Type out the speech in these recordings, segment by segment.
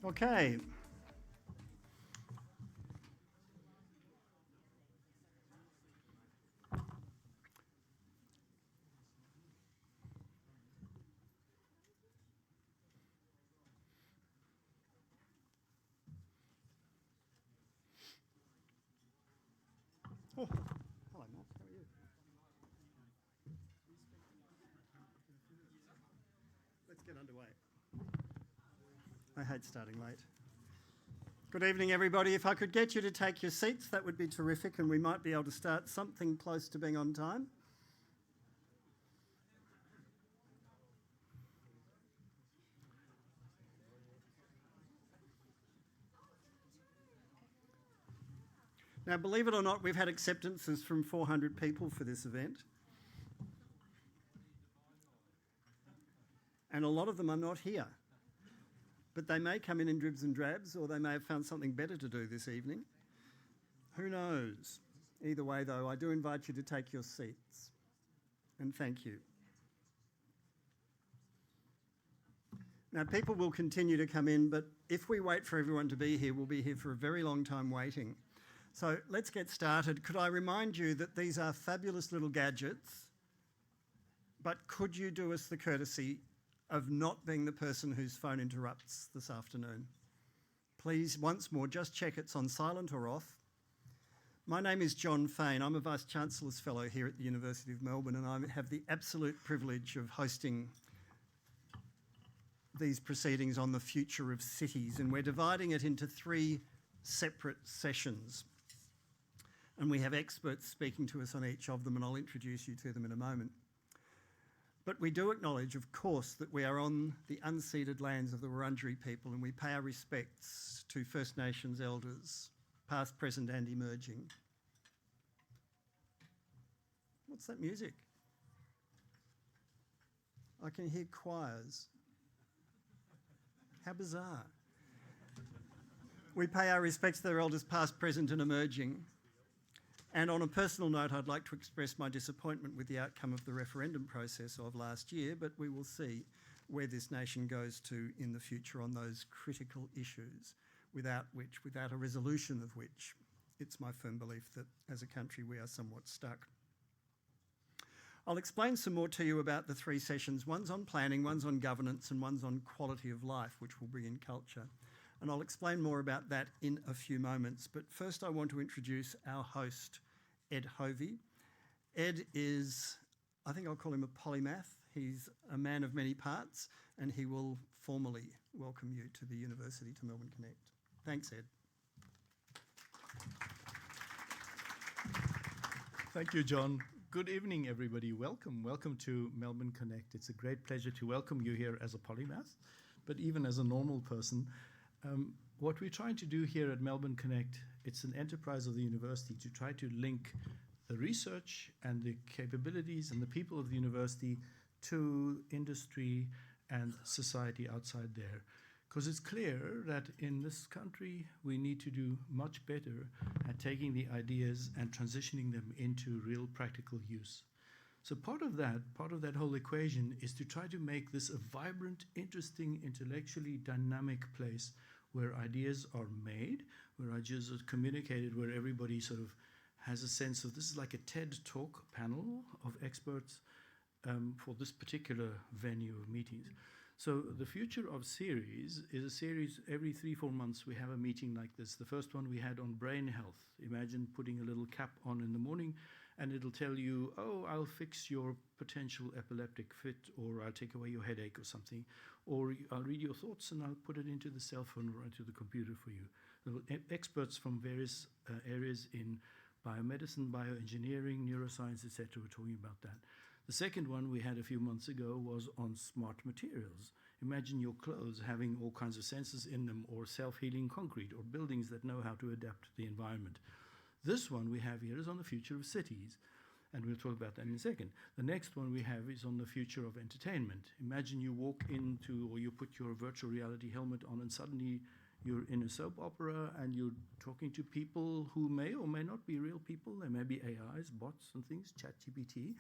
Okay. Oh, hello, Mark. How are you? Let's get underway. I hate starting late. Good evening, everybody. If I could get you to take your seats, that would be terrific, and we might be able to start something close to being on time. Now, believe it or not, we've had acceptances from 400 people for this event. And a lot of them are not here. But they may come in dribs and drabs, or they may have found something better to do this evening. Who knows? Either way, though, I do invite you to take your seats. And thank you. Now, people will continue to come in, but if we wait for everyone to be here, we'll be here for a very long time waiting. So let's get started. Could I remind you that these are fabulous little gadgets, but could you do us the courtesy of not being the person whose phone interrupts this afternoon? Please, once more, just check it's on silent or off. My name is Jon Faine. I'm a Vice-Chancellor's Fellow here at the University of Melbourne, and I have the absolute privilege of hosting these proceedings on the future of cities, and we're dividing it into 3 separate sessions. And we have experts speaking to us on each of them, and I'll introduce you to them in a moment. But we do acknowledge, of course, that we are on the unceded lands of the Wurundjeri people, and we pay our respects to First Nations elders, past, present and emerging. What's that music? I can hear choirs. How bizarre. We pay our respects to their elders past, present and emerging. And on a personal note, I'd like to express my disappointment with the outcome of the referendum process of last year, but we will see where this nation goes to in the future on those critical issues, without a resolution of which, it's my firm belief that as a country we are somewhat stuck. I'll explain some more to you about the 3 sessions. One's on planning, one's on governance, and one's on quality of life, which will bring in culture. And I'll explain more about that in a few moments. But first I want to introduce our host, Ed Hovey. Ed is, I think I'll call him a polymath. He's a man of many parts, and he will formally welcome you to the University, to Melbourne Connect. Thanks, Ed. Thank you, John. Good evening, everybody. Welcome to Melbourne Connect. It's a great pleasure to welcome you here as a polymath, but even as a normal person. What we're trying to do here at Melbourne Connect, it's an enterprise of the university to try to link the research and the capabilities and the people of the university to industry and society outside there. Because it's clear that in this country, we need to do much better at taking the ideas and transitioning them into real practical use. So part of that whole equation is to try to make this a vibrant, interesting, intellectually dynamic place where ideas are made, where ideas are communicated, where everybody sort of has a sense of this is like a TED Talk panel of experts for this particular venue of meetings. So the Future of Series is a series every 3-4 months we have a meeting like this. The first one we had on brain health. Imagine putting a little cap on in the morning and it'll tell you, oh, I'll fix your potential epileptic fit, or I'll take away your headache or something. Or I'll read your thoughts and I'll put it into the cell phone or into the computer for you. Experts from various areas in biomedicine, bioengineering, neuroscience, etc. were talking about that. The second one we had a few months ago was on smart materials. Imagine your clothes having all kinds of sensors in them, or self-healing concrete, or buildings that know how to adapt to the environment. This one we have here is on the future of cities, and we'll talk about that in a second. The next one we have is on the future of entertainment. Imagine you walk into, or you put your virtual reality helmet on, and suddenly you're in a soap opera and you're talking to people who may or may not be real people. There may be AIs, bots and things, ChatGPT,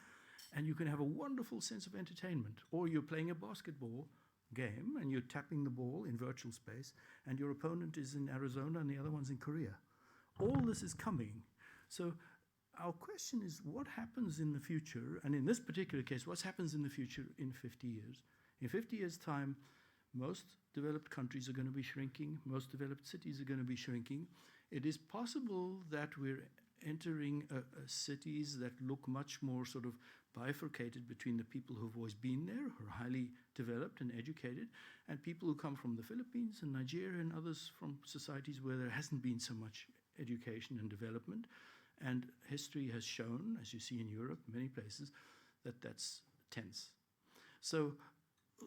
and you can have a wonderful sense of entertainment. Or you're playing a basketball game and you're tapping the ball in virtual space and your opponent is in Arizona and the other one's in Korea. All this is coming. So our question is, what happens in the future? And in this particular case, what happens in the future in 50 years? In 50 years' time, most developed countries are going to be shrinking. Most developed cities are going to be shrinking. It is possible that we're entering cities that look much more sort of bifurcated between the people who've always been there, who are highly developed and educated, and people who come from the Philippines and Nigeria and others from societies where there hasn't been so much education and development. And history has shown, as you see in Europe, many places, that that's tense. So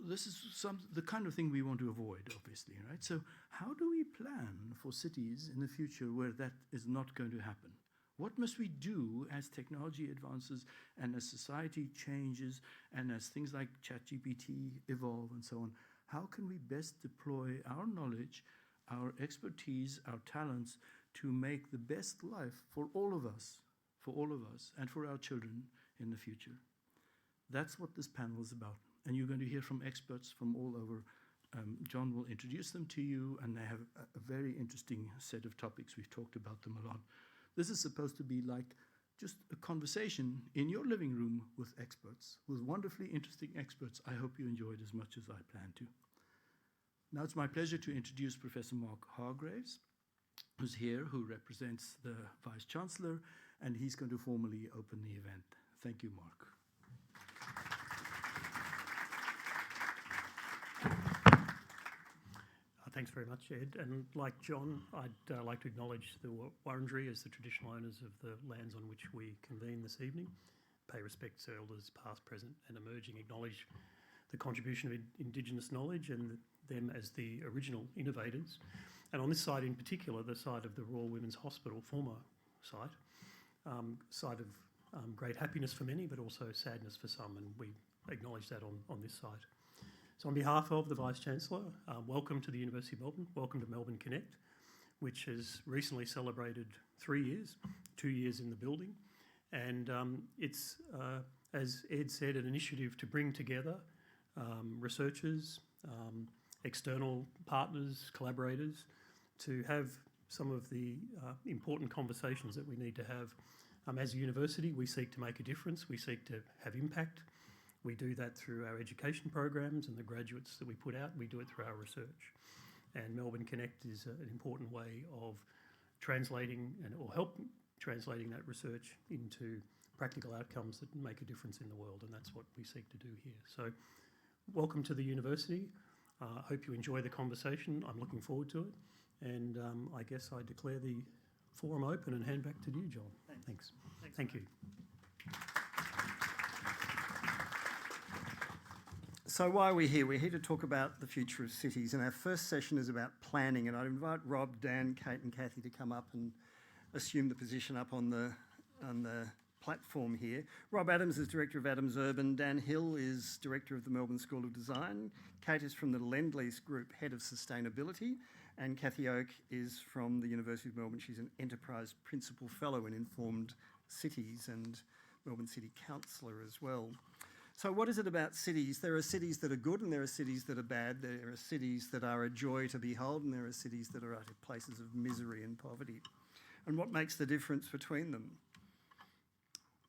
this is the kind of thing we want to avoid, obviously, right? So how do we plan for cities in the future where that is not going to happen? What must we do as technology advances and as society changes and as things like ChatGPT evolve and so on? How can we best deploy our knowledge, our expertise, our talents to make the best life for all of us, and for our children in the future? That's what this panel is about. And you're going to hear from experts from all over. Jon will introduce them to you, and they have a very interesting set of topics. We've talked about them a lot. This is supposed to be like just a conversation in your living room with experts, with wonderfully interesting experts. I hope you enjoyed as much as I planned to. Now it's my pleasure to introduce Professor Mark Hargraves, who's here, who represents the Vice Chancellor, and he's going to formally open the event. Thank you, Mark. Thanks very much, Ed. And like Jon, I'd like to acknowledge the Wurundjeri as the traditional owners of the lands on which we convene this evening, pay respect to elders past, present and emerging, acknowledge the contribution of Indigenous knowledge and them as the original innovators. And on this site in particular, the site of the Royal Women's Hospital, former site, site of great happiness for many, but also sadness for some, and we acknowledge that on this site. So on behalf of the Vice-Chancellor, welcome to the University of Melbourne, welcome to Melbourne Connect, which has recently celebrated 3 years, 2 years in the building. And it's, as Ed said, an initiative to bring together researchers, external partners, collaborators, to have some of the important conversations that we need to have. As a university, we seek to make a difference, we seek to have impact. We do that through our education programs and the graduates that we put out. We do it through our research. And Melbourne Connect is an important way of translating or help translating that research into practical outcomes that make a difference in the world. And that's what we seek to do here. So welcome to the university. I hope you enjoy the conversation. I'm looking forward to it. And I guess I declare the forum open and hand back to you, Jon. Thanks. Thank you. So why are we here? We're here to talk about the future of cities, and our first session is about planning, and I'd invite Rob, Dan, Kate and Kathy to come up and assume the position up on the platform here. Rob Adams is Director of Adams Urban, Dan Hill is Director of the Melbourne School of Design, Kate is from the Lend-Lease Group, Head of Sustainability, and Kathy Oak is from the University of Melbourne. She's an Enterprise Principal Fellow in Informed Cities and Melbourne City Councillor as well. So what is it about cities? There are cities that are good and there are cities that are bad. There are cities that are a joy to behold and there are cities that are utter places of misery and poverty. And what makes the difference between them?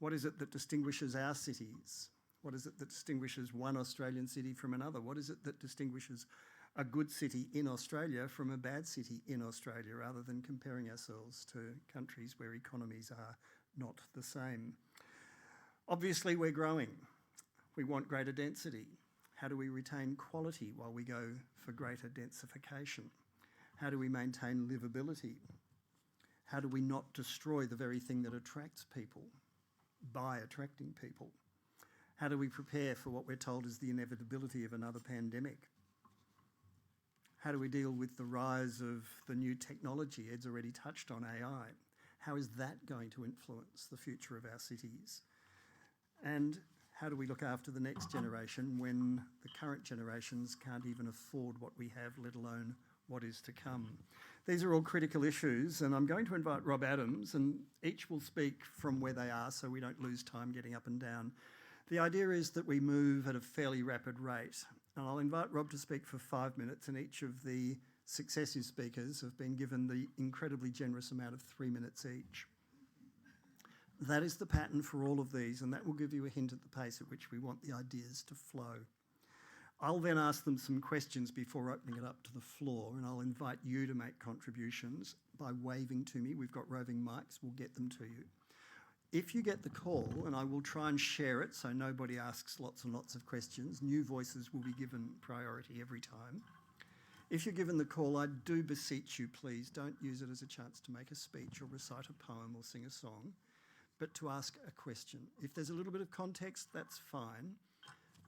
What is it that distinguishes our cities? What is it that distinguishes one Australian city from another? What is it that distinguishes a good city in Australia from a bad city in Australia, rather than comparing ourselves to countries where economies are not the same? Obviously, we're growing. We want greater density. How do we retain quality while we go for greater densification? How do we maintain livability? How do we not destroy the very thing that attracts people by attracting people? How do we prepare for what we're told is the inevitability of another pandemic? How do we deal with the rise of the new technology? Ed's already touched on AI. How is that going to influence the future of our cities? And how do we look after the next generation when the current generations can't even afford what we have, let alone what is to come? These are all critical issues, and I'm going to invite Rob Adams, and each will speak from where they are so we don't lose time getting up and down The idea is that we move at a fairly rapid rate. And I'll invite Rob to speak for 5 minutes, and each of the successive speakers have been given the incredibly generous amount of 3 minutes each. That is the pattern for all of these, and that will give you a hint at the pace at which we want the ideas to flow. I'll then ask them some questions before opening it up to the floor, and I'll invite you to make contributions by waving to me. We've got roving mics, we'll get them to you. If you get the call, and I will try and share it so nobody asks lots and lots of questions, new voices will be given priority every time. If you're given the call, I do beseech you, please, don't use it as a chance to make a speech or recite a poem or sing a song, but to ask a question. If there's a little bit of context, that's fine.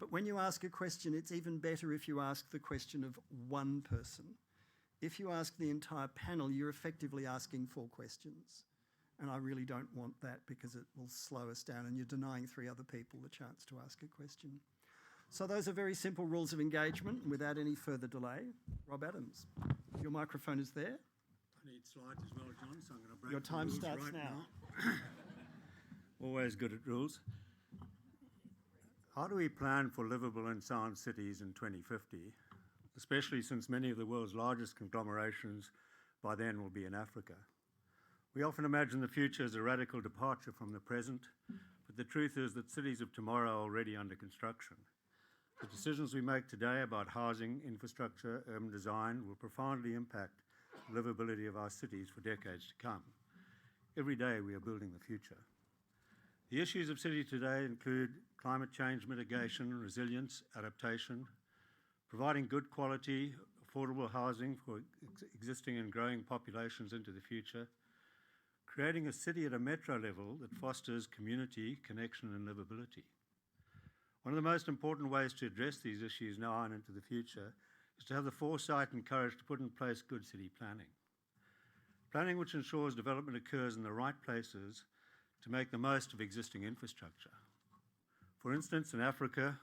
But when you ask a question, it's even better if you ask the question of one person. If you ask the entire panel, you're effectively asking 4 questions. And I really don't want that because it will slow us down and you're denying 3 other people the chance to ask a question. So those are very simple rules of engagement. And without any further delay, Rob Adams, your microphone is there. I need slides as well, John, so I'm going to break Your time the rules starts right now. Always good at rules. How do we plan for livable and sound cities in 2050, especially since many of the world's largest conglomerations by then will be in Africa? We often imagine the future as a radical departure from the present, but the truth is that cities of tomorrow are already under construction. The decisions we make today about housing, infrastructure, urban design will profoundly impact the livability of our cities for decades to come. Every day we are building the future. The issues of city today include climate change mitigation, resilience, adaptation, providing good quality, affordable housing for existing and growing populations into the future, creating a city at a metro level that fosters community, connection and livability. One of the most important ways to address these issues now and into the future is to have the foresight and courage to put in place good city planning. Planning which ensures development occurs in the right places to make the most of existing infrastructure. For instance, in Africa,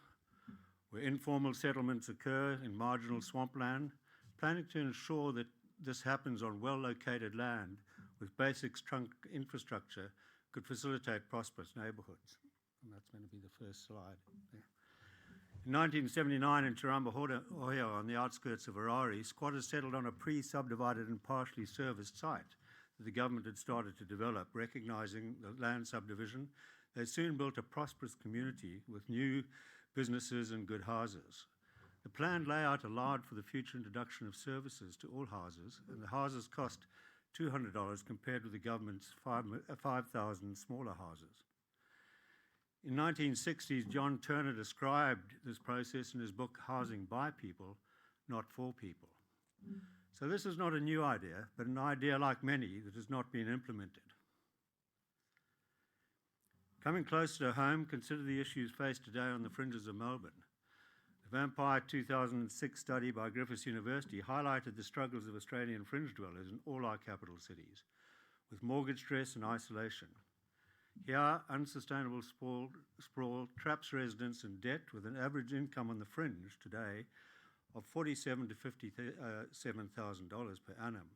where informal settlements occur in marginal swampland, planning to ensure that this happens on well-located land with basic trunk infrastructure could facilitate prosperous neighbourhoods. And that's going to be the first slide. Yeah. In 1979 in Chirambahoya on the outskirts of Harare, squatters settled on a pre-subdivided and partially serviced site that the government had started to develop. Recognising the land subdivision, they soon built a prosperous community with new businesses and good houses. The planned layout allowed for the future introduction of services to all houses, and the houses cost $200 compared with the government's 5,000 smaller houses. In 1960s, John Turner described this process in his book, Housing by People, Not for People. So this is not a new idea, but an idea like many that has not been implemented. Coming closer to home, consider the issues faced today on the fringes of Melbourne. The Vampire 2006 study by Griffith University highlighted the struggles of Australian fringe dwellers in all our capital cities, with mortgage stress and isolation. Here, unsustainable sprawl traps residents in debt with an average income on the fringe today of $47,000 to $57,000 per annum,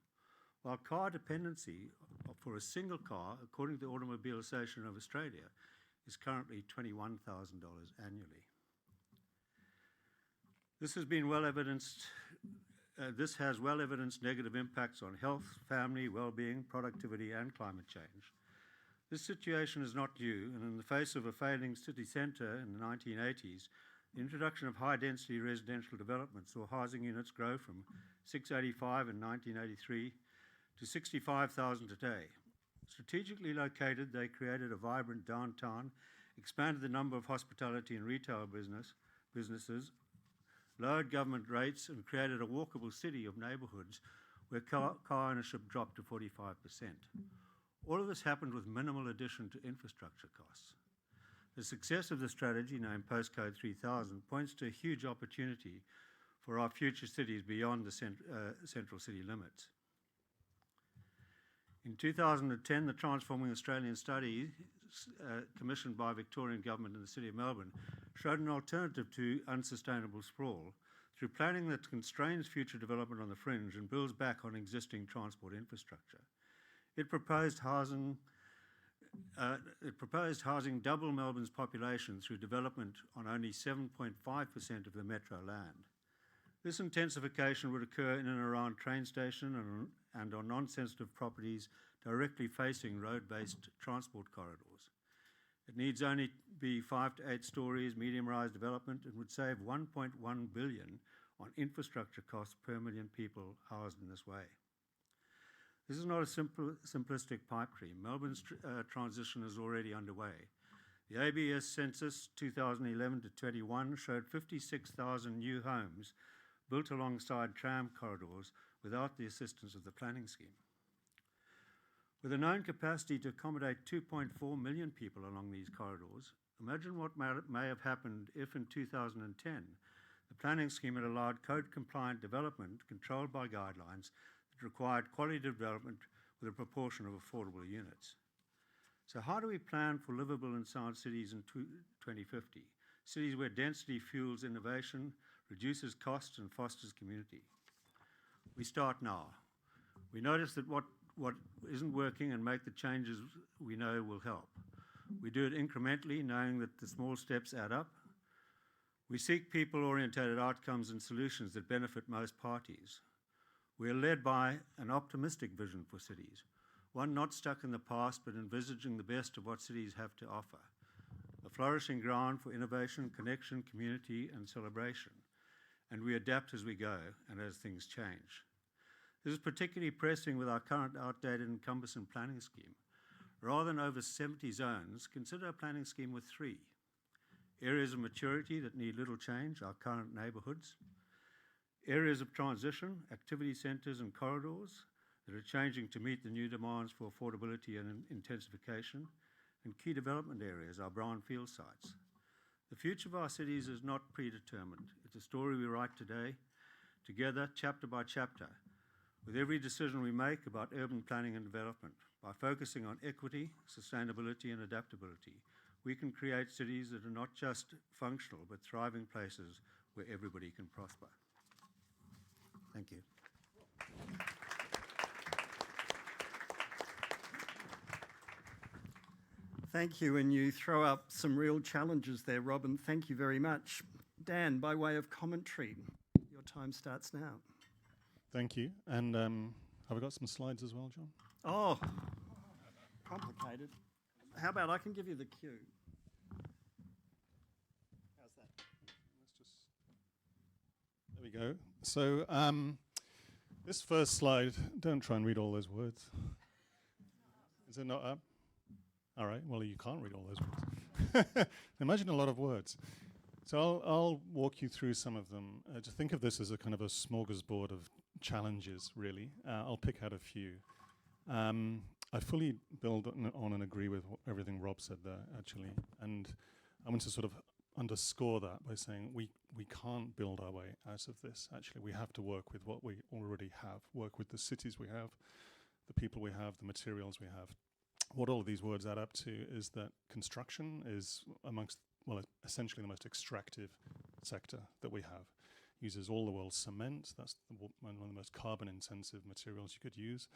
while car dependency for a single car, according to the Automobile Association of Australia, is currently $21,000 annually. This has well evidenced negative impacts on health, family, well-being, productivity and climate change. This situation is not new, and in the face of a failing city centre in the 1980s, the introduction of high-density residential developments saw housing units grow from 685 in 1983 to 65,000 today. Strategically located, they created a vibrant downtown, expanded the number of hospitality and retail businesses, lowered government rates and created a walkable city of neighbourhoods where car ownership dropped to 45%. All of this happened with minimal addition to infrastructure costs. The success of the strategy, named Postcode 3000, points to a huge opportunity for our future cities beyond the central city limits. In 2010, the Transforming Australian study, commissioned by Victorian Government and the City of Melbourne, showed an alternative to unsustainable sprawl through planning that constrains future development on the fringe and builds back on existing transport infrastructure. It proposed housing it proposed housing double Melbourne's population through development on only 7.5% of the metro land. This intensification would occur in and around train station and on non-sensitive properties directly facing road-based transport corridors. It needs only be 5 to 8 stories, medium-rise development, and would save 1.1 billion on infrastructure costs per million people housed in this way. This is not a simplistic pipe dream. Melbourne's transition is already underway. The ABS census 2011 to 21 showed 56,000 new homes built alongside tram corridors without the assistance of the planning scheme. With a known capacity to accommodate 2.4 million people along these corridors, imagine what may have happened if in 2010 the planning scheme had allowed code-compliant development controlled by guidelines that required quality development with a proportion of affordable units. So how do we plan for livable and sound cities in 2050? Cities where density fuels innovation, reduces costs and fosters community. We start now. We notice that what isn't working and make the changes we know will help. We do it incrementally, knowing that the small steps add up. We seek people-oriented outcomes and solutions that benefit most parties. We are led by an optimistic vision for cities, one not stuck in the past but envisaging the best of what cities have to offer, a flourishing ground for innovation, connection, community and celebration. And we adapt as we go and as things change. This is particularly pressing with our current outdated and cumbersome planning scheme. Rather than over 70 zones, consider a planning scheme with 3. Areas of maturity that need little change, our current neighbourhoods. Areas of transition, activity centres and corridors that are changing to meet the new demands for affordability and intensification. And key development areas, our brownfield sites. The future of our cities is not predetermined. It's a story we write today, together, chapter by chapter, with every decision we make about urban planning and development. By focusing on equity, sustainability and adaptability, we can create cities that are not just functional, but thriving places where everybody can prosper. Thank you. Thank you, and you throw up some real challenges there, Robin. Thank you very much. Dan, by way of commentary, your time starts now. Thank you. And have I got some slides as well, John? Oh, complicated. How about I can give you the cue? How's that? There we go. So this first slide, don't try and read all those words. Is it not up? All right, well, you can't read all those words. Imagine a lot of words. So I'll walk you through some of them. Just think of this as a kind of a smorgasbord of challenges, really. I'll pick out a few. I fully build on and agree with everything Rob said there, actually. And I want to sort of underscore that by saying we can't build our way out of this, actually. We have to work with what we already have, work with the cities we have, the people we have, the materials we have. What all of these words add up to is that construction is amongst, well, essentially the most extractive sector that we have. Uses all the world's cement. That's one of the most carbon-intensive materials you could use,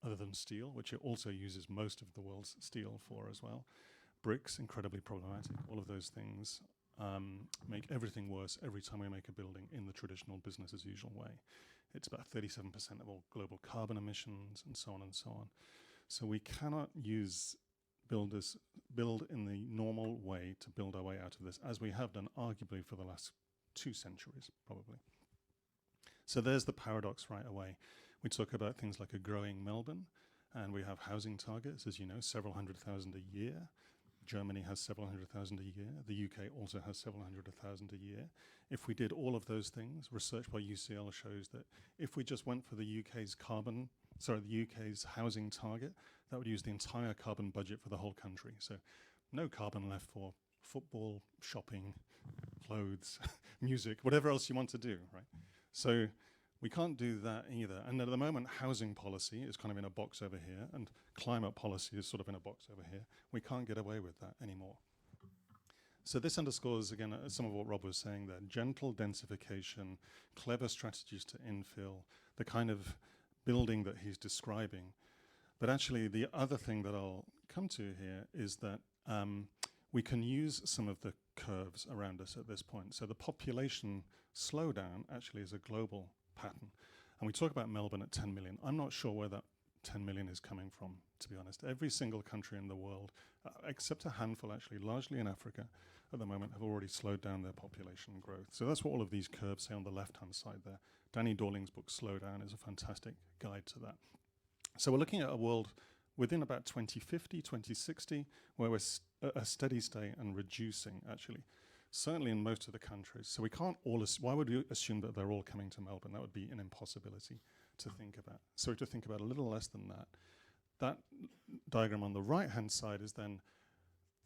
other than steel, which it also uses most of the world's steel for as well. Bricks, incredibly problematic. All of those things make everything worse every time we make a building in the traditional business as usual way. It's about 37% of all global carbon emissions and so on and so on. So we cannot build in the normal way to build our way out of this, as we have done arguably for the last 2 centuries, probably. So there's the paradox right away. We talk about things like a growing Melbourne, and we have housing targets, as you know, several 100,000 a year. Germany has several 100,000 a year. The UK also has several 100,000 a year. If we did all of those things, research by UCL shows that if we just went for the UK's housing target, that would use the entire carbon budget for the whole country. So no carbon left for football, shopping, clothes, music, whatever else you want to do, right? So we can't do that either. And at the moment, housing policy is kind of in a box over here, and climate policy is sort of in a box over here. We can't get away with that anymore. So this underscores, again, some of what Rob was saying there. Gentle densification, clever strategies to infill, the kind of building that he's describing. But actually, the other thing that I'll come to here is that we can use some of the curves around us at this point. So the population slowdown actually is a global pattern. And we talk about Melbourne at 10 million. I'm not sure where that 10 million is coming from, to be honest. Every single country in the world, except a handful actually, largely in Africa at the moment, have already slowed down their population growth. So that's what all of these curves say on the left-hand side there. Danny Dorling's book, Slow Down, is a fantastic guide to that. So we're looking at a world within about 2050, 2060, where we're a steady state and reducing, actually, certainly in most of the countries. So we can't all, why would we assume that they're all coming to Melbourne? That would be an impossibility to think about. So to think about a little less than that. That diagram on the right-hand side is then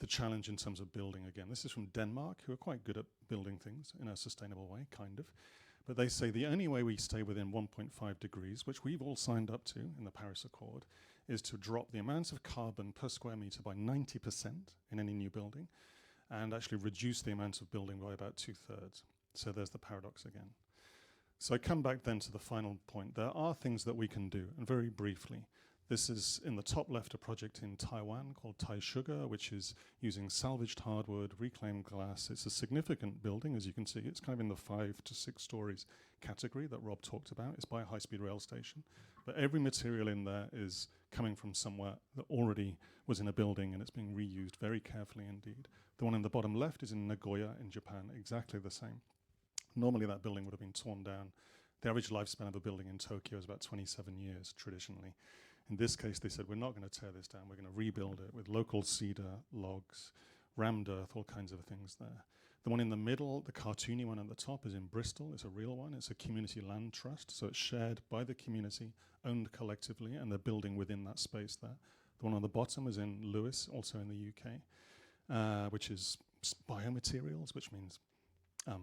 the challenge in terms of building again. This is from Denmark, who are quite good at building things in a sustainable way, kind of. But they say the only way we stay within 1.5 degrees, which we've all signed up to in the Paris Accord, is to drop the amount of carbon per square metre by 90% in any new building, and actually reduce the amount of building by about 2/3. So there's the paradox again. So I come back then to the final point. There are things that we can do, and very briefly. This is, in the top left, a project in Taiwan called Thai Sugar, which is using salvaged hardwood, reclaimed glass. It's a significant building, as you can see. It's kind of in the 5 to 6 stories category that Rob talked about. It's by a high-speed rail station. But every material in there is coming from somewhere that already was in a building, and it's being reused very carefully indeed. The one in the bottom left is in Nagoya in Japan, exactly the same. Normally that building would have been torn down. The average lifespan of a building in Tokyo is about 27 years, traditionally. In this case, they said, we're not going to tear this down. We're going to rebuild it with local cedar, logs, rammed earth, all kinds of things there. The one in the middle, the cartoony one at the top, is in Bristol. It's a real one. It's a community land trust, so it's shared by the community, owned collectively, and they're building within that space there. The one on the bottom is in Lewis, also in the UK, which is biomaterials, which means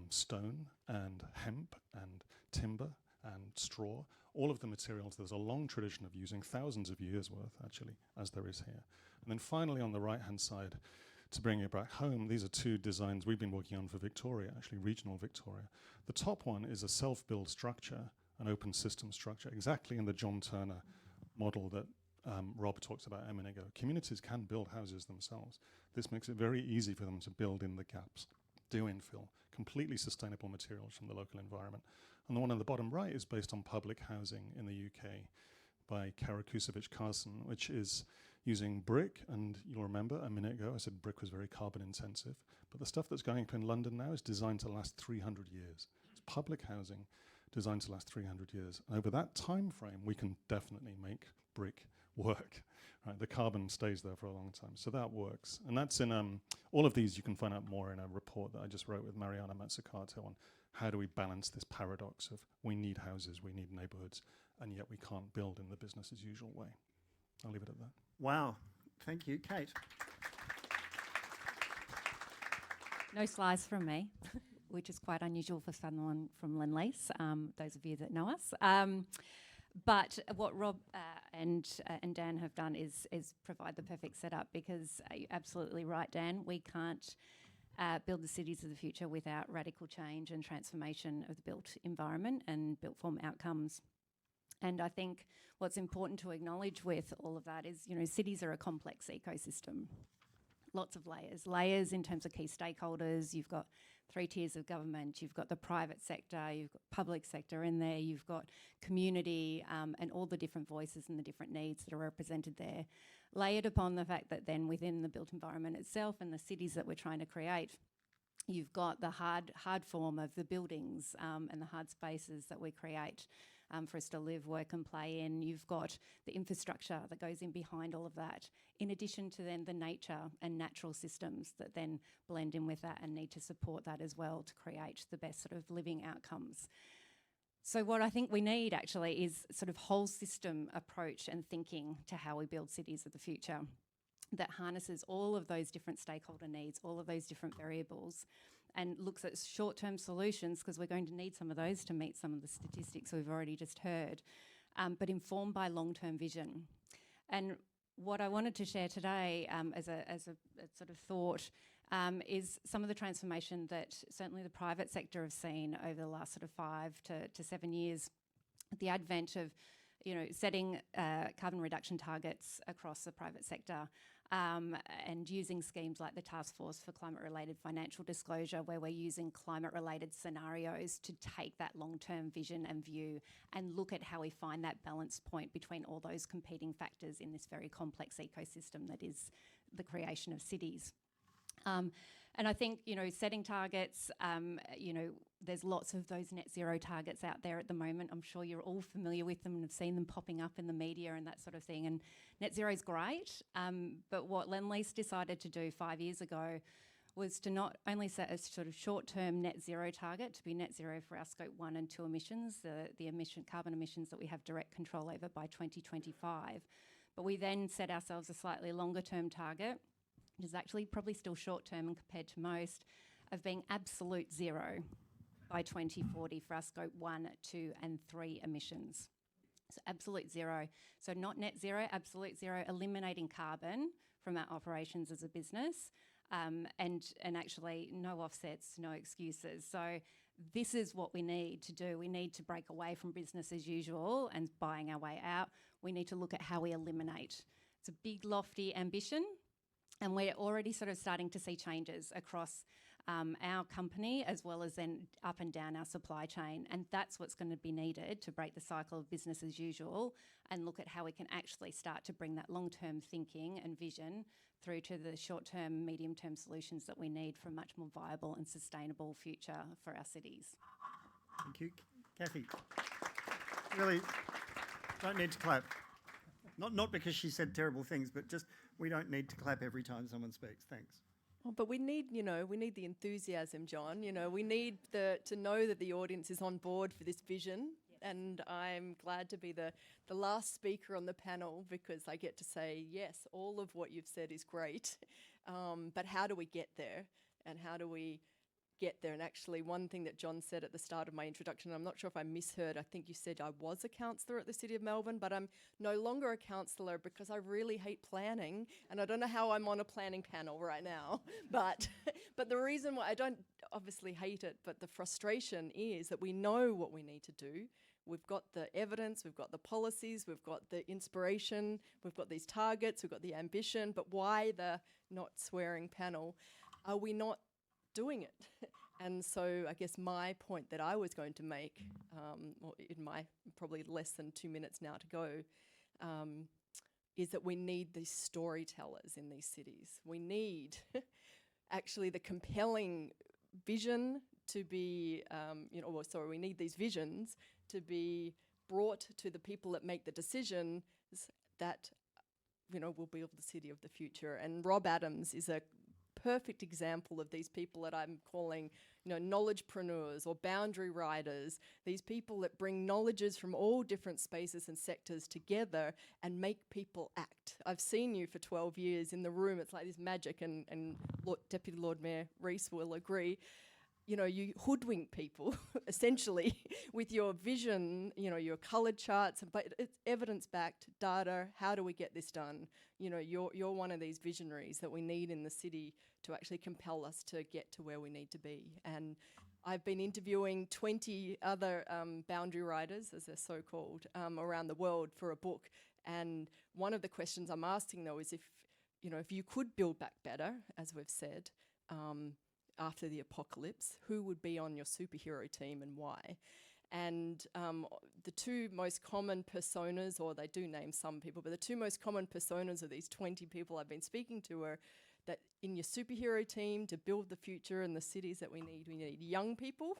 stone and hemp and timber and straw. All of the materials, there's a long tradition of using, thousands of years worth, actually, as there is here. And then finally, on the right-hand side, to bring it back home, these are 2 designs we've been working on for Victoria, actually regional Victoria. The top one is a self-build structure, an open system structure, exactly in the John Turner model that Rob talked about a minute ago. Communities can build houses themselves. This makes it very easy for them to build in the gaps, do infill, completely sustainable materials from the local environment. And the one on the bottom right is based on public housing in the UK by Karakusevich-Carson, which is using brick. And you'll remember a minute ago I said brick was very carbon intensive. But the stuff that's going up in London now is designed to last 300 years. It's public housing designed to last 300 years. And over that time frame, we can definitely make brick work. Right? The carbon stays there for a long time. So that works. And that's in all of these you can find out more in a report that I just wrote with Mariana Mazzucato on how do we balance this paradox of we need houses, we need neighborhoods, and yet we can't build in the business as usual way. I'll leave it at that. Wow. Thank you, Kate. No slides from me, which is quite unusual for someone from Lendlease, those of you that know us. But what Rob and Dan have done is provide the perfect setup, because you're absolutely right, Dan. We can't build the cities of the future without radical change and transformation of the built environment and built form outcomes. And I think what's important to acknowledge with all of that is, cities are a complex ecosystem. Lots of layers in terms of key stakeholders. You've got 3 tiers of government, you've got the private sector, you've got public sector in there, you've got community, and all the different voices and the different needs that are represented there. Layered upon the fact that then within the built environment itself and the cities that we're trying to create, you've got the hard form of the buildings and the hard spaces that we create for us to live, work and play in. You've got the infrastructure that goes in behind all of that, in addition to then the nature and natural systems that then blend in with that and need to support that as well to create the best sort of living outcomes. So what I think we need actually is sort of whole system approach and thinking to how we build cities of the future that harnesses all of those different stakeholder needs, all of those different variables, and looks at short-term solutions, because we're going to need some of those to meet some of the statistics we've already just heard, but informed by long-term vision. And what I wanted to share today as a sort of thought is some of the transformation that certainly the private sector have seen over the last sort of 5 to 7 years. The advent of setting carbon reduction targets across the private sector and using schemes like the Task Force for Climate-Related Financial Disclosure, where we're using climate-related scenarios to take that long-term vision and view and look at how we find that balance point between all those competing factors in this very complex ecosystem that is the creation of cities. And I think, setting targets, there's lots of those net zero targets out there at the moment. I'm sure you're all familiar with them and have seen them popping up in the media and that sort of thing. And net zero is great, but what Lend-Lease decided to do 5 years ago was to not only set a sort of short-term net zero target to be net zero for our scope 1 and 2 emissions, the carbon emissions that we have direct control over by 2025, but we then set ourselves a slightly longer-term target, which is actually probably still short-term and compared to most, of being absolute zero by 2040 for our scope 1, 2 and 3 emissions. So absolute zero. So not net zero, absolute zero, eliminating carbon from our operations as a business, and actually no offsets, no excuses. So this is what we need to do. We need to break away from business as usual and buying our way out. We need to look at how we eliminate. It's a big, lofty ambition, and we're already sort of starting to see changes across our company as well as then up and down our supply chain. And that's what's going to be needed to break the cycle of business as usual and look at how we can actually start to bring that long-term thinking and vision through to the short-term, medium-term solutions that we need for a much more viable and sustainable future for our cities. Thank you. Kathy. Really, don't need to clap. Not because she said terrible things, but just we don't need to clap every time someone speaks. Thanks. Oh, but we need the enthusiasm, John. We need to know that the audience is on board for this vision. Yes. And I'm glad to be the last speaker on the panel because I get to say, yes, all of what you've said is great. But how do we get there? And how do we get there? And actually, one thing that John said at the start of my introduction, I'm not sure if I misheard, I think you said I was a councillor at the City of Melbourne, but I'm no longer a councillor because I really hate planning, and I don't know how I'm on a planning panel right now, but the reason why I don't obviously hate it, but the frustration is that we know what we need to do. We've got the evidence, we've got the policies, we've got the inspiration, we've got these targets, we've got the ambition, but why the not swearing panel? Are we not doing it? And so I guess my point that I was going to make, in my probably less than 2 minutes now to go, is that we need these storytellers in these cities. We need actually the compelling vision to be, we need these visions to be brought to the people that make the decisions that, will build the city of the future. And Rob Adams is a perfect example of these people that I'm calling, knowledgepreneurs or boundary riders, these people that bring knowledges from all different spaces and sectors together and make people act. I've seen you for 12 years in the room. It's like this magic, and Deputy Lord Mayor Rees will agree. You hoodwink people essentially with your vision, your coloured charts, but it's evidence-backed data. How do we get this done? You're one of these visionaries that we need in the city to actually compel us to get to where we need to be. And I've been interviewing 20 other boundary riders, as they're so-called, around the world for a book. And one of the questions I'm asking, though, is if you could build back better, as we've said, after the apocalypse, who would be on your superhero team and why? And the two most common personas, or they do name some people, but the two most common personas of these 20 people I've been speaking to are that in your superhero team to build the future and the cities that we need young people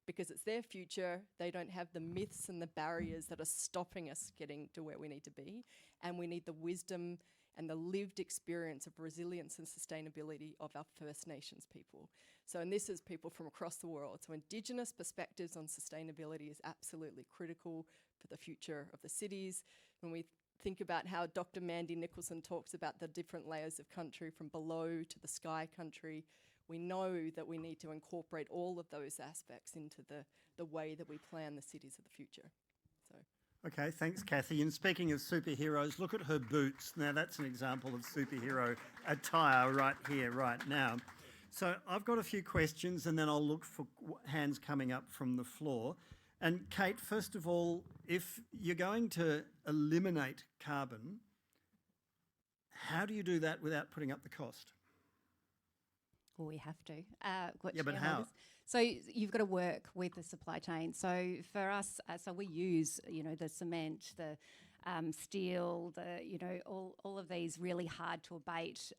because it's their future. They don't have the myths and the barriers that are stopping us getting to where we need to be. And we need the wisdom and the lived experience of resilience and sustainability of our First Nations people. So, and this is people from across the world. So Indigenous perspectives on sustainability is absolutely critical for the future of the cities. When we think about how Dr. Mandy Nicholson talks about the different layers of country from below to the sky country, we know that we need to incorporate all of those aspects into the way that we plan the cities of the future. So. Okay, thanks, Kathy. And speaking of superheroes, look at her boots. Now, that's an example of superhero attire right here, right now. So I've got a few questions and then I'll look for hands coming up from the floor. And Kate, first of all, if you're going to eliminate carbon, How do you do that without putting up the cost? Well, we have to. Got Yeah, but how? shareholders. So you've got to work with the supply chain. So for us, so we use, the cement, the steel, all of these really hard to abate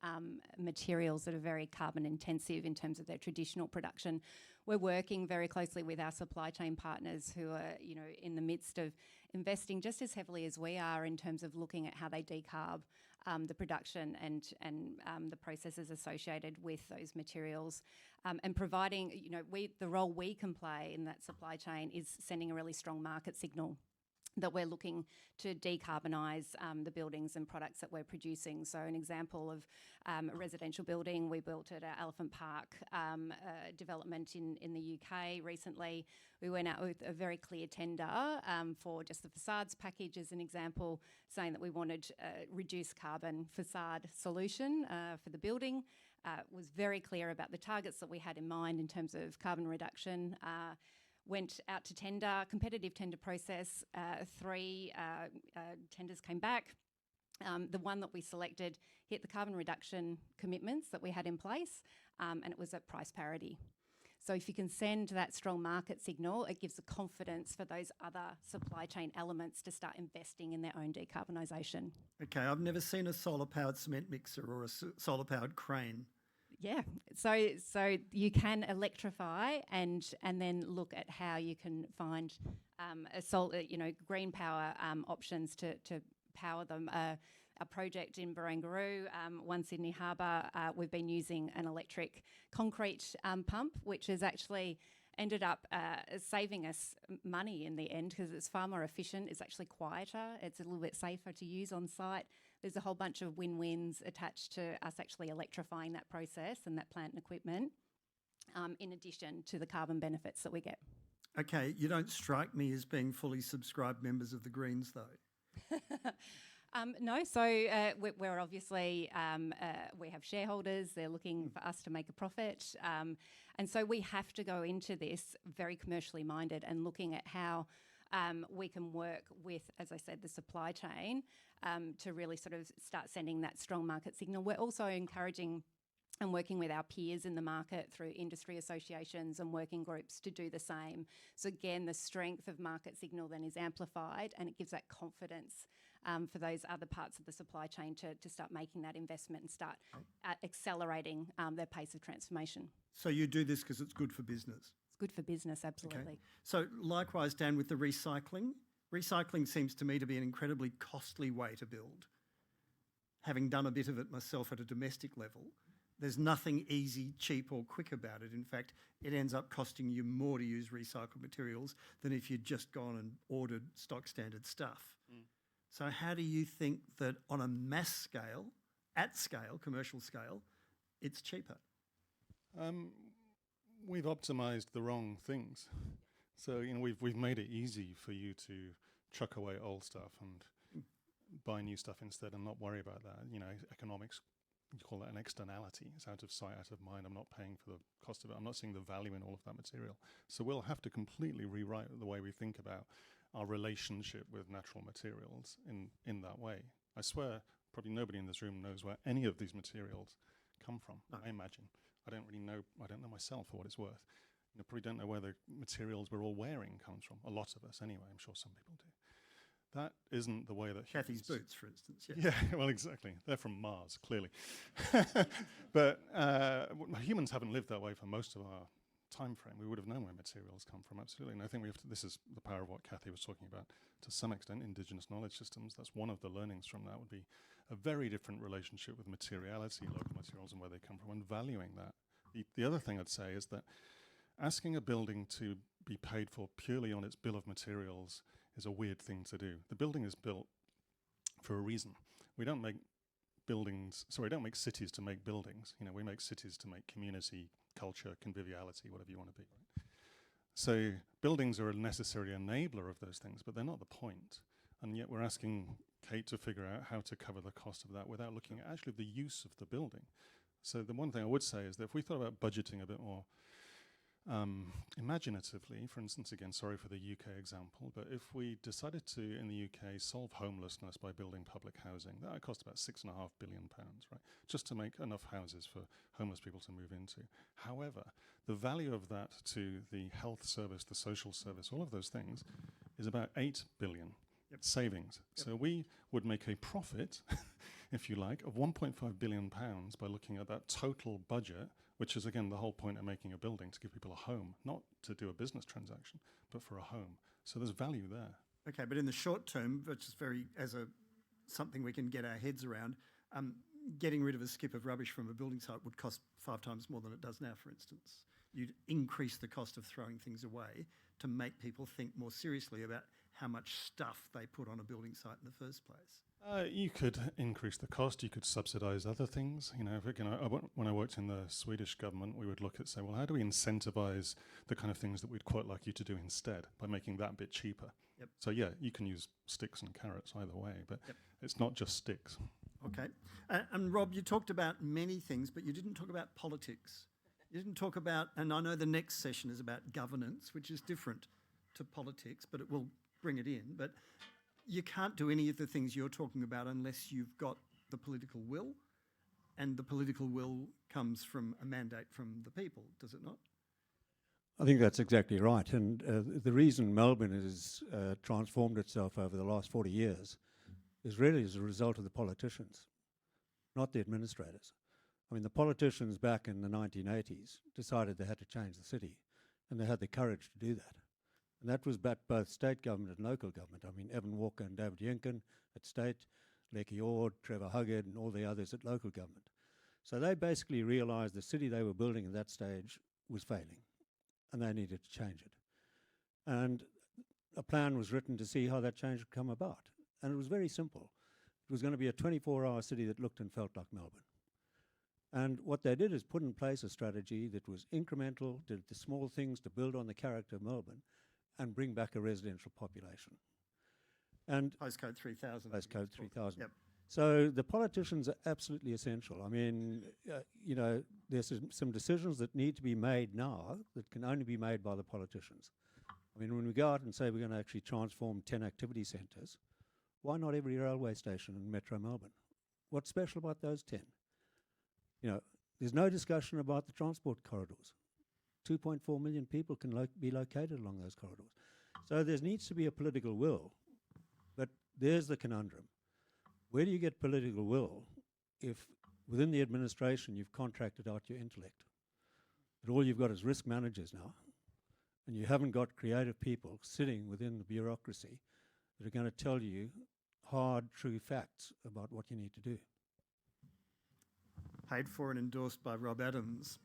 materials that are very carbon intensive in terms of their traditional production. We're working very closely with our supply chain partners who are, in the midst of investing just as heavily as we are in terms of looking at how they decarb the production and the processes associated with those materials, and providing, the role we can play in that supply chain is sending a really strong market signal that we're looking to decarbonise the buildings and products that we're producing. So an example of a residential building we built at our Elephant Park development in the UK recently. We went out with a very clear tender for just the facades package as an example, saying that we wanted a reduced carbon facade solution for the building. Was very clear about the targets that we had in mind in terms of carbon reduction. Went out to tender, competitive tender process. 3 tenders came back. The one that we selected hit the carbon reduction commitments that we had in place, and it was at price parity. So if you can send that strong market signal, it gives the confidence for those other supply chain elements to start investing in their own decarbonisation. Okay, I've never seen a solar-powered cement mixer or a solar-powered crane. Yeah, so you can electrify and then look at how you can find green power options to power them. A project in Barangaroo, One Sydney Harbour, we've been using an electric concrete pump, which has actually ended up saving us money in the end because it's far more efficient. It's actually quieter. It's a little bit safer to use on site. There's a whole bunch of win-wins attached to us actually electrifying that process and that plant and equipment, in addition to the carbon benefits that we get. Okay, you don't strike me as being fully subscribed members of the Greens, though. No, so we're obviously, we have shareholders, they're looking for us to make a profit. And so we have to go into this very commercially minded and looking at how we can work with, as I said, the supply chain to really sort of start sending that strong market signal. We're also encouraging and working with our peers in the market through industry associations and working groups to do the same. So again, the strength of market signal then is amplified and it gives that confidence for those other parts of the supply chain to start making that investment and start accelerating their pace of transformation. So you do this because it's good for business? It's good for business, absolutely. Okay. So likewise, Dan, with the recycling. Recycling seems to me to be an incredibly costly way to build. Having done a bit of it myself at a domestic level, there's nothing easy, cheap or quick about it. In fact, it ends up costing you more to use recycled materials than if you'd just gone and ordered stock standard stuff. So how do you think that on a mass scale, at scale, commercial scale, it's cheaper? We've optimized the wrong things. So, we've made it easy for you to chuck away old stuff and buy new stuff instead and not worry about that. Economics, you call that an externality. It's out of sight, out of mind. I'm not paying for the cost of it. I'm not seeing the value in all of that material. So we'll have to completely rewrite the way we think about our relationship with natural materials in that way. I swear, probably nobody in this room knows where any of these materials come from, I imagine. I don't know myself for what it's worth. Probably don't know where the materials we're all wearing comes from. A lot of us anyway, I'm sure some people do. That isn't the way that Kathy's boots, for instance. Yeah, well, exactly. They're from Mars, clearly. But humans haven't lived that way for most of our time frame. We would have known where materials come from, absolutely. And I think this is the power of what Kathy was talking about. To some extent, indigenous knowledge systems, that's one of the learnings from that, would be a very different relationship with materiality, local materials and where they come from, and valuing that. The other thing I'd say is that asking a building to be paid for purely on its bill of materials is a weird thing to do. The building is built for a reason. We don't make cities to make buildings. We make cities to make community, culture, conviviality, whatever you want to be. Right? So buildings are a necessary enabler of those things, but they're not the point. And yet we're asking Kate to figure out how to cover the cost of that without looking at actually the use of the building. So the one thing I would say is that if we thought about budgeting a bit more imaginatively, for instance, again, sorry for the UK example, but if we decided to, in the UK, solve homelessness by building public housing, that would cost about £6.5 billion, right? Just to make enough houses for homeless people to move into. However, the value of that to the health service, the social service, all of those things, is about 8 billion savings. So we would make a profit, if you like, of £1.5 billion by looking at that total budget, which is, again, the whole point of making a building, to give people a home, not to do a business transaction, but for a home. So there's value there. Okay, but in the short term, which is something we can get our heads around, getting rid of a skip of rubbish from a building site would cost 5 times more than it does now, for instance. You'd increase the cost of throwing things away to make people think more seriously about how much stuff they put on a building site in the first place. You could increase the cost. You could subsidise other things. You know, when I worked in the Swedish government, we would look at, say, well, how do we incentivise the kind of things that we'd quite like you to do instead by making that a bit cheaper? Yep. So yeah, you can use sticks and carrots either way, but it's not just sticks. Okay. And Rob, you talked about many things, but you didn't talk about politics. You didn't talk about, and I know the next session is about governance, which is different to politics, but it will bring it in. But you can't do any of the things you're talking about unless you've got the political will, and the political will comes from a mandate from the people, does it not? I think that's exactly right. And the reason Melbourne has transformed itself over the last 40 years is really as a result of the politicians, not the administrators. I mean, the politicians back in the 1980s decided they had to change the city, and they had the courage to do that. And that was both state government and local government. I mean, Evan Walker and David Yenkin at state, Lecky Ord, Trevor Huggard, and all the others at local government. So they basically realised the city they were building at that stage was failing, and they needed to change it. And a plan was written to see how that change would come about. And it was very simple. It was going to be a 24-hour city that looked and felt like Melbourne. And what they did is put in place a strategy that was incremental, did the small things to build on the character of Melbourne and bring back a residential population. And Postcode 3000. Postcode 3000. Yep. So the politicians are absolutely essential. I mean, you know, there's some decisions that need to be made now that can only be made by the politicians. I mean, when we go out and say we're going to actually transform 10 activity centres, why not every railway station in Metro Melbourne? What's special about those 10? You know, there's no discussion about the transport corridors. 2.4 million people can be located along those corridors. So there needs to be a political will. But there's the conundrum. Where do you get political will if within the administration you've contracted out your intellect? But all you've got is risk managers now, and you haven't got creative people sitting within the bureaucracy that are going to tell you hard, true facts about what you need to do. Paid for and endorsed by Rob Adams.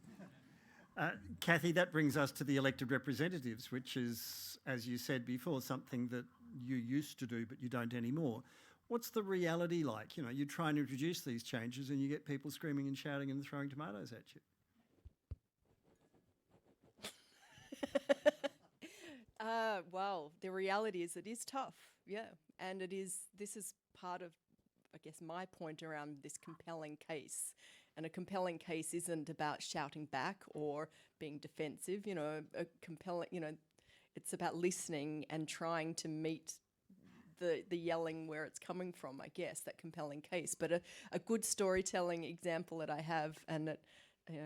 Kathy, that brings us to the elected representatives, which is, as you said before, something that you used to do but you don't anymore. What's the reality like? You know, you try and introduce these changes and you get people screaming and shouting and throwing tomatoes at you. Well, the reality is it is tough, yeah. And this is part of, I guess, my point around this compelling case. And a compelling case isn't about shouting back or being defensive, you know, it's about listening and trying to meet the yelling where it's coming from, I guess, that compelling case. But a good storytelling example that I have, and it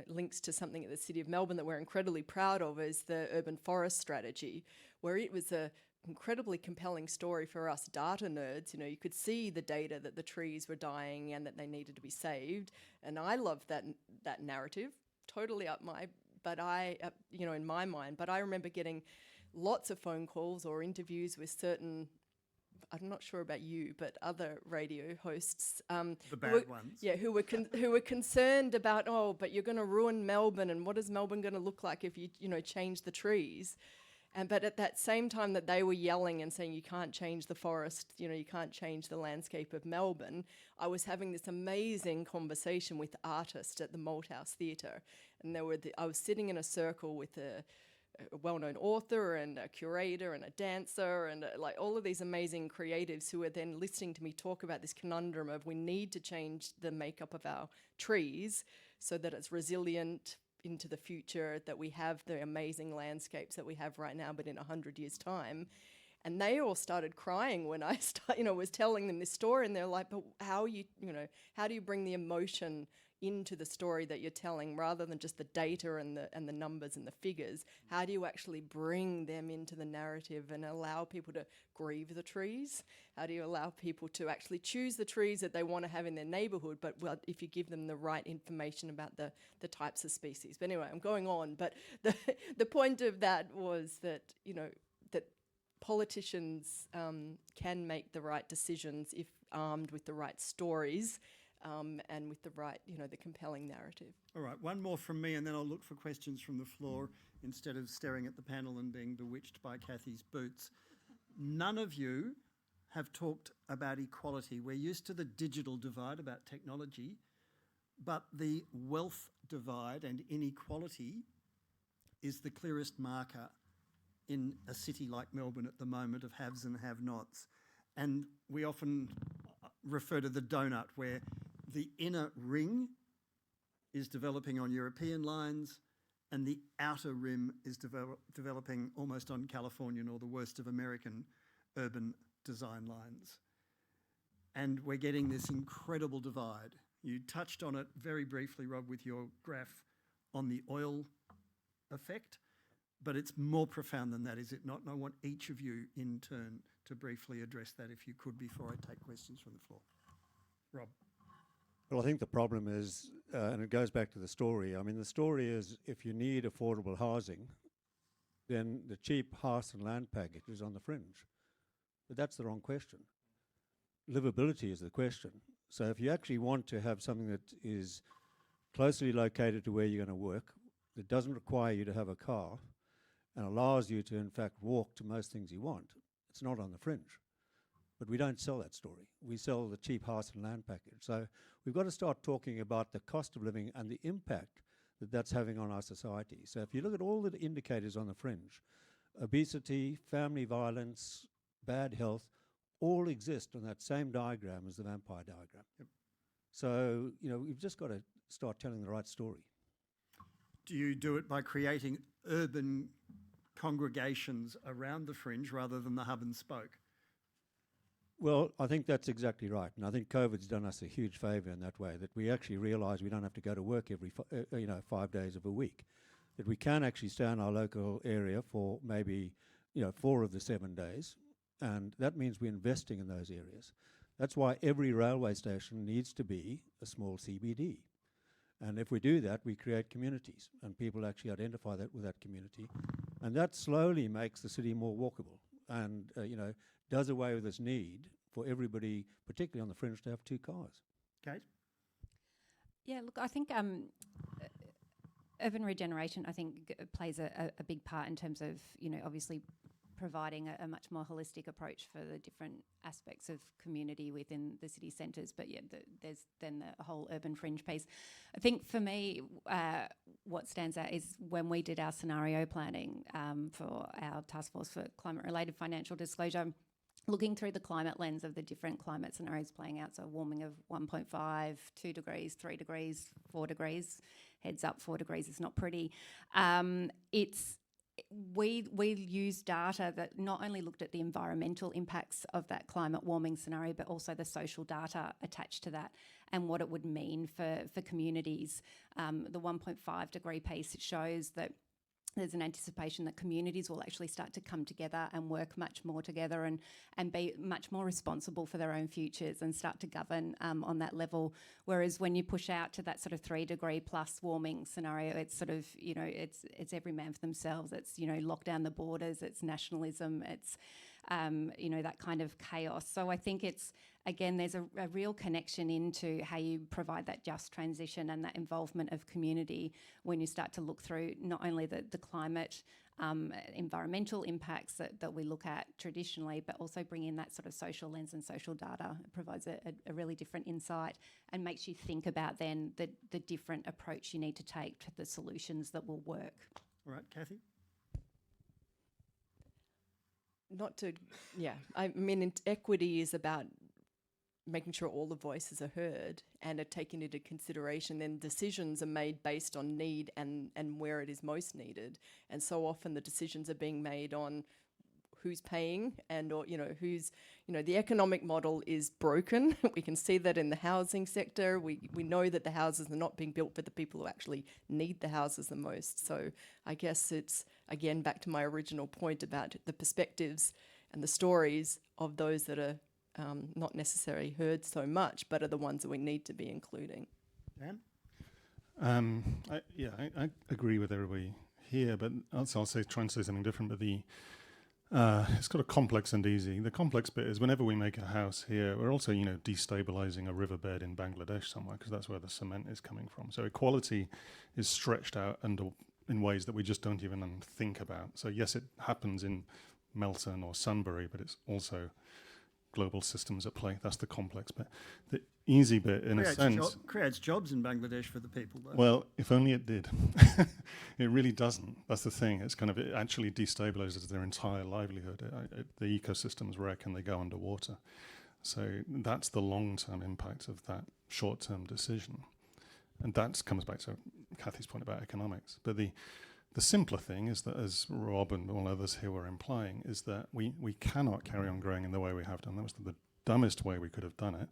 links to something at the City of Melbourne that we're incredibly proud of, is the urban forest strategy, where it was a incredibly compelling story for us data nerds. You know, you could see the data that the trees were dying and that they needed to be saved, and I loved that narrative. Totally in my mind. But I remember getting lots of phone calls or interviews with certain, I'm not sure about you, but other radio hosts, the bad ones, yeah, who were concerned about, oh, but you're going to ruin Melbourne, and what is Melbourne going to look like if you change the trees? But at that same time that they were yelling and saying you can't change the forest, you can't change the landscape of Melbourne, I was having this amazing conversation with artists at the Malthouse Theatre, and I was sitting in a circle with a well-known author and a curator and a dancer and like all of these amazing creatives who were then listening to me talk about this conundrum of we need to change the makeup of our trees so that it's resilient, into the future, that we have the amazing landscapes that we have right now, but in 100 years' time. And they all started crying when I was telling them this story, and they're like, but how do you bring the emotion into the story that you're telling, rather than just the data and the numbers and the figures? How do you actually bring them into the narrative and allow people to grieve the trees? How do you allow people to actually choose the trees that they want to have in their neighbourhood, but if you give them the right information about the types of species? But anyway, I'm going on, but the point of that was that, that politicians can make the right decisions if armed with the right stories, and with the right, the compelling narrative. All right, one more from me, and then I'll look for questions from the floor instead of staring at the panel and being bewitched by Kathy's boots. None of you have talked about equality. We're used to the digital divide about technology, but the wealth divide and inequality is the clearest marker in a city like Melbourne at the moment of haves and have-nots. And we often refer to the donut, where the inner ring is developing on European lines and the outer rim is developing almost on Californian or the worst of American urban design lines. And we're getting this incredible divide. You touched on it very briefly, Rob, with your graph on the oil effect, but it's more profound than that, is it not? And I want each of you in turn to briefly address that, if you could, before I take questions from the floor. Rob. Well, I think the problem is, and it goes back to the story, I mean, the story is, if you need affordable housing, then the cheap house and land package is on the fringe. But that's the wrong question. Livability is the question. So if you actually want to have something that is closely located to where you're going to work, that doesn't require you to have a car, and allows you to, in fact, walk to most things you want, it's not on the fringe. But we don't sell that story. We sell the cheap house and land package. So we've got to start talking about the cost of living and the impact that that's having on our society. So if you look at all the indicators on the fringe, obesity, family violence, bad health, all exist on that same diagram as the vampire diagram. Yep. So, we've just got to start telling the right story. Do you do it by creating urban congregations around the fringe rather than the hub and spoke? Well, I think that's exactly right. And I think COVID's done us a huge favour in that way, that we actually realise we don't have to go to work every 5 days of a week, that we can actually stay in our local area for maybe 4 of the 7 days, and that means we're investing in those areas. That's why every railway station needs to be a small CBD. And if we do that, we create communities, and people actually identify that with that community. And that slowly makes the city more walkable and, does away with this need for everybody, particularly on the fringe, to have 2 cars. Kate? Yeah, look, I think urban regeneration, I think, plays a big part in terms of, obviously providing a much more holistic approach for the different aspects of community within the city centres. But yeah, there's then the whole urban fringe piece. I think for me, what stands out is when we did our scenario planning for our task force for climate-related financial disclosure, looking through the climate lens of the different climate scenarios playing out, so warming of 1.5, 2 degrees, 3 degrees, 4 degrees, heads up, 4 degrees is not pretty. We used data that not only looked at the environmental impacts of that climate warming scenario, but also the social data attached to that and what it would mean for communities. The 1.5 degree piece shows that there's an anticipation that communities will actually start to come together and work much more together and be much more responsible for their own futures and start to govern on that level. Whereas when you push out to that sort of 3 degree plus warming scenario, it's sort of, it's every man for themselves. It's, lock down the borders, it's nationalism, it's, that kind of chaos. So I think it's, again, there's a real connection into how you provide that just transition and that involvement of community when you start to look through not only the climate, environmental impacts that we look at traditionally, but also bring in that sort of social lens and social data. It provides a really different insight and makes you think about then the different approach you need to take to the solutions that will work. All right, Kathy? I mean, equity is about making sure all the voices are heard and are taken into consideration, then decisions are made based on need and where it is most needed. And so often the decisions are being made on who's paying and, or, who's, the economic model is broken. We can see that in the housing sector. We know that the houses are not being built for the people who actually need the houses the most. So I guess it's, again, back to my original point about the perspectives and the stories of those that are not necessarily heard so much, but are the ones that we need to be including. Dan? I agree with everybody here, but I'll try and say something different. But it's got a complex and easy. The complex bit is whenever we make a house here, we're also, destabilizing a riverbed in Bangladesh somewhere, because that's where the cement is coming from. So equality is stretched out in ways that we just don't even think about. So yes, it happens in Melton or Sunbury, but it's also global systems at play. That's the complex bit. The easy bit, in a sense, creates jobs in Bangladesh for the people, though. well, if only it did. It really doesn't. That's the thing. It's it actually destabilizes their entire livelihood. The ecosystems wreck and they go underwater. So that's the long-term impact of that short-term decision. And that comes back to Kathy's point about economics. But the simpler thing is that, as Rob and all others here were implying, is that we cannot carry on growing in the way we have done. That was the dumbest way we could have done it.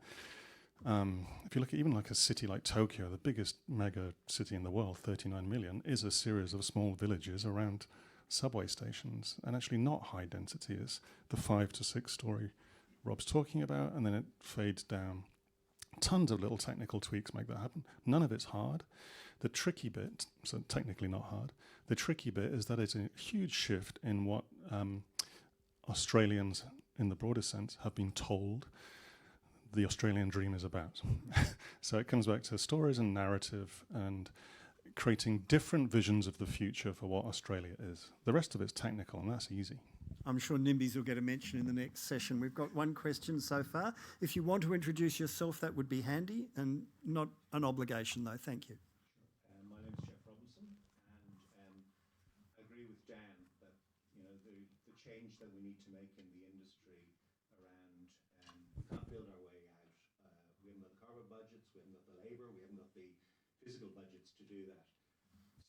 If you look at even like a city like Tokyo, the biggest mega city in the world, 39 million, is a series of small villages around subway stations, and actually not high density as the 5 to 6 story Rob's talking about, and then it fades down. Tons of little technical tweaks make that happen. None of it's hard. The tricky bit, so technically not hard, the tricky bit is that it's a huge shift in what Australians, in the broader sense, have been told the Australian dream is about. So it comes back to stories and narrative and creating different visions of the future for what Australia is. The rest of it's technical, and that's easy. I'm sure NIMBYs will get a mention in the next session. We've got one question so far. If you want to introduce yourself, that would be handy, and not an obligation, though. Thank you. My name is Jeff Robinson, and I agree with Dan that the change that we need to make in the industry around we can't build our way out. We haven't got the carbon budgets, we haven't got the labour, we haven't got the physical budgets to do that.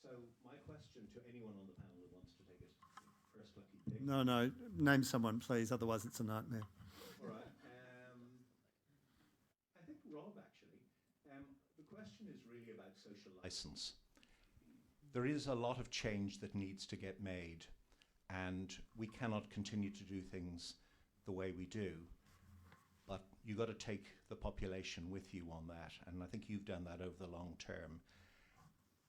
So my question to anyone on the panel who wants to take it first lucky pick. No, name someone, please. Otherwise, it's a nightmare. All right. I think Rob, actually. The question is really about social license. There is a lot of change that needs to get made, and we cannot continue to do things the way we do. But you've got to take the population with you on that, and I think you've done that over the long term.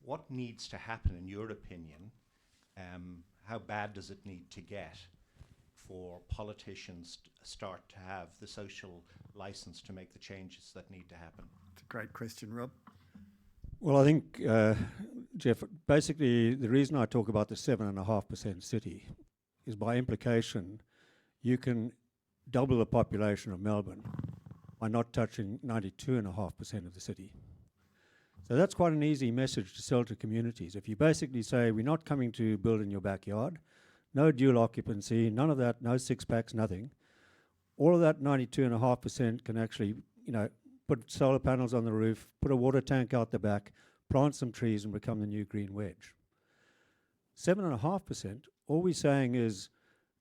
What needs to happen, in your opinion? How bad does it need to get for politicians to start to have the social license to make the changes that need to happen? It's a great question, Rob. Well, I think, Jeff, basically the reason I talk about the 7.5% city is by implication you can double the population of Melbourne by not touching 92.5% of the city. So that's quite an easy message to sell to communities. If you basically say, we're not coming to build in your backyard, no dual occupancy, none of that, no six packs, nothing. All of that 92.5% can actually, put solar panels on the roof, put a water tank out the back, plant some trees and become the new green wedge. 7.5%, all we're saying is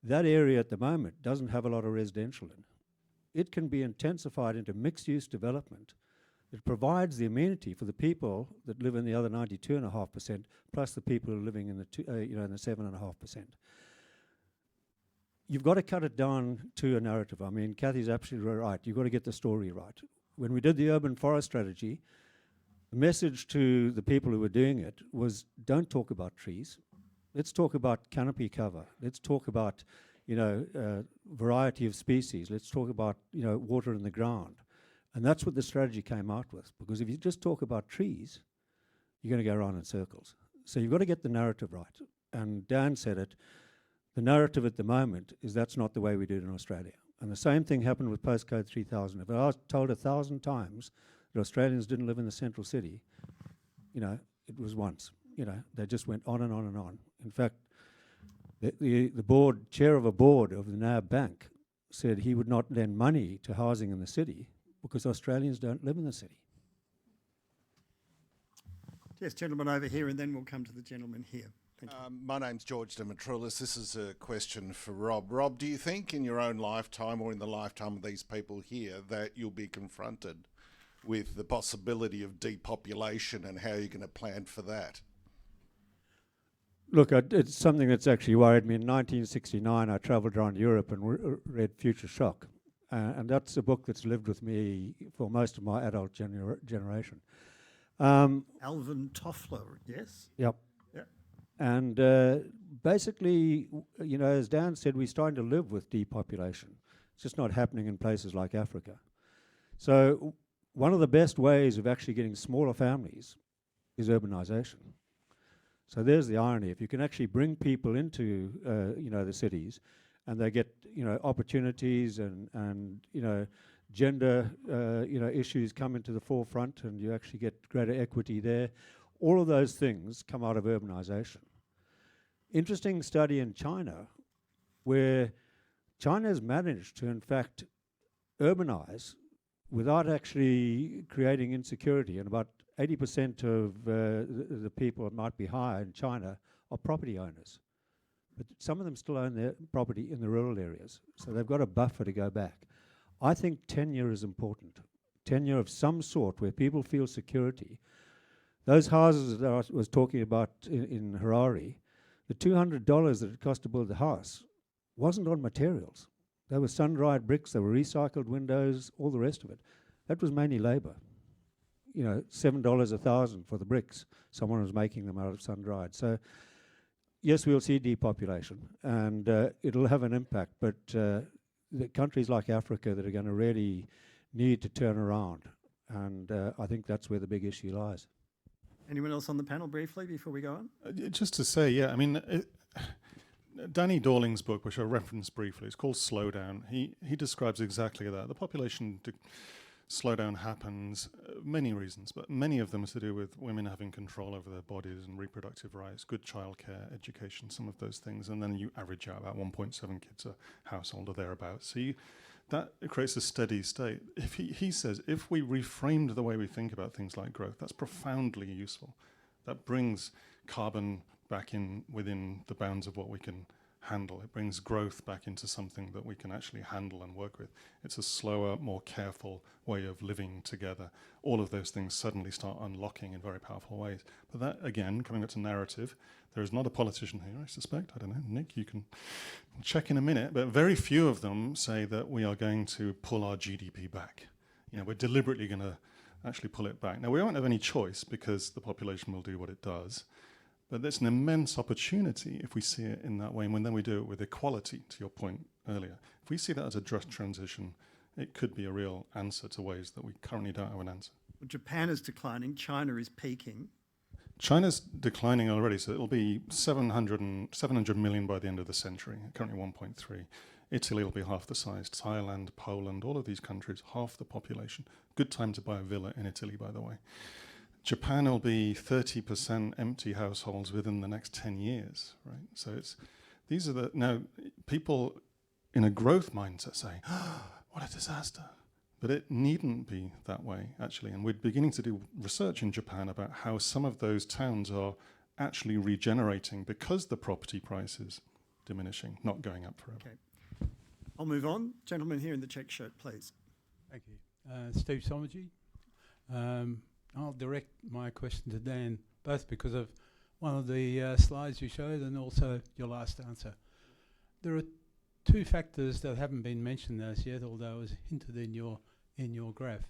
that area at the moment doesn't have a lot of residential in it. It can be intensified into mixed-use development. It provides the amenity for the people that live in the other 92.5%, plus the people who are living in the in the 7.5%. You've got to cut it down to a narrative. I mean, Kathy's absolutely right. You've got to get the story right. When we did the urban forest strategy, the message to the people who were doing it was, don't talk about trees. Let's talk about canopy cover. Let's talk about, variety of species. Let's talk about, water in the ground. And that's what the strategy came out with. Because if you just talk about trees, you're going to go around in circles. So you've got to get the narrative right. And Dan said it. The narrative at the moment is that's not the way we do it in Australia. And the same thing happened with postcode 3000. If I was told 1,000 times that Australians didn't live in the central city, it was once. They just went on and on and on. In fact, the chair of a board of the NAB Bank said he would not lend money to housing in the city because Australians don't live in the city. Yes, gentleman over here, and then we'll come to the gentleman here. Thank you. My name's George Demetroulis. This is a question for Rob. Rob, do you think in your own lifetime or in the lifetime of these people here that you'll be confronted with the possibility of depopulation and how you're going to plan for that? Look, it's something that's actually worried me. In 1969, I travelled around Europe and read Future Shock. And that's a book that's lived with me for most of my adult generation. Alvin Toffler, yes? Yep. Yeah. And basically, you know, as Dan said, we're starting to live with depopulation. It's just not happening in places like Africa. So one of the best ways of actually getting smaller families is urbanisation. So there's the irony. If you can actually bring people into, you know, the cities, and they get, you know, opportunities and you know, gender, you know, issues come into the forefront, and you actually get greater equity there. All of those things come out of urbanisation. Interesting study in China, where China has managed to, in fact, urbanise without actually creating insecurity, and about 80% of the people that might be higher in China are property owners. But some of them still own their property in the rural areas, so they've got a buffer to go back. I think tenure is important. Tenure of some sort where people feel security. Those houses that I was talking about in Harare, the $200 that it cost to build the house wasn't on materials. They were sun-dried bricks, they were recycled windows, all the rest of it. That was mainly labour. You know, $7 1,000 for the bricks. Someone was making them out of sun-dried. So, yes, we'll see depopulation, and it'll have an impact, but the countries like Africa that are going to really need to turn around, and I think that's where the big issue lies. Anyone else on the panel briefly before we go on? Just to say, yeah, I mean, Danny Dorling's book, which I referenced briefly, is called Slow Down. He describes exactly that. The population slowdown happens, many reasons, but many of them are to do with women having control over their bodies and reproductive rights, good childcare, education, some of those things, and then you average out about 1.7 kids a household or thereabouts. So that creates a steady state. If he says, if we reframed the way we think about things like growth, that's profoundly useful. That brings carbon back in within the bounds of what we can handle. It brings growth back into something that we can actually handle and work with. It's a slower, more careful way of living together. All of those things suddenly start unlocking in very powerful ways. But that, again, coming back to narrative, there is not a politician here, I suspect. I don't know, Nick, you can check in a minute, but very few of them say that we are going to pull our GDP back. You know, we're deliberately going to actually pull it back. Now, we won't have any choice because the population will do what it does. But there's an immense opportunity if we see it in that way, and then we do it with equality, to your point earlier. If we see that as a just transition, it could be a real answer to ways that we currently don't have an answer. Well, Japan is declining, China is peaking. China's declining already, so it'll be 700 million by the end of the century, currently 1.3. Italy will be half the size, Thailand, Poland, all of these countries, half the population. Good time to buy a villa in Italy, by the way. Japan will be 30% empty households within the next 10 years, right? So these are now people in a growth mindset say, oh, what a disaster. But it needn't be that way, actually. And we're beginning to do research in Japan about how some of those towns are actually regenerating because the property price is diminishing, not going up forever. Okay. I'll move on. Gentleman here in the check shirt, please. Thank you. Steve Somergy. I'll direct my question to Dan, both because of one of the slides you showed and also your last answer. There are two factors that haven't been mentioned as yet, although it was hinted in your graph.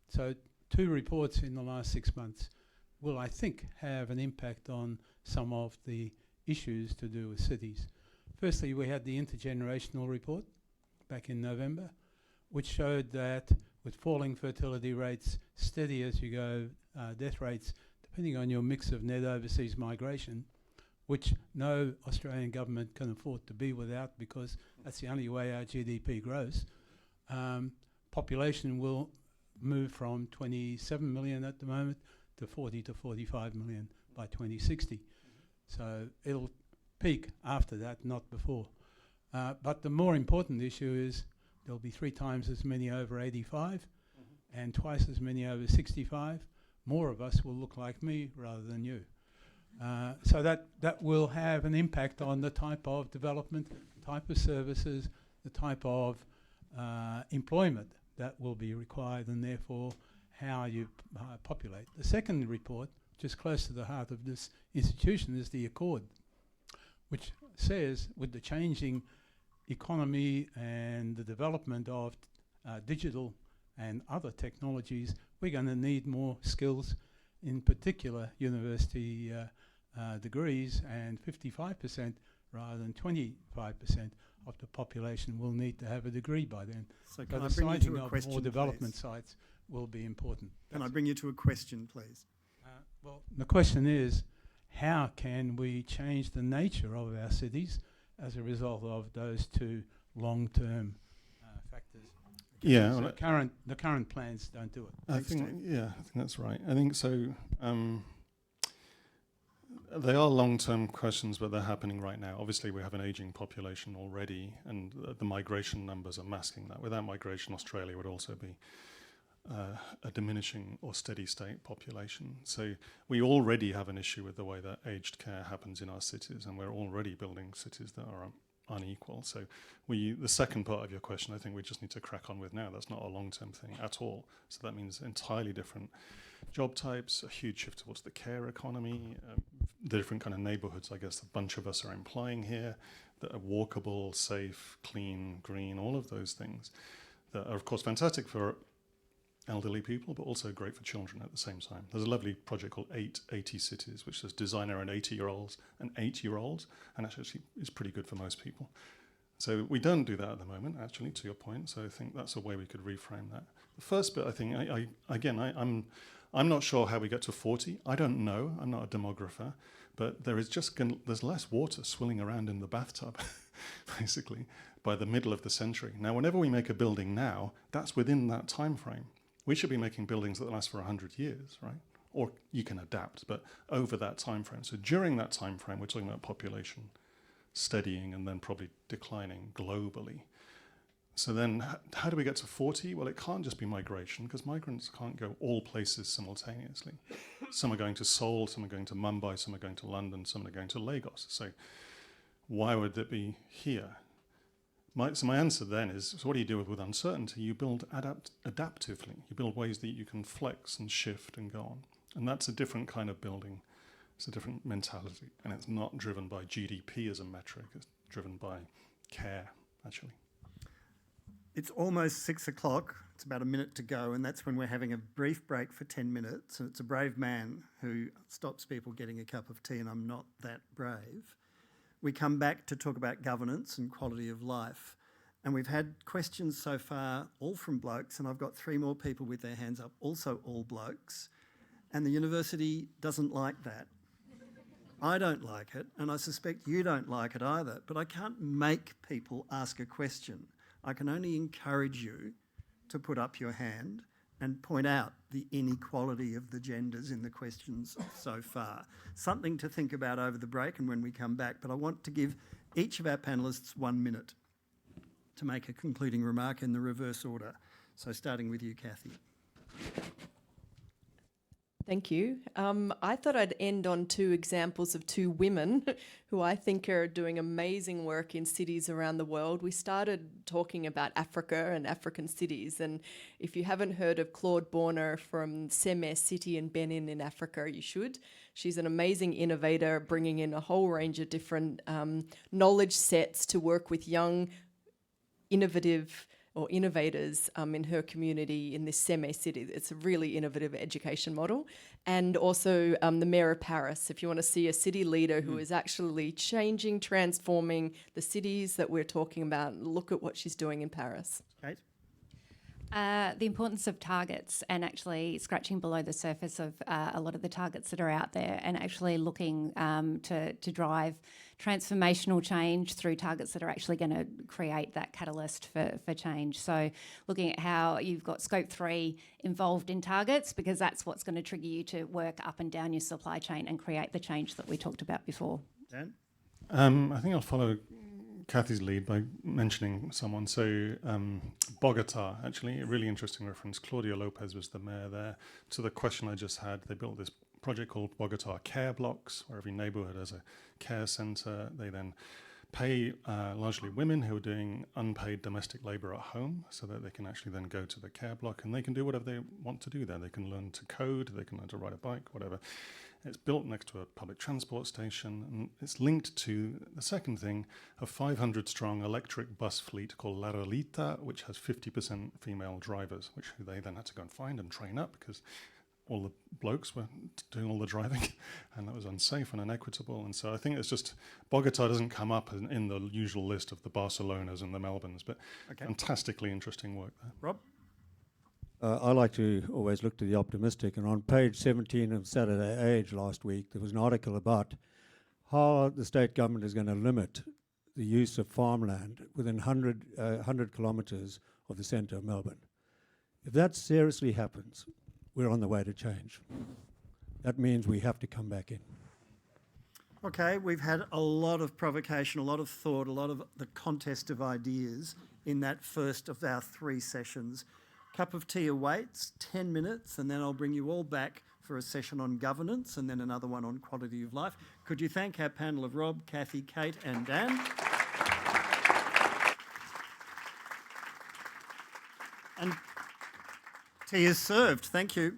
So 2 reports in the last 6 months will, I think, have an impact on some of the issues to do with cities. Firstly, we had the intergenerational report back in November, which showed that with falling fertility rates, steady as you go, death rates, depending on your mix of net overseas migration, which no Australian government can afford to be without because that's the only way our GDP grows, population will move from 27 million at the moment to 40 to 45 million by 2060. So it'll peak after that, not before. But the more important issue is there'll be 3 times as many over 85 and twice as many over 65. More of us will look like me rather than you. So that will have an impact on the type of development, type of services, the type of employment that will be required, and therefore how you populate. The second report, just close to the heart of this institution, is the Accord, which says with the changing economy and the development of digital and other technologies, we're going to need more skills, in particular university degrees, and 55% rather than 25% of the population will need to have a degree by then. So So can the I bring you to siting a of question, more development please? sites will be important. Can I bring you to a question, please? Well, the question is, how can we change the nature of our cities as a result of those two long-term factors? Yeah, So well, the current plans don't do it. I think that's right. I think so. They are long-term questions, but they're happening right now. Obviously, we have an aging population already, and the migration numbers are masking that. Without migration, Australia would also be a diminishing or steady state population. So we already have an issue with the way that aged care happens in our cities, and we're already building cities that are unequal. So the second part of your question, I think we just need to crack on with now. That's not a long-term thing at all. So that means entirely different job types, a huge shift towards the care economy, the different kind of neighborhoods, I guess, a bunch of us are implying here, that are walkable, safe, clean, green, all of those things that are, of course, fantastic for elderly people, but also great for children at the same time. There's a lovely project called 80 Cities, which says design around 80-year-olds and 8-year-olds, and actually is pretty good for most people. So we don't do that at the moment, actually, to your point, so I think that's a way we could reframe that. The first bit, I think, I'm not sure how we get to 40. I don't know, I'm not a demographer, but there's less water swilling around in the bathtub, basically, by the middle of the century. Now, whenever we make a building now, that's within that time frame. We should be making buildings that last for 100 years, right? Or you can adapt, but over that time frame. So during that time frame, we're talking about population steadying and then probably declining globally. So then how do we get to 40? Well, it can't just be migration, because migrants can't go all places simultaneously. Some are going to Seoul, some are going to Mumbai, some are going to London, some are going to Lagos. So why would it be here? So my answer then is, so what do you do with uncertainty? You build adaptively. You build ways that you can flex and shift and go on. And that's a different kind of building. It's a different mentality. And it's not driven by GDP as a metric. It's driven by care, actually. It's almost 6 o'clock. It's about a minute to go, and that's when we're having a brief break for 10 minutes. And it's a brave man who stops people getting a cup of tea, and I'm not that brave. We come back to talk about governance and quality of life. And we've had questions so far, all from blokes, and I've got 3 more people with their hands up, also all blokes. And the university doesn't like that. I don't like it, and I suspect you don't like it either. But I can't make people ask a question. I can only encourage you to put up your hand and point out the inequality of the genders in the questions so far. Something to think about over the break and when we come back, but I want to give each of our panellists 1 minute to make a concluding remark in the reverse order. So starting with you, Kathy. Thank you. I thought I'd end on 2 examples of 2 women who I think are doing amazing work in cities around the world. We started talking about Africa and African cities, and if you haven't heard of Claude Borner from Seme City in Benin in Africa, you should. She's an amazing innovator, bringing in a whole range of different knowledge sets to work with young, innovative or innovators in her community in this Seme city. It's a really innovative education model. And also the Mayor of Paris, if you want to see a city leader who is actually changing, transforming the cities that we're talking about, look at what she's doing in Paris. Kate? The importance of targets and actually scratching below the surface of a lot of the targets that are out there, and actually looking to drive transformational change through targets that are actually going to create that catalyst for change. So looking at how you've got scope 3 involved in targets, because that's what's going to trigger you to work up and down your supply chain and create the change that we talked about before. Dan? I think I'll follow Kathy's lead by mentioning someone. So Bogota, actually, a really interesting reference. Claudia Lopez was the mayor there. To the question I just had, they built this project called Bogota Care Blocks, where every neighborhood has a care center. They then pay largely women who are doing unpaid domestic labor at home so that they can actually then go to the care block and they can do whatever they want to do there. They can learn to code, they can learn to ride a bike, whatever. It's built next to a public transport station, and it's linked to the second thing, a 500-strong electric bus fleet called La Rolita, which has 50% female drivers, which they then had to go and find and train up because all the blokes were doing all the driving, and that was unsafe and inequitable. And so I think it's just, Bogota doesn't come up in the usual list of the Barcelonas and the Melbournes, but fantastically interesting work there. Rob? I like to always look to the optimistic, and on page 17 of Saturday Age last week, there was an article about how the state government is going to limit the use of farmland within 100 kilometres of the centre of Melbourne. If that seriously happens, we're on the way to change. That means we have to come back in. Okay, we've had a lot of provocation, a lot of thought, a lot of the contest of ideas in that first of our 3 sessions. Cup of tea awaits, 10 minutes, and then I'll bring you all back for a session on governance and then another one on quality of life. Could you thank our panel of Rob, Kathy, Kate and Dan? And tea is served. Thank you.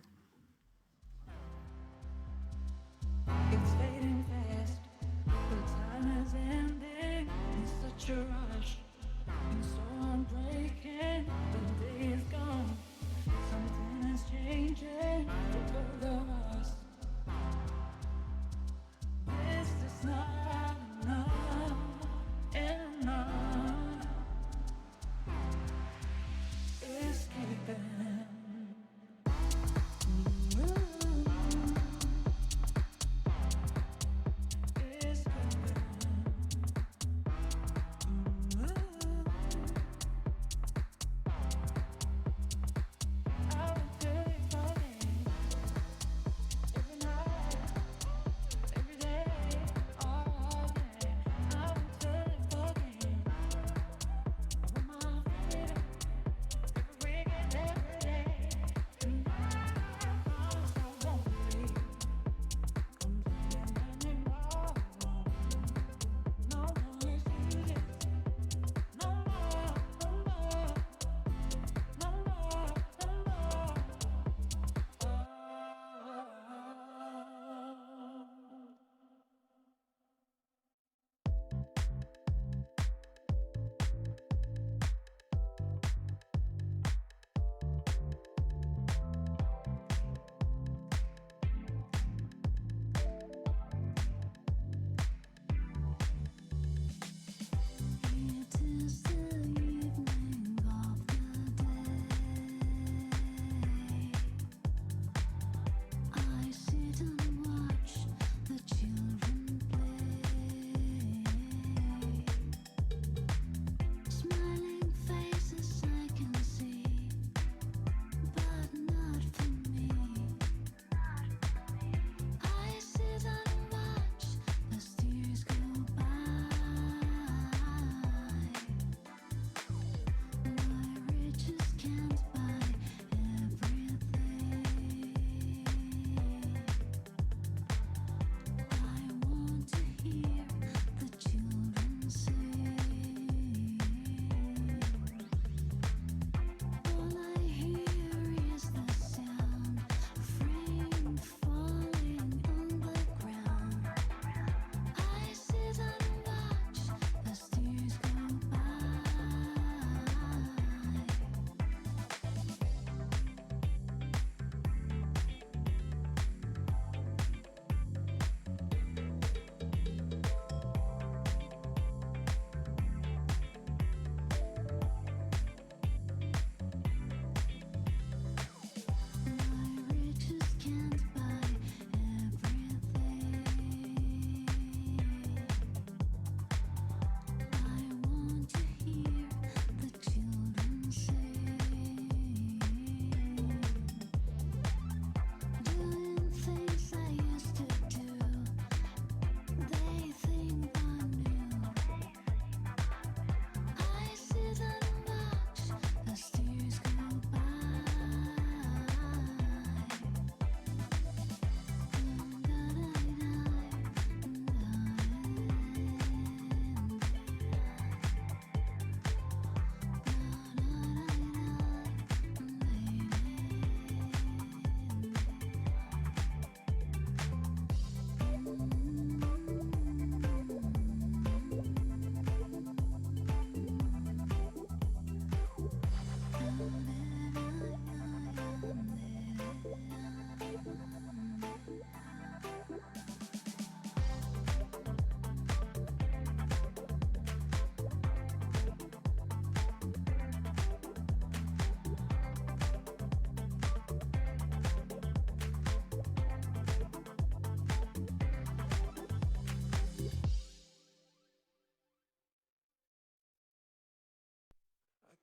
It's fading fast, the time is ending, it's such a rush, and so I'm breaking, the day is gone, something is changing for both of us. This is not enough, enough, escaping.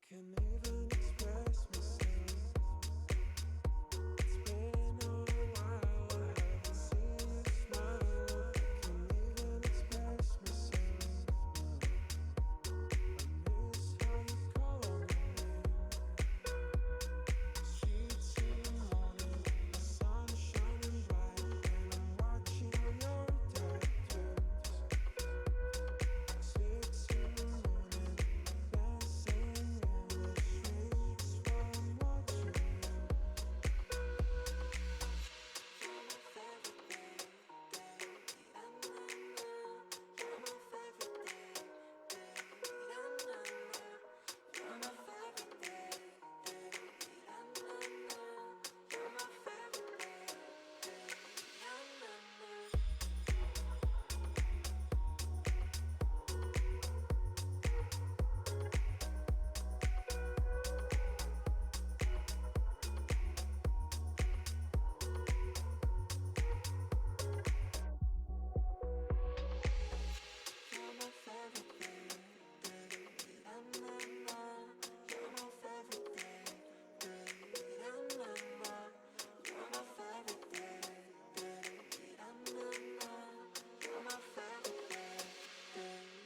Can't even express myself. It's been a while, I haven't seen you smile. Can't even express myself. I miss how you call on my name. Streets in the morning, the sun is shining bright, and I'm watching your tattoos. 6 in the morning, dancing in the streets while I'm watching you. You're my favorite day, you're my favorite day, you're my favorite day, you're my favorite day, you're my favorite day. You're my favorite day, you're my favorite day, you're my favorite day, you're my favorite day, you're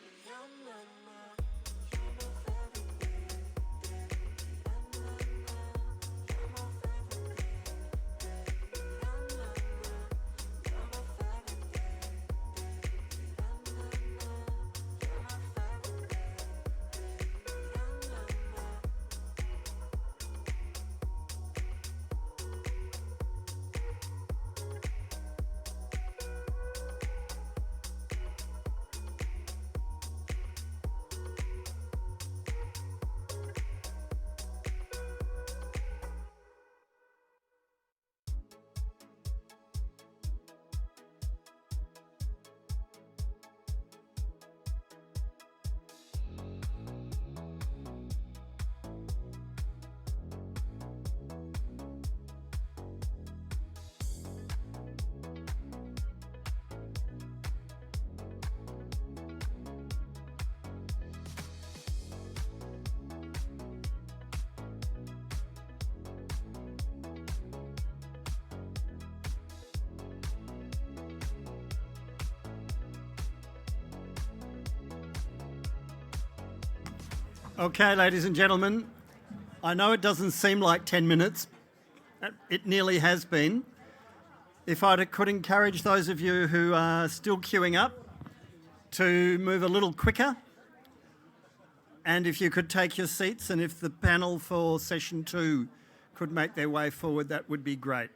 Okay, ladies and gentlemen, I know it doesn't seem like 10 minutes. It nearly has been. If I could encourage those of you who are still queuing up to move a little quicker, and if you could take your seats, and if the panel for session 2 could make their way forward, that would be great.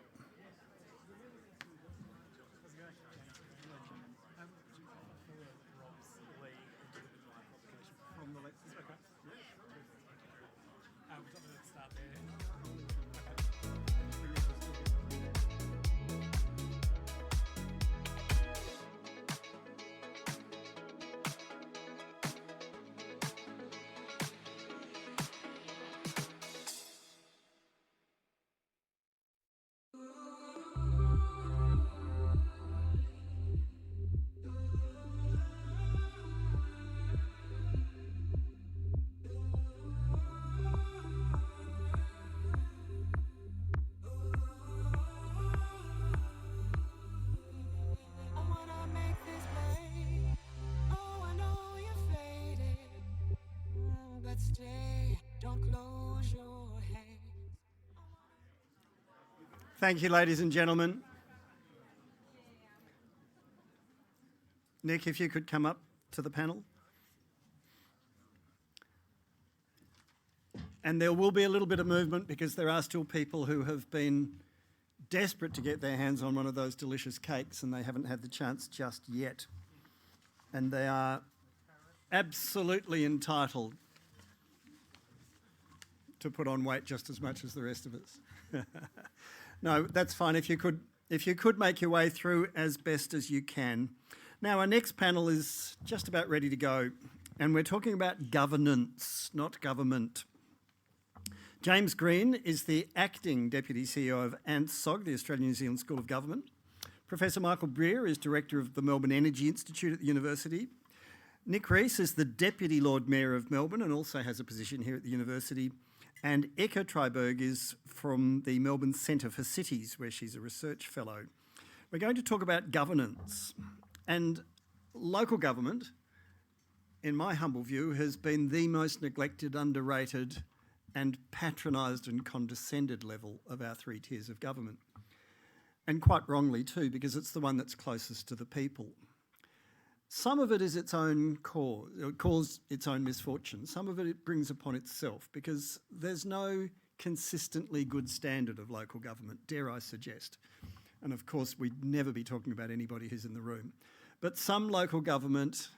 Thank you, ladies and gentlemen. Nick, if you could come up to the panel. And there will be a little bit of movement because there are still people who have been desperate to get their hands on one of those delicious cakes and they haven't had the chance just yet. And they are absolutely entitled to put on weight just as much as the rest of us. No, that's fine. If you could make your way through as best as you can. Now, our next panel is just about ready to go, and we're talking about governance, not government. James Green is the acting Deputy CEO of ANZSOG, the Australian New Zealand School of Government. Professor Michael Breer is Director of the Melbourne Energy Institute at the university. Nick Rees is the Deputy Lord Mayor of Melbourne and also has a position here at the university. And Eka Treiberg is from the Melbourne Centre for Cities, where she's a research fellow. We're going to talk about governance. And local government, in my humble view, has been the most neglected, underrated and patronised and condescended level of our three tiers of government. And quite wrongly too, because it's the one that's closest to the people. Some of it is its own cause, it caused its own misfortune. Some of it brings upon itself because there's no consistently good standard of local government, dare I suggest. And of course, we'd never be talking about anybody who's in the room. But some local government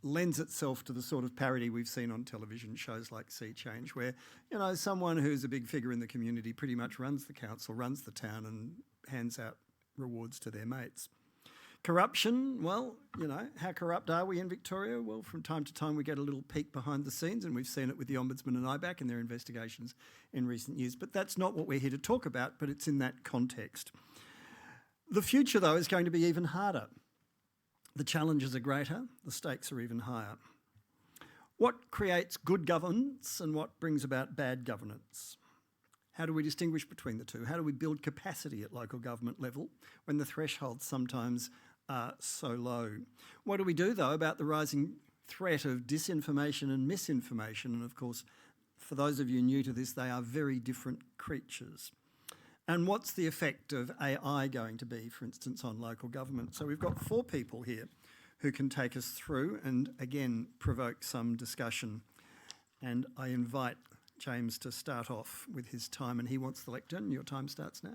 lends itself to the sort of parody we've seen on television shows like Sea Change, where, you know, someone who's a big figure in the community pretty much runs the council, runs the town and hands out rewards to their mates. Corruption, well, you know, how corrupt are we in Victoria? Well, from time to time we get a little peek behind the scenes, and we've seen it with the Ombudsman and IBAC in their investigations in recent years. But that's not what we're here to talk about, but it's in that context. The future, though, is going to be even harder. The challenges are greater, the stakes are even higher. What creates good governance and what brings about bad governance? How do we distinguish between the two? How do we build capacity at local government level when the thresholds sometimes are so low? What do we do, though, about the rising threat of disinformation and misinformation? And of course, for those of you new to this, they are very different creatures. And what's the effect of AI going to be, for instance, on local government? So we've got 4 people here who can take us through and, again, provoke some discussion. And I invite James to start off with his time, and he wants the lectern. Your time starts now.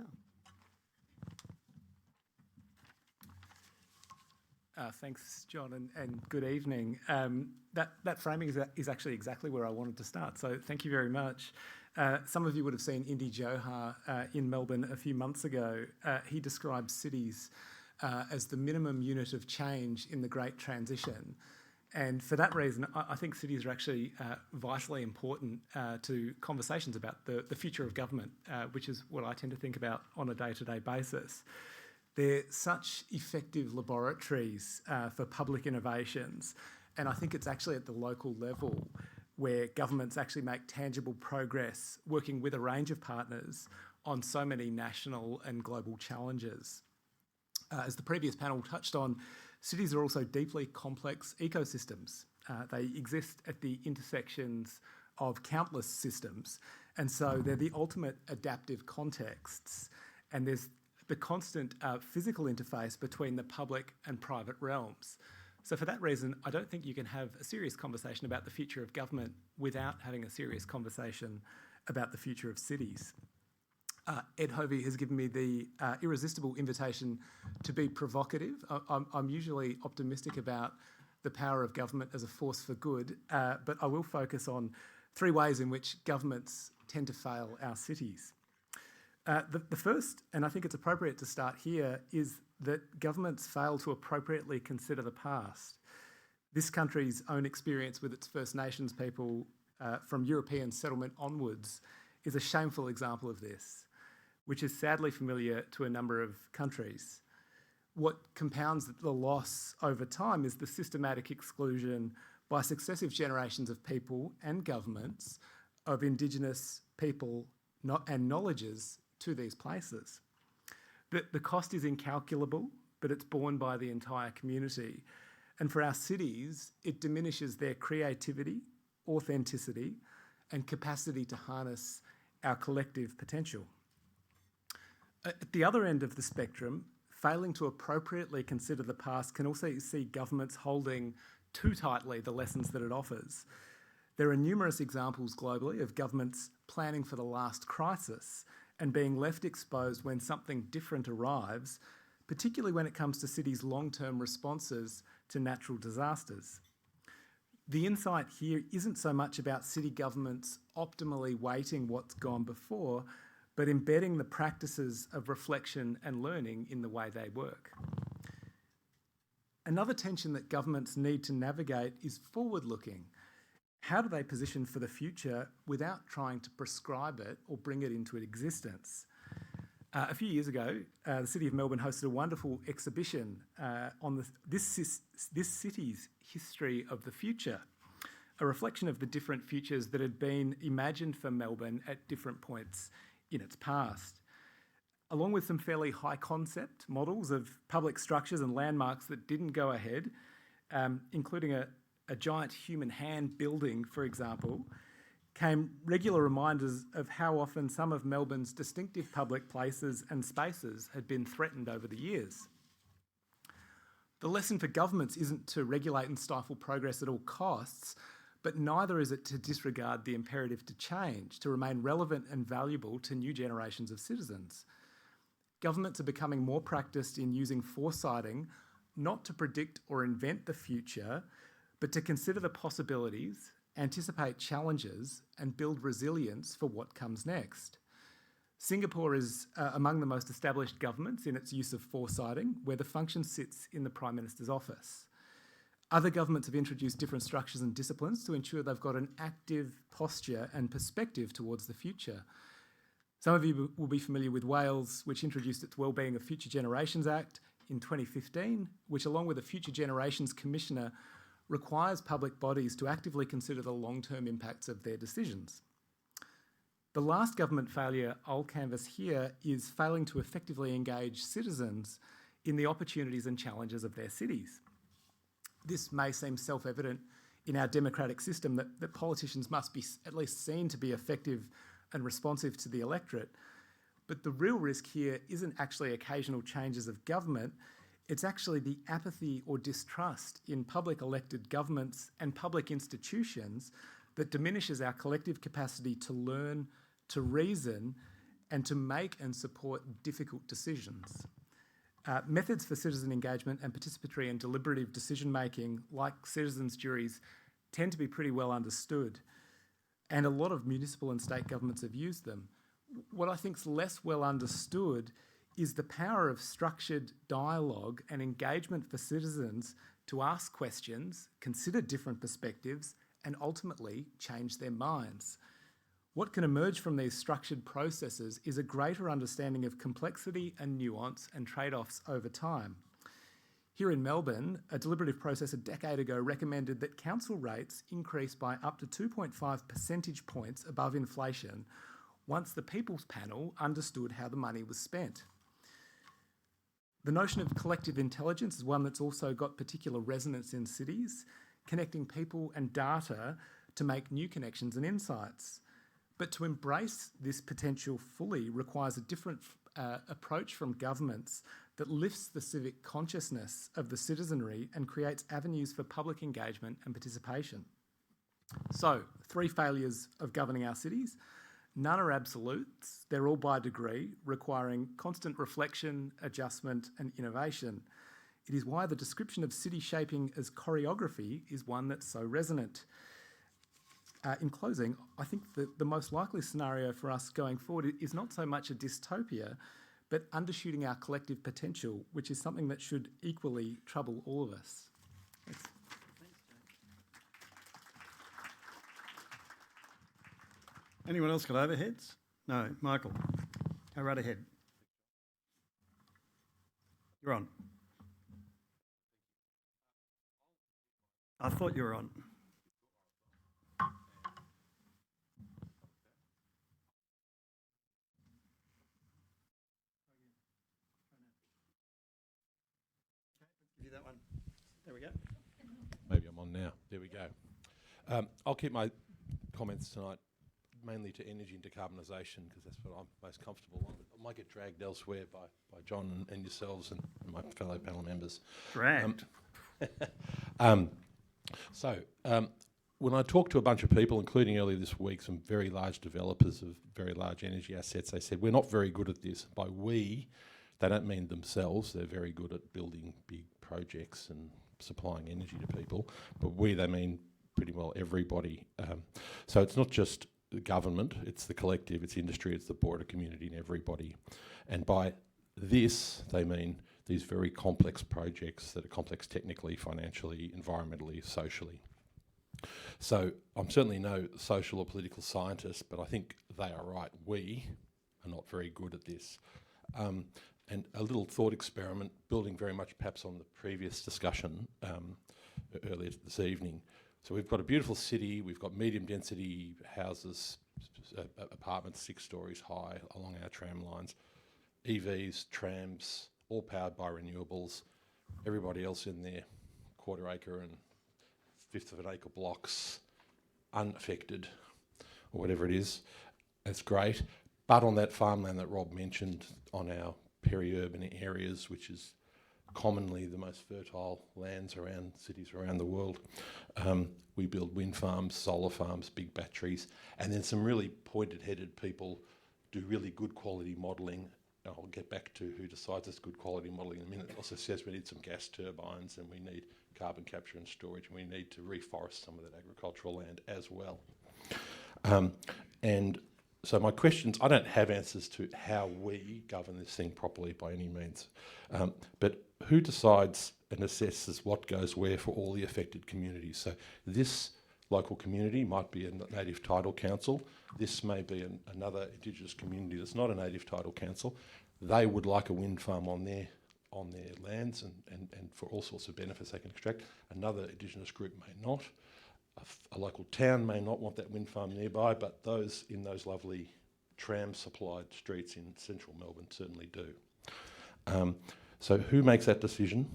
Thanks, John, and good evening. That framing is actually exactly where I wanted to start, so thank you very much. Some of you would have seen Indy Johar in Melbourne a few months ago. He describes cities as the minimum unit of change in the Great Transition. And for that reason, I think cities are actually vitally important to conversations about the future of government, which is what I tend to think about on a day-to-day basis. They're such effective laboratories for public innovations, and I think it's actually at the local level where governments actually make tangible progress working with a range of partners on so many national and global challenges. As the previous panel touched on, cities are also deeply complex ecosystems. They exist at the intersections of countless systems, and so they're the ultimate adaptive contexts, and there's the constant physical interface between the public and private realms. So for that reason, I don't think you can have a serious conversation about the future of government without having a serious conversation about the future of cities. Ed Hovey has given me the irresistible invitation to be provocative. I'm usually optimistic about the power of government as a force for good, but I will focus on 3 ways in which governments tend to fail our cities. The first, and I think it's appropriate to start here, is that governments fail to appropriately consider the past. This country's own experience with its First Nations people from European settlement onwards is a shameful example of this, which is sadly familiar to a number of countries. What compounds the loss over time is the systematic exclusion by successive generations of people and governments of Indigenous people and knowledges to these places. The cost is incalculable, but it's borne by the entire community. And for our cities, it diminishes their creativity, authenticity, and capacity to harness our collective potential. At the other end of the spectrum, failing to appropriately consider the past can also see governments holding too tightly the lessons that it offers. There are numerous examples globally of governments planning for the last crisis and being left exposed when something different arrives, particularly when it comes to cities' long-term responses to natural disasters. The insight here isn't so much about city governments optimally weighting what's gone before, but embedding the practices of reflection and learning in the way they work. Another tension that governments need to navigate is forward-looking. How do they position for the future without trying to prescribe it or bring it into existence? A few years ago, the City of Melbourne hosted a wonderful exhibition on this city's history of the future, a reflection of the different futures that had been imagined for Melbourne at different points in its past, along with some fairly high concept models of public structures and landmarks that didn't go ahead, including a giant human hand building, for example, came regular reminders of how often some of Melbourne's distinctive public places and spaces had been threatened over the years. The lesson for governments isn't to regulate and stifle progress at all costs, but neither is it to disregard the imperative to change, to remain relevant and valuable to new generations of citizens. Governments are becoming more practiced in using foresighting, not to predict or invent the future, but to consider the possibilities, anticipate challenges, and build resilience for what comes next. Singapore is among the most established governments in its use of foresighting, where the function sits in the Prime Minister's office. Other governments have introduced different structures and disciplines to ensure they've got an active posture and perspective towards the future. Some of you will be familiar with Wales, which introduced its Wellbeing of Future Generations Act in 2015, which, along with a Future Generations Commissioner, requires public bodies to actively consider the long-term impacts of their decisions. The last government failure I'll canvass here is failing to effectively engage citizens in the opportunities and challenges of their cities. This may seem self-evident in our democratic system that politicians must be at least seen to be effective and responsive to the electorate, but the real risk here isn't actually occasional changes of government. It's actually the apathy or distrust in public elected governments and public institutions that diminishes our collective capacity to learn, to reason, and to make and support difficult decisions. Methods for citizen engagement and participatory and deliberative decision-making, like citizens' juries, tend to be pretty well understood, and a lot of municipal and state governments have used them. What I think is less well understood is the power of structured dialogue and engagement for citizens to ask questions, consider different perspectives, and ultimately change their minds. What can emerge from these structured processes is a greater understanding of complexity and nuance and trade-offs over time. Here in Melbourne, a deliberative process a decade ago recommended that council rates increase by up to 2.5 percentage points above inflation once the People's Panel understood how the money was spent. The notion of collective intelligence is one that's also got particular resonance in cities, connecting people and data to make new connections and insights. But to embrace this potential fully requires a different approach from governments that lifts the civic consciousness of the citizenry and creates avenues for public engagement and participation. So, 3 failures of governing our cities. None are absolutes, they're all by degree, requiring constant reflection, adjustment, and innovation. It is why the description of city shaping as choreography is one that's so resonant. In closing, I think that the most likely scenario for us going forward is not so much a dystopia, but undershooting our collective potential, which is something that should equally trouble all of us. Thanks. Anyone else got overheads? No. Michael, go right ahead. You're on. I thought you were on. Give you that one. There we go. Maybe I'm on now. There we go. I'll keep my comments tonight mainly to energy and decarbonisation because that's what I'm most comfortable on. I might get dragged elsewhere by John and yourselves and my fellow panel members. Dragged? When I talked to a bunch of people, including earlier this week, some very large developers of very large energy assets, they said, we're not very good at this. By we, they don't mean themselves. They're very good at building big projects and supplying energy to people. But we, they mean pretty well everybody. So it's not just the government, it's the collective, it's industry, it's the broader community and everybody. And by this, they mean these very complex projects that are complex technically, financially, environmentally, socially. So I'm certainly no social or political scientist, but I think they are right. We are not very good at this. And a little thought experiment, building very much perhaps on the previous discussion earlier this evening. So we've got a beautiful city, we've got medium density houses, apartments 6 stories high along our tram lines, EVs, trams, all powered by renewables, everybody else in their quarter acre and fifth of an acre blocks, unaffected, or whatever it is. That's great. But on that farmland that Rob mentioned, on our peri-urban areas, which is commonly the most fertile lands around cities around the world, we build wind farms, solar farms, big batteries, and then some really pointed-headed people do really good quality modelling. I'll get back to who decides it's good quality modelling in a minute. It also says we need some gas turbines and we need carbon capture and storage, and we need to reforest some of that agricultural land as well. And so my questions, I don't have answers to how we govern this thing properly by any means, but who decides and assesses what goes where for all the affected communities? So this local community might be a native title council. This may be another Indigenous community that's not a native title council. They would like a wind farm on their lands and for all sorts of benefits they can extract. Another Indigenous group may not. A local town may not want that wind farm nearby, but those in those lovely tram-supplied streets in central Melbourne certainly do. So who makes that decision?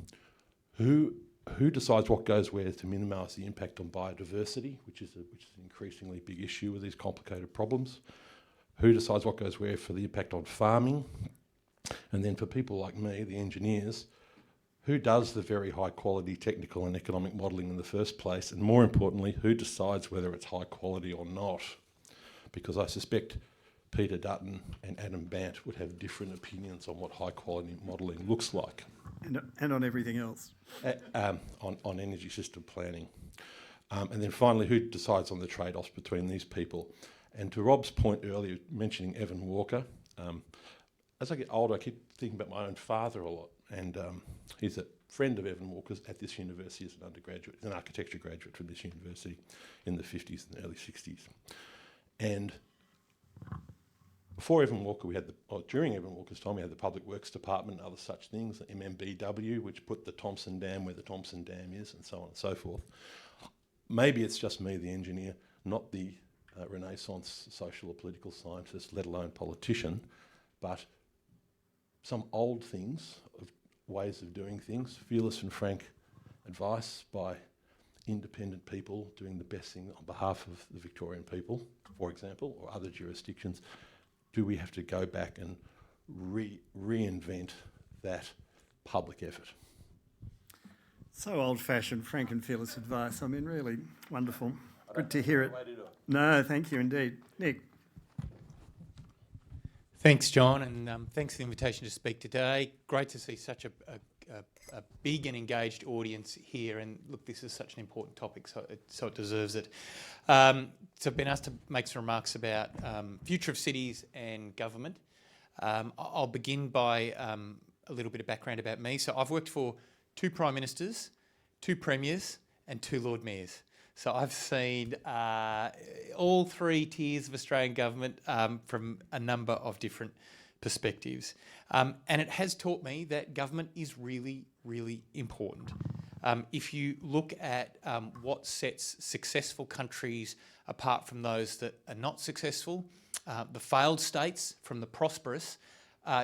Who decides what goes where to minimise the impact on biodiversity, which is an increasingly big issue with these complicated problems? Who decides what goes where for the impact on farming? And then for people like me, the engineers, who does the very high quality technical and economic modelling in the first place? And more importantly, who decides whether it's high quality or not? Because I suspect Peter Dutton and Adam Bant would have different opinions on what high quality modelling looks like. And on everything else. On energy system planning. And then finally, who decides on the trade-offs between these people? And to Rob's point earlier, mentioning Evan Walker, as I get older, I keep thinking about my own father a lot. And he's a friend of Evan Walker's at this university as an undergraduate. He's an architecture graduate from this university in the 50s and early 60s. And before Evan Walker, during Evan Walker's time, we had the Public Works Department and other such things, the MMBW, which put the Thompson Dam where the Thompson Dam is, and so on and so forth. Maybe it's just me, the engineer, not the Renaissance social or political scientist, let alone politician, but some old things, of ways of doing things, fearless and frank advice by independent people doing the best thing on behalf of the Victorian people, for example, or other jurisdictions. Do we have to go back and reinvent that public effort? So old-fashioned, frank and fearless advice. I mean, really wonderful. Good to hear it. No, thank you indeed. Nick. Thanks, John, and thanks for the invitation to speak today. Great to see such a big and engaged audience here. And look, this is such an important topic, so it deserves it. So I've been asked to make some remarks about future of cities and government. I'll begin by a little bit of background about me. So I've worked for 2 Prime Ministers, 2 Premiers and 2 Lord Mayors. So I've seen all 3 tiers of Australian government from a number of different perspectives. And it has taught me that government is really, really important. If you look at what sets successful countries apart from those that are not successful, the failed states from the prosperous,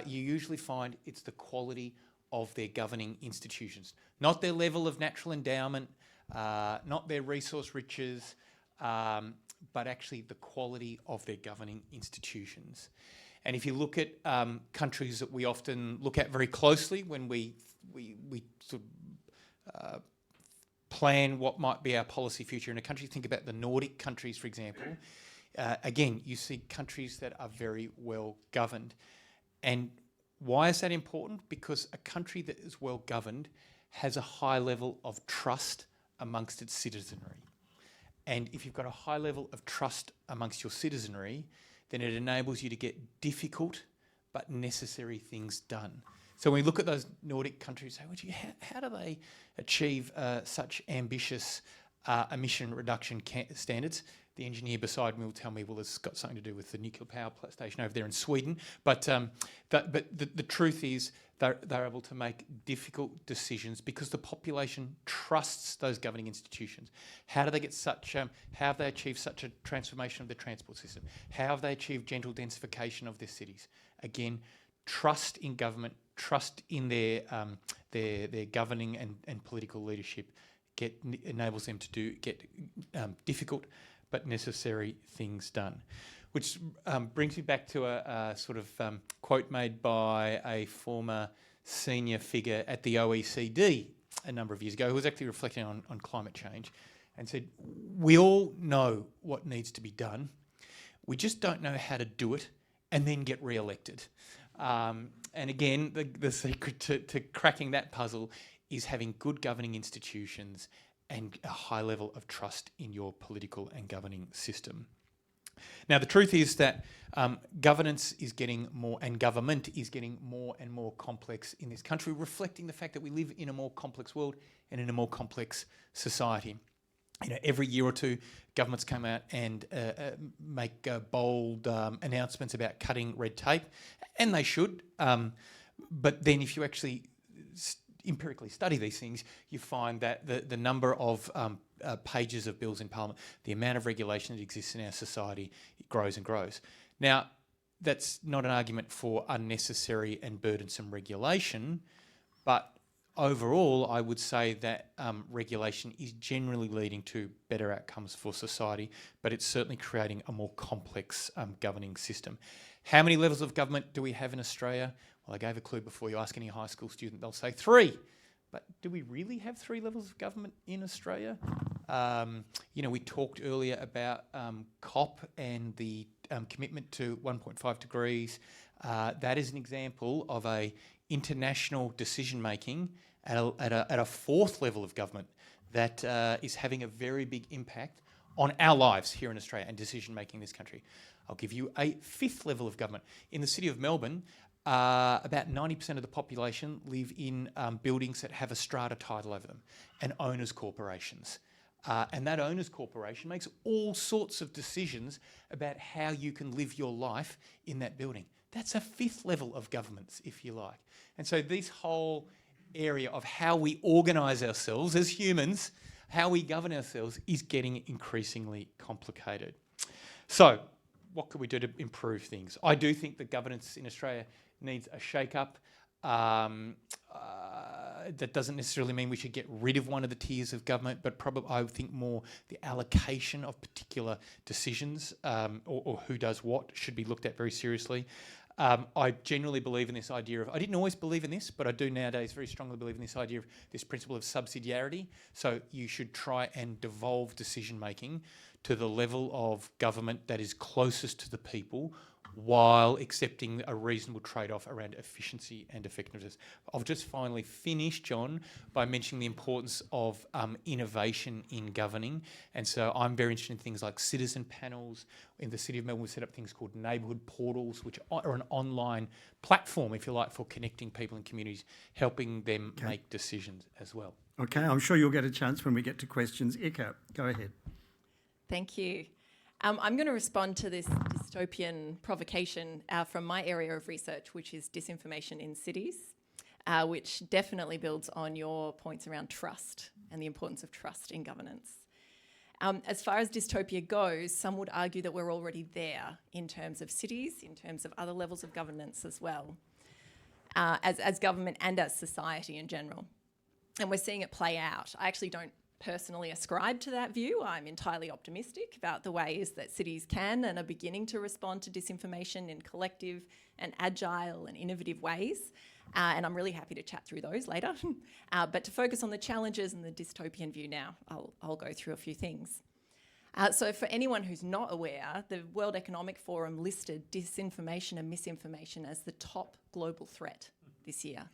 you usually find it's the quality of their governing institutions, not their level of natural endowment, not their resource riches, but actually the quality of their governing institutions. And if you look at countries that we often look at very closely when we sort of plan what might be our policy future in a country, think about the Nordic countries, for example. Again, you see countries that are very well governed. And why is that important? Because a country that is well governed has a high level of trust amongst its citizenry. And if you've got a high level of trust amongst your citizenry, then it enables you to get difficult but necessary things done. So when we look at those Nordic countries, how do they achieve such ambitious emission reduction standards? The engineer beside me will tell me, well, it's got something to do with the nuclear power station over there in Sweden. But the truth is they're able to make difficult decisions because the population trusts those governing institutions. How do they get such? How have they achieved such a transformation of the transport system? How have they achieved gentle densification of their cities? Again, trust in government, trust in their governing and political leadership enables them to get difficult but necessary things done. Which brings me back to a sort of quote made by a former senior figure at the OECD a number of years ago, who was actually reflecting on climate change and said, we all know what needs to be done. We just don't know how to do it and then get re-elected. And again, the secret to cracking that puzzle is having good governing institutions and a high level of trust in your political and governing system. Now, the truth is that governance is getting more, and government is getting more and more complex in this country, reflecting the fact that we live in a more complex world and in a more complex society. You know, every year or two, governments come out and make bold announcements about cutting red tape, and they should. But then if you actually empirically study these things, you find that the number of pages of bills in Parliament, the amount of regulation that exists in our society, it grows and grows. Now, that's not an argument for unnecessary and burdensome regulation, but overall, I would say that regulation is generally leading to better outcomes for society, but it's certainly creating a more complex governing system. How many levels of government do we have in Australia? Well, I gave a clue before. You ask any high school student, they'll say 3. But do we really have 3 levels of government in Australia? You know, we talked earlier about COP and the commitment to 1.5 degrees. That is an example of a international decision-making at a 4th level of government that is having a very big impact on our lives here in Australia and decision-making in this country. I'll give you a 5th level of government. In the city of Melbourne, about 90% of the population live in buildings that have a strata title over them, and owners' corporations. And that owners' corporation makes all sorts of decisions about how you can live your life in that building. That's a 5th level of governments, if you like. And so this whole area of how we organise ourselves as humans, how we govern ourselves, is getting increasingly complicated. So, what could we do to improve things? I do think that governance in Australia needs a shake-up. That doesn't necessarily mean we should get rid of one of the tiers of government, but probably I would think more the allocation of particular decisions or who does what should be looked at very seriously. I generally believe in this idea of, I didn't always believe in this, but I do nowadays very strongly believe in this idea of this principle of subsidiarity. So you should try and devolve decision-making to the level of government that is closest to the people while accepting a reasonable trade-off around efficiency and effectiveness. I'll just finally finish, John, by mentioning the importance of innovation in governing. And so I'm very interested in things like citizen panels. In the City of Melbourne, we set up things called neighbourhood portals, which are an online platform, if you like, for connecting people and communities, helping them make decisions as well. Okay, I'm sure you'll get a chance when we get to questions. Ika, go ahead. Thank you. I'm going to respond to this dystopian provocation from my area of research, which is disinformation in cities, which definitely builds on your points around trust and the importance of trust in governance. As far as dystopia goes, some would argue that we're already there in terms of cities, in terms of other levels of governance as well, as government and as society in general. And we're seeing it play out. I actually don't personally ascribe to that view. I'm entirely optimistic about the ways that cities can and are beginning to respond to disinformation in collective and agile and innovative ways. And I'm really happy to chat through those later. But to focus on the challenges and the dystopian view now, I'll go through a few things. So for anyone who's not aware, the World Economic Forum listed disinformation and misinformation as the top global threat this year.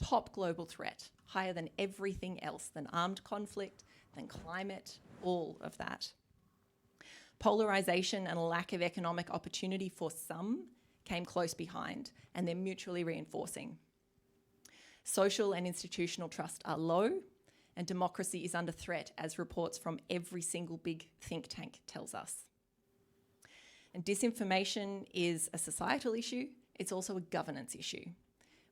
Top global threat, higher than everything else, than armed conflict, than climate, all of that. Polarisation and a lack of economic opportunity for some came close behind, and they're mutually reinforcing. Social and institutional trust are low, and democracy is under threat, as reports from every single big think tank tells us. And disinformation is a societal issue. It's also a governance issue.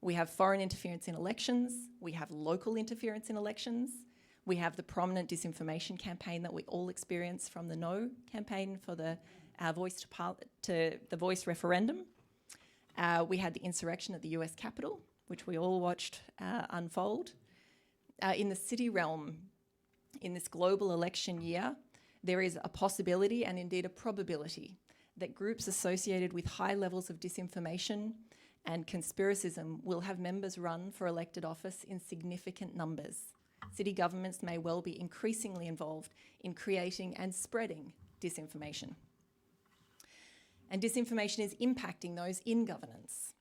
We have foreign interference in elections. We have local interference in elections. We have the prominent disinformation campaign that we all experience from the No campaign for the Voice to the Voice referendum. We had the insurrection at the US Capitol, which we all watched unfold. In the city realm, in this global election year, there is a possibility and indeed a probability that groups associated with high levels of disinformation and conspiracism will have members run for elected office in significant numbers. City governments may well be increasingly involved in creating and spreading disinformation. And disinformation is impacting those in governance.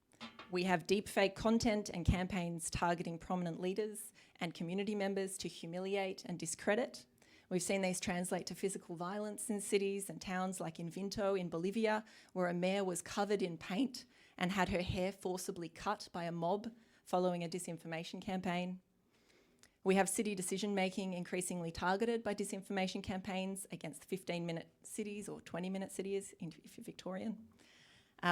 We have deepfake content and campaigns targeting prominent leaders and community members to humiliate and discredit. We've seen these translate to physical violence in cities and towns like in Vinto in Bolivia, where a mayor was covered in paint and had her hair forcibly cut by a mob following a disinformation campaign. We have city decision-making increasingly targeted by disinformation campaigns against 15-minute cities or 20-minute cities, if you're Victorian.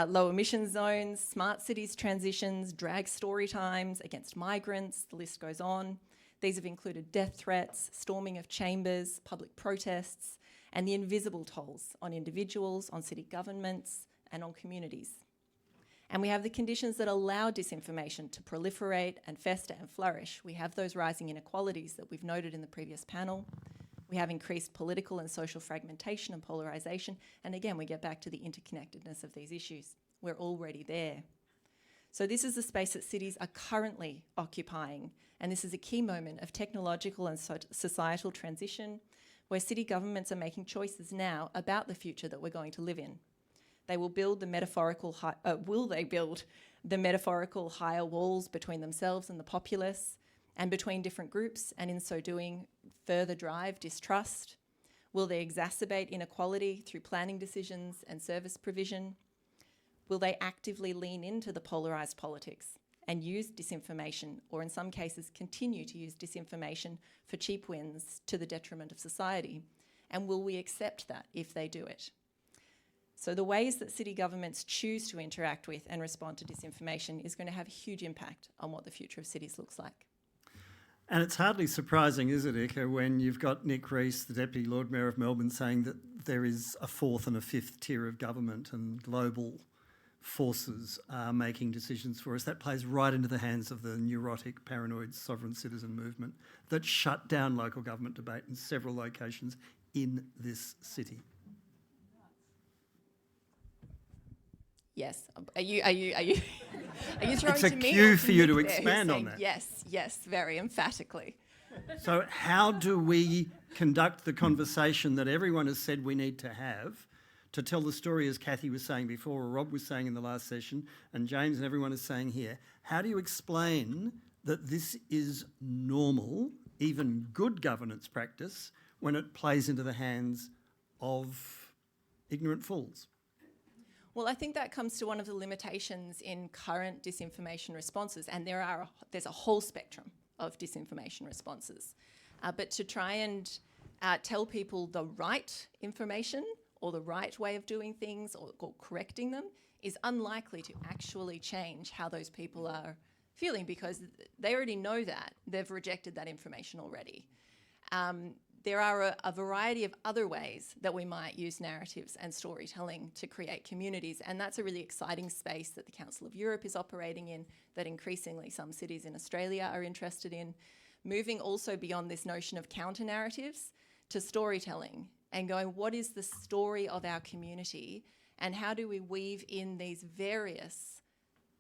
Low emission zones, smart cities transitions, drag story times against migrants, the list goes on. These have included death threats, storming of chambers, public protests, and the invisible tolls on individuals, on city governments, and on communities. And we have the conditions that allow disinformation to proliferate and fester and flourish. We have those rising inequalities that we've noted in the previous panel. We have increased political and social fragmentation and polarisation. And again, we get back to the interconnectedness of these issues. We're already there. So this is the space that cities are currently occupying. And this is a key moment of technological and societal transition where city governments are making choices now about the future that we're going to live in. They will build the metaphorical, will they build the metaphorical higher walls between themselves and the populace and between different groups, and in so doing, further drive distrust? Will they exacerbate inequality through planning decisions and service provision? Will they actively lean into the polarised politics and use disinformation, or in some cases continue to use disinformation for cheap wins to the detriment of society? And will we accept that if they do it? So the ways that city governments choose to interact with and respond to disinformation is going to have a huge impact on what the future of cities looks like. And it's hardly surprising, is it, Eka, when you've got Nick Rees, the Deputy Lord Mayor of Melbourne, saying that there is a fourth and a fifth tier of government and global forces are making decisions for us. That plays right into the hands of the neurotic, paranoid sovereign citizen movement that shut down local government debate in several locations in this city. Yes. Are you throwing It's a to me? cue or for you Nick to there, expand who's on saying that. Yes, very emphatically. So how do we conduct the conversation that everyone has said we need to have to tell the story, as Kathy was saying before, or Rob was saying in the last session, and James and everyone is saying here? How do you explain that this is normal, even good governance practice, when it plays into the hands of ignorant fools? Well, I think that comes to one of the limitations in current disinformation responses, and there's a whole spectrum of disinformation responses. But to try and tell people the right information or the right way of doing things or correcting them is unlikely to actually change how those people are feeling, because they already know that. They've rejected that information already. There are a variety of other ways that we might use narratives and storytelling to create communities, and that's a really exciting space that the Council of Europe is operating in, that increasingly some cities in Australia are interested in, moving also beyond this notion of counter-narratives to storytelling and going, what is the story of our community and how do we weave in these various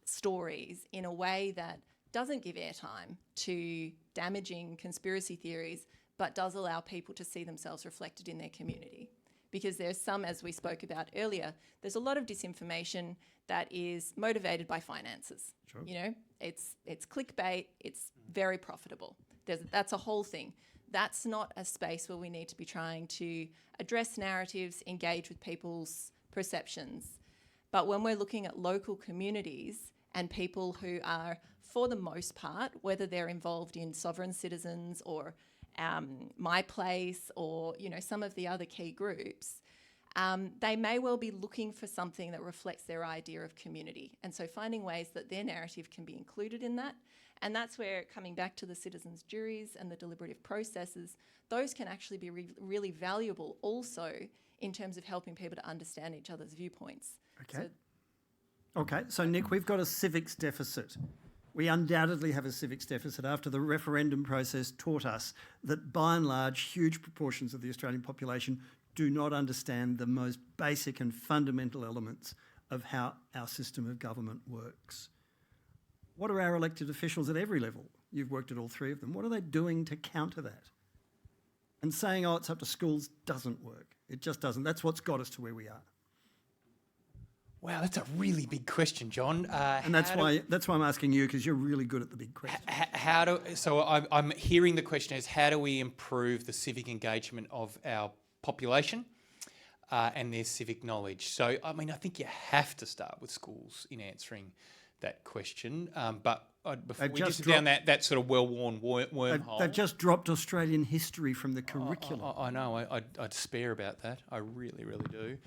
stories in a way that doesn't give airtime to damaging conspiracy theories, but does allow people to see themselves reflected in their community. Because there's some, as we spoke about earlier, there's a lot of disinformation that is motivated by finances. Sure. You know, it's clickbait, it's very profitable. That's a whole thing. That's not a space where we need to be trying to address narratives, engage with people's perceptions. But when we're looking at local communities and people who are, for the most part, whether they're involved in sovereign citizens or My Place, or some of the other key groups, they may well be looking for something that reflects their idea of community. And so finding ways that their narrative can be included in that. And that's where, coming back to the citizens' juries and the deliberative processes, those can actually be really valuable also in terms of helping people to understand each other's viewpoints. Okay, so Nick, we've got a civics deficit. We undoubtedly have a civics deficit after the referendum process taught us that, by and large, huge proportions of the Australian population do not understand the most basic and fundamental elements of how our system of government works. What are our elected officials at every level? You've worked at all three of them. What are they doing to counter that? And saying, oh, it's up to schools doesn't work. It just doesn't. That's what's got us to where we are. Wow, that's a really big question, John. And that's why I'm asking you, because you're really good at the big questions. So I'm hearing the question is, how do we improve the civic engagement of our population and their civic knowledge? So, I mean, I think you have to start with schools in answering that question. But before we just down that sort of well-worn wormhole. They've just dropped Australian history from the curriculum. I know. I'd spare about that. I really, really do.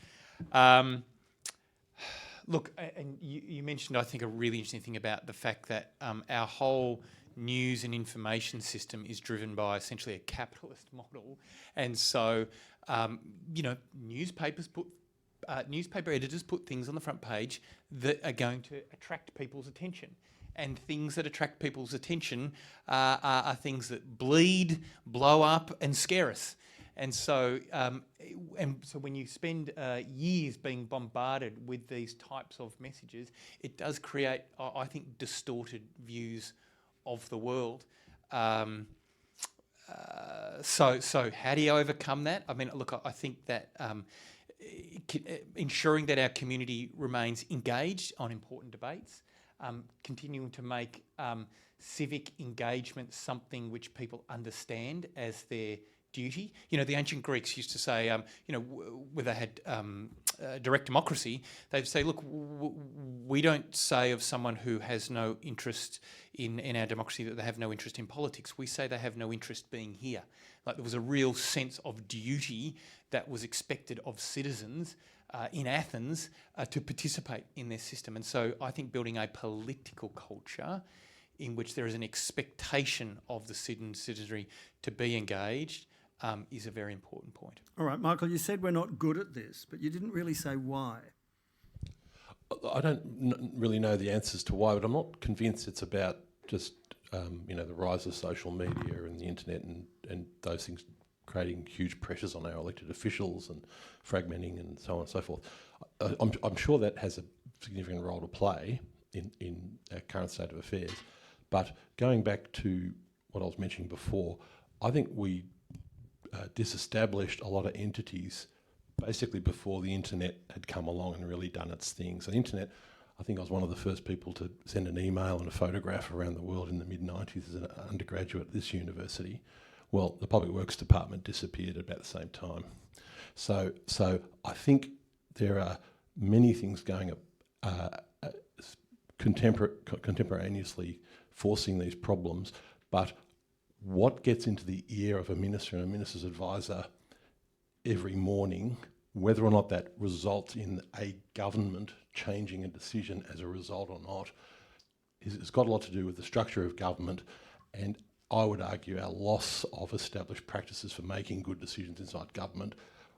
Look, and you mentioned, I think, a really interesting thing about the fact that our whole news and information system is driven by essentially a capitalist model. And so, newspaper editors put things on the front page that are going to attract people's attention. And things that attract people's attention are things that bleed, blow up, and scare us. And so when you spend years being bombarded with these types of messages, it does create, I think, distorted views of the world. So how do you overcome that? I mean, look, I think that ensuring that our community remains engaged on important debates, continuing to make civic engagement something which people understand as their duty. The ancient Greeks used to say, where they had direct democracy, they'd say, look, we don't say of someone who has no interest in our democracy that they have no interest in politics. We say they have no interest being here. Like, there was a real sense of duty that was expected of citizens in Athens to participate in their system. And so I think building a political culture in which there is an expectation of the citizenry to be engaged is a very important point. All right, Michael, you said we're not good at this, but you didn't really say why. I don't really know the answers to why, but I'm not convinced it's about just the rise of social media and the internet and those things creating huge pressures on our elected officials and fragmenting and so on and so forth. I'm sure that has a significant role to play in our current state of affairs. But going back to what I was mentioning before, I think we disestablished a lot of entities basically before the internet had come along and really done its thing. So the internet, I think I was one of the first people to send an email and a photograph around the world in the mid-90s as an undergraduate at this university. Well, the Public Works Department disappeared at about the same time. So I think there are many things going contemporaneously forcing these problems, but what gets into the ear of a minister and a minister's advisor every morning, whether or not that results in a government changing a decision as a result or not, it's got a lot to do with the structure of government, and I would argue our loss of established practices for making good decisions inside government,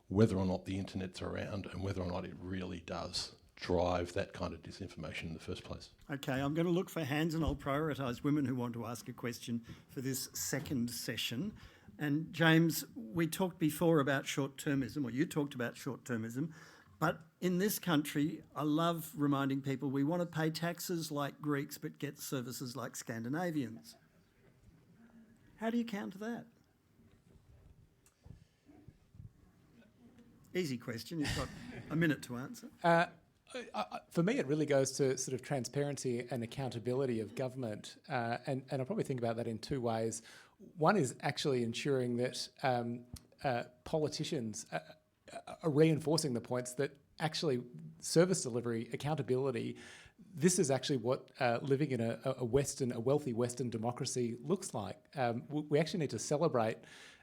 whether or not the internet's around and whether or not it really does drive that kind of disinformation in the first place. Okay, I'm going to look for hands and I'll prioritise women who want to ask a question for this second session. And James, we talked before about short-termism, or you talked about short-termism, but in this country, I love reminding people we want to pay taxes like Greeks but get services like Scandinavians. How do you counter that? Easy question, you've got a minute to answer. For me, it really goes to sort of transparency and accountability of government, and I probably think about that in two ways. One is actually ensuring that politicians are reinforcing the points that actually service delivery, accountability, this is actually what living in a wealthy Western democracy looks like. We actually need to celebrate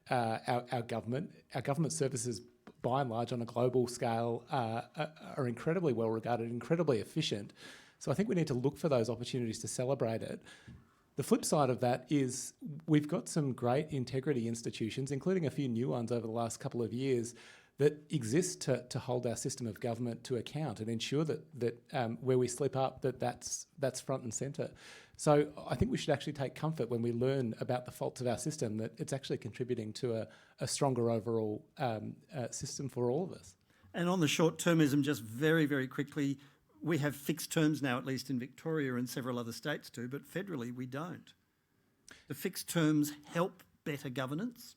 our government. Our government services, by and large, on a global scale, are incredibly well regarded, incredibly efficient. So I think we need to look for those opportunities to celebrate it. The flip side of that is we've got some great integrity institutions, including a few new ones over the last couple of years, that exist to hold our system of government to account and ensure that where we slip up, that's front and centre. So I think we should actually take comfort when we learn about the faults of our system, that it's actually contributing to a stronger overall system for all of us. And on the short-termism, just very, very quickly, we have fixed terms now, at least in Victoria and several other states too, but federally we don't. The fixed terms help better governance?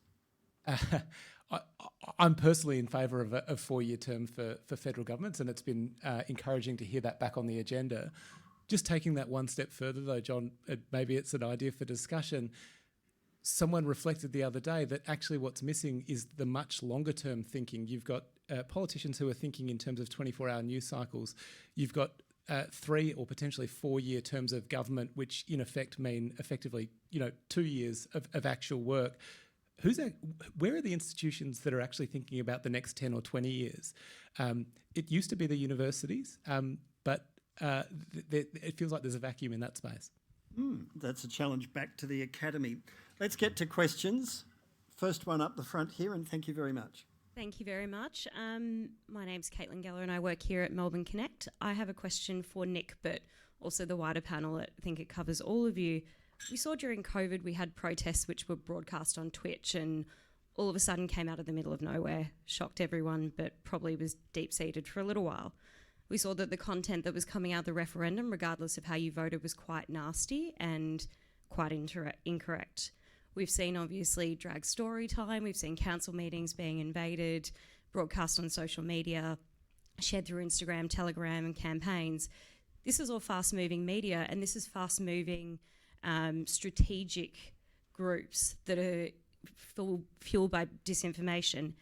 I'm personally in favour of a four-year term for federal governments, and it's been encouraging to hear that back on the agenda. Just taking that one step further though, John, maybe it's an idea for discussion. Someone reflected the other day that actually what's missing is the much longer term thinking. You've got politicians who are thinking in terms of 24-hour news cycles. You've got 3 or potentially 4-year terms of government, which in effect mean effectively 2 years of actual work. Where are the institutions that are actually thinking about the next 10 or 20 years? It used to be the universities, but it feels like there's a vacuum in that space. That's a challenge back to the academy. Let's get to questions. First one up the front here, and thank you very much. Thank you very much. My name's Caitlin Geller and I work here at Melbourne Connect. I have a question for Nick, but also the wider panel. I think it covers all of you. We saw during COVID we had protests which were broadcast on Twitch and all of a sudden came out of the middle of nowhere, shocked everyone, but probably was deep-seated for a little while. We saw that the content that was coming out of the referendum, regardless of how you voted, was quite nasty and quite incorrect. We've seen, obviously, drag story time. We've seen council meetings being invaded, broadcast on social media, shared through Instagram, Telegram and campaigns. This is all fast-moving media, and this is fast-moving strategic groups that are fueled by disinformation.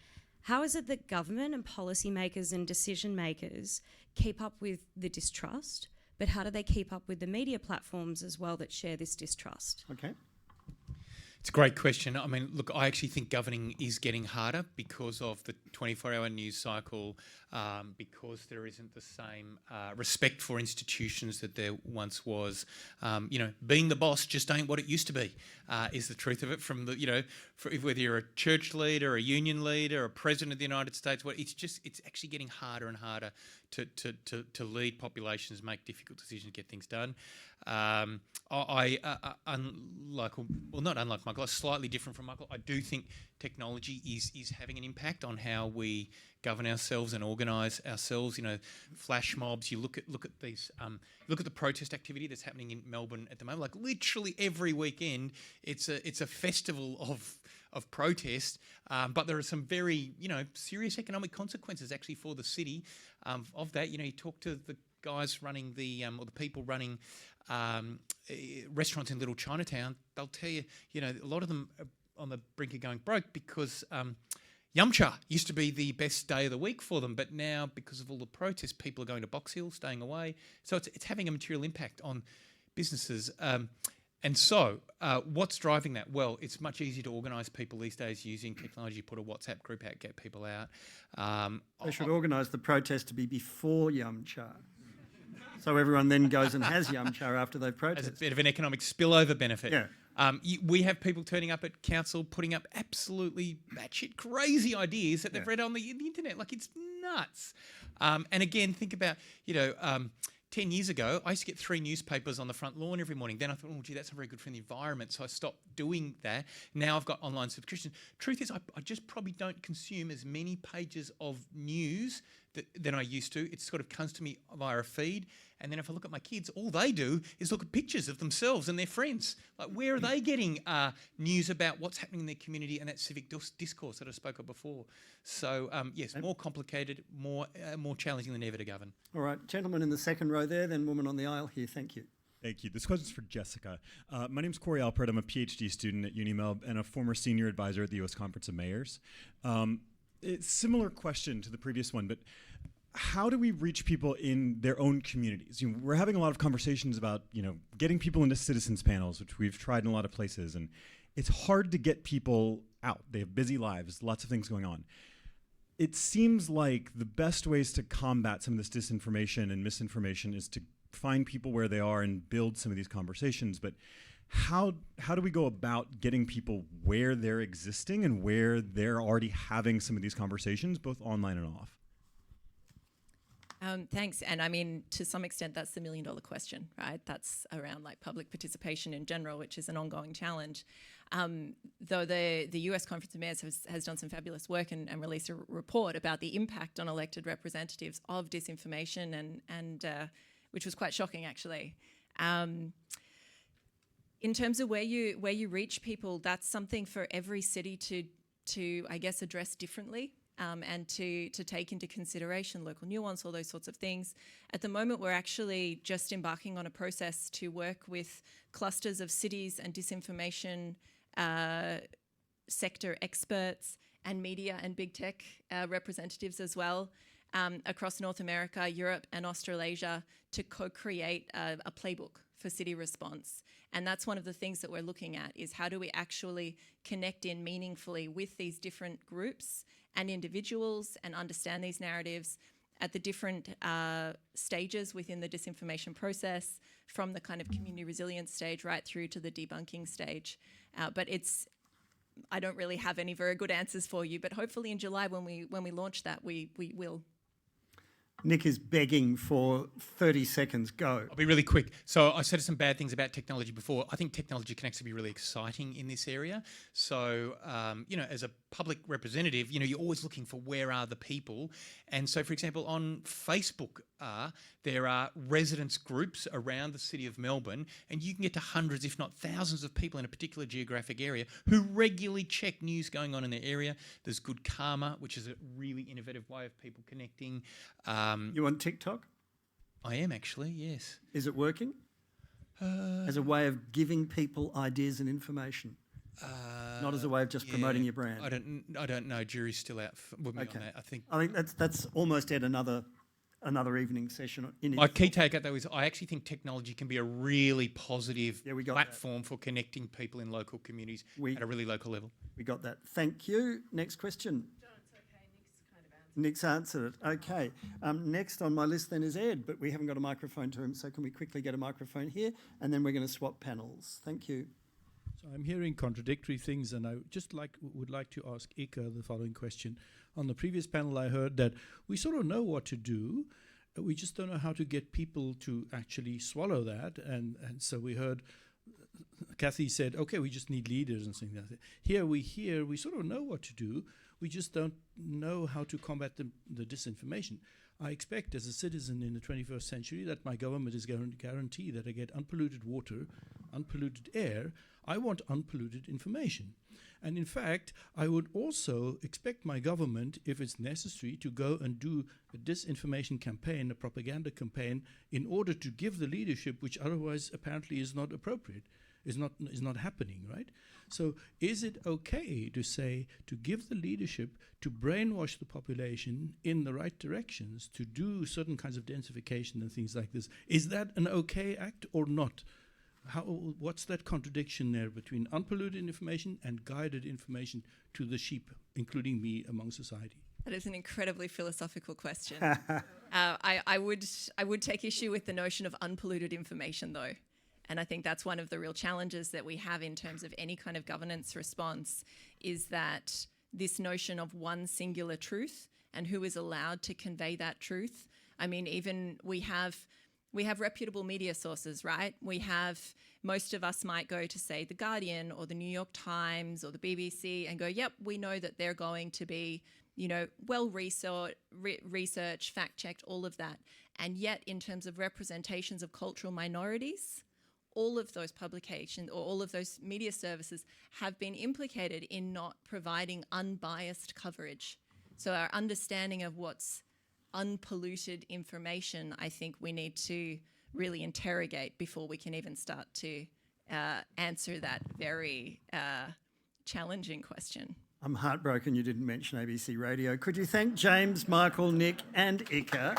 How is it that government and policymakers and decision makers keep up with the distrust, but how do they keep up with the media platforms as well that share this distrust? Okay. It's a great question. I mean, look, I actually think governing is getting harder because of the 24-hour news cycle, because there isn't the same respect for institutions that there once was. Being the boss just ain't what it used to be, is the truth of it. From the, whether you're a church leader, a union leader, a president of the United States, it's actually getting harder and harder to lead populations, make difficult decisions, get things done. Not unlike Michael, slightly different from Michael, I do think technology is having an impact on how we govern ourselves and organise ourselves. Flash mobs. You look at these. Look at the protest activity that's happening in Melbourne at the moment. Like literally every weekend, it's a festival of protest. But there are some very serious economic consequences actually for the city of that. You talk to the guys running or the people running restaurants in Little Chinatown, they'll tell you, a lot of them are on the brink of going broke because Yum Cha used to be the best day of the week for them, but now because of all the protests, people are going to Box Hill, staying away. So it's having a material impact on businesses. And so what's driving that? Well, it's much easier to organise people these days using technology, put a WhatsApp group out, get people out. They should organise the protest to be before Yum Cha. So everyone then goes and has Yum Cha after they've protested. As a bit of an economic spillover benefit. Yeah. We have people turning up at council, putting up absolutely batshit crazy ideas that they've read on the internet. Like, it's nuts. And again, think about, 10 years ago, I used to get 3 newspapers on the front lawn every morning. Then I thought, that's not very good for the environment. So I stopped doing that. Now I've got online subscriptions. Truth is, I just probably don't consume as many pages of news than I used to. It sort of comes to me via a feed. And then if I look at my kids, all they do is look at pictures of themselves and their friends. Like, where are they getting news about what's happening in their community and that civic discourse that I spoke of before? So, yes, more complicated, more challenging than ever to govern. All right, gentleman in the second row there, then woman on the aisle here. Thank you. Thank you. This question's for Jessica. My name's Corey Alpert. I'm a PhD student at UniMelb and a former senior advisor at the U.S. Conference of Mayors. It's a similar question to the previous one, but how do we reach people in their own communities? We're having a lot of conversations about, getting people into citizens panels, which we've tried in a lot of places, and it's hard to get people out. They have busy lives, lots of things going on. It seems like the best ways to combat some of this disinformation and misinformation is to find people where they are and build some of these conversations. But how do we go about getting people where they're existing and where they're already having some of these conversations, both online and off? Thanks. And I mean, to some extent, that's the $1 million question, right? That's around like public participation in general, which is an ongoing challenge. Though the US Conference of Mayors has done some fabulous work and released a report about the impact on elected representatives of disinformation, and which was quite shocking, actually. In terms of where you reach people, that's something for every city to I guess address differently. And to take into consideration local nuance, all those sorts of things. At the moment, we're actually just embarking on a process to work with clusters of cities and disinformation sector experts and media and big tech representatives as well across North America, Europe and Australasia to co-create a playbook for city response. And that's one of the things that we're looking at, is how do we actually connect in meaningfully with these different groups and individuals and understand these narratives at the different stages within the disinformation process, from the kind of community resilience stage right through to the debunking stage. But I don't really have any very good answers for you, but hopefully in July when we launch that, we will. Nick is begging for 30 seconds. Go. I'll be really quick. So I said some bad things about technology before. I think technology can actually be really exciting in this area. So, as a public representative, you're always looking for where are the people. And so, for example, on Facebook, there are residents groups around the city of Melbourne, and you can get to hundreds, if not thousands of people in a particular geographic area who regularly check news going on in their area. There's Good Karma, which is a really innovative way of people connecting. You on TikTok? I am actually, yes. Is it working? As a way of giving people ideas and information? Not as a way of just promoting your brand? I don't know. Jury's still out with me on that. I think that's almost at another evening session. My key takeout, though, is I actually think technology can be a really positive platform for connecting people in local communities at a really local level. We got that. Thank you. Next question. Nick's answered it. Okay. Next on my list then is Ed, but we haven't got a microphone to him, so can we quickly get a microphone here? And then we're going to swap panels. Thank you. So I'm hearing contradictory things, and I would like to ask Ika the following question. On the previous panel, I heard that we sort of know what to do, we just don't know how to get people to actually swallow that. And so we heard Kathy said, okay, we just need leaders and things like that. Here we sort of know what to do. We just don't know how to combat the disinformation. I expect as a citizen in the 21st century that my government is going to guarantee that I get unpolluted water, unpolluted air. I want unpolluted information. And in fact, I would also expect my government, if it's necessary, to go and do a disinformation campaign, a propaganda campaign, in order to give the leadership, which otherwise apparently is not appropriate, is not happening, right? So is it okay to say, to give the leadership to brainwash the population in the right directions, to do certain kinds of densification and things like this? Is that an okay act or not? What's that contradiction there between unpolluted information and guided information to the sheep, including me, among society? That is an incredibly philosophical question. I would take issue with the notion of unpolluted information, though. And I think that's one of the real challenges that we have in terms of any kind of governance response, is that this notion of one singular truth and who is allowed to convey that truth. I mean, even we have reputable media sources, right? Most of us might go to, say, The Guardian or the New York Times or the BBC and go, yep, we know that they're going to be, well researched, fact-checked, all of that. And yet, in terms of representations of cultural minorities, all of those publications or all of those media services have been implicated in not providing unbiased coverage. So our understanding of what's unpolluted information, I think we need to really interrogate before we can even start to answer that very challenging question. I'm heartbroken you didn't mention ABC Radio. Could you thank James, Michael, Nick and Ika?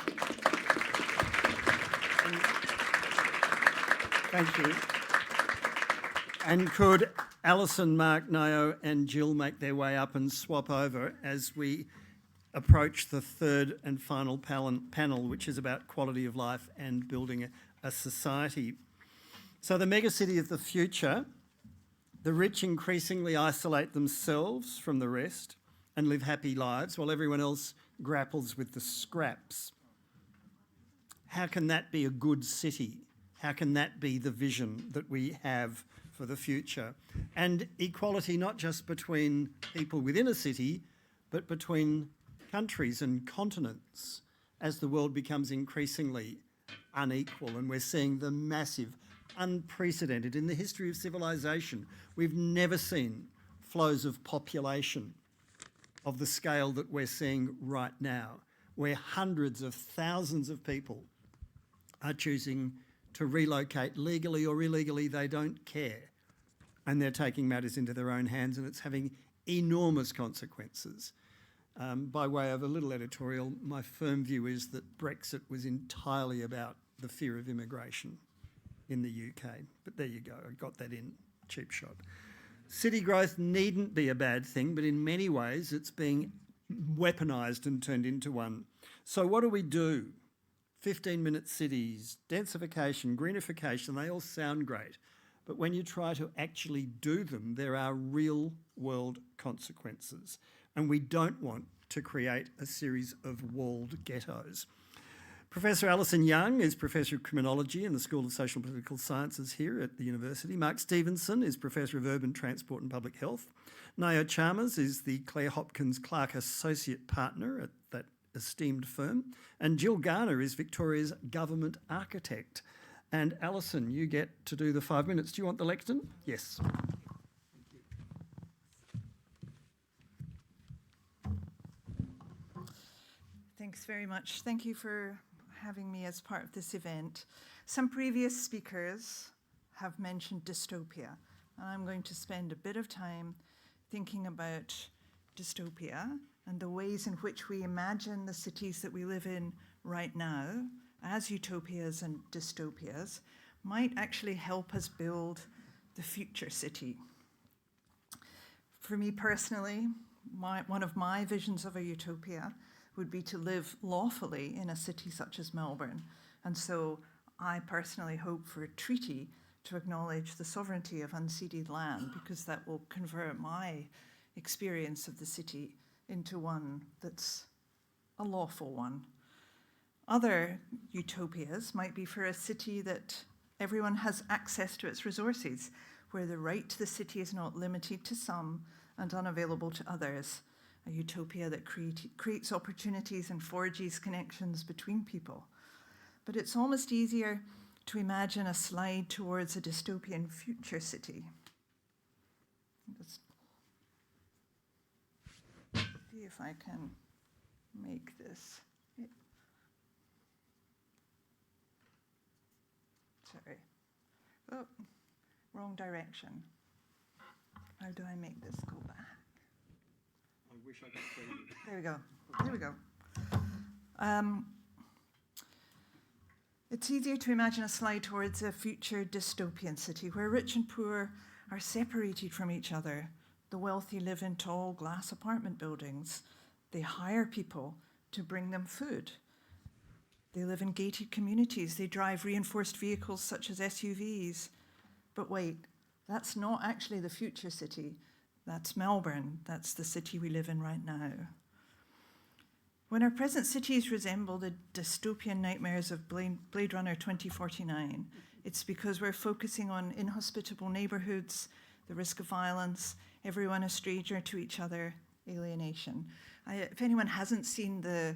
Thank you. And could Alison, Mark, Nio and Jill make their way up and swap over as we approach the third and final panel, which is about quality of life and building a society. So the megacity of the future, the rich increasingly isolate themselves from the rest and live happy lives while everyone else grapples with the scraps. How can that be a good city? How can that be the vision that we have for the future? And equality not just between people within a city, but between countries and continents as the world becomes increasingly unequal. And we're seeing the massive, unprecedented, in the history of civilization, we've never seen flows of population of the scale that we're seeing right now, where hundreds of thousands of people are choosing to relocate legally or illegally, they don't care. And they're taking matters into their own hands, and it's having enormous consequences. By way of a little editorial, my firm view is that Brexit was entirely about the fear of immigration in the UK. But there you go, I got that in, cheap shot. City growth needn't be a bad thing, but in many ways it's being weaponised and turned into one. So what do we do? 15-minute cities, densification, greenification, they all sound great. But when you try to actually do them, there are real-world consequences. And we don't want to create a series of walled ghettos. Professor Alison Young is Professor of Criminology in the School of Social and Political Sciences here at the university. Mark Stevenson is Professor of Urban Transport and Public Health. Nio Chalmers is the Claire Hopkins Clark Associate Partner at that esteemed firm. And Jill Garner is Victoria's Government Architect. And Alison, you get to do the 5 minutes. Do you want the lectern? Yes. Thanks very much. Thank you for having me as part of this event. Some previous speakers have mentioned dystopia, and I'm going to spend a bit of time thinking about dystopia and the ways in which we imagine the cities that we live in right now as utopias and dystopias might actually help us build the future city. For me personally, one of my visions of a utopia would be to live lawfully in a city such as Melbourne. And so I personally hope for a treaty to acknowledge the sovereignty of unceded land, because that will convert my experience of the city into one that's a lawful one. Other utopias might be for a city that everyone has access to its resources, where the right to the city is not limited to some and unavailable to others. A utopia that creates opportunities and forges connections between people. But it's almost easier to imagine a slide towards a dystopian future city. Let's see if I can make this. Sorry. Oh, wrong direction. How do I make this go back? I wish I could see you. There we go. There we go. It's easier to imagine a slide towards a future dystopian city where rich and poor are separated from each other. The wealthy live in tall glass apartment buildings. They hire people to bring them food. They live in gated communities. They drive reinforced vehicles such as SUVs. But wait, that's not actually the future city. That's Melbourne. That's the city we live in right now. When our present cities resemble the dystopian nightmares of Blade Runner 2049, it's because we're focusing on inhospitable neighbourhoods, the risk of violence, everyone a stranger to each other, alienation. If anyone hasn't seen the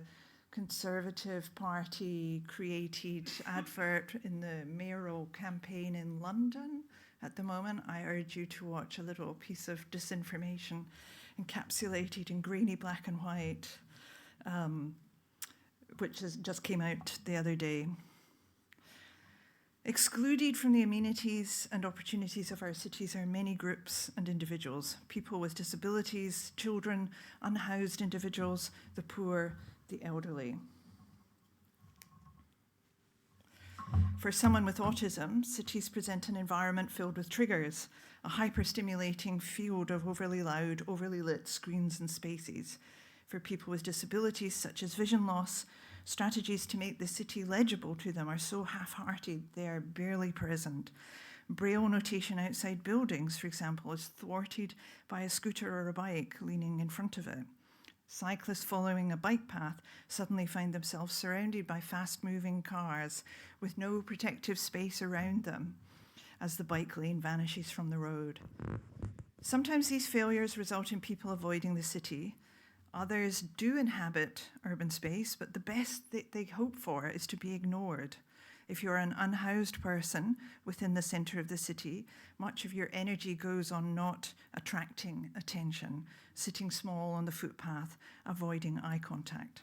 Conservative Party created advert in the mayoral campaign in London at the moment, I urge you to watch a little piece of disinformation encapsulated in grainy black and white, which just came out the other day. Excluded from the amenities and opportunities of our cities are many groups and individuals, people with disabilities, children, unhoused individuals, the poor, the elderly. For someone with autism, cities present an environment filled with triggers, a hyper-stimulating field of overly loud, overly lit screens and spaces. For people with disabilities such as vision loss, strategies to make the city legible to them are so half-hearted they are barely present. Braille notation outside buildings, for example, is thwarted by a scooter or a bike leaning in front of it. Cyclists following a bike path suddenly find themselves surrounded by fast-moving cars with no protective space around them as the bike lane vanishes from the road. Sometimes these failures result in people avoiding the city. Others do inhabit urban space, but the best that they hope for is to be ignored. If you're an unhoused person within the centre of the city, much of your energy goes on not attracting attention, sitting small on the footpath, avoiding eye contact.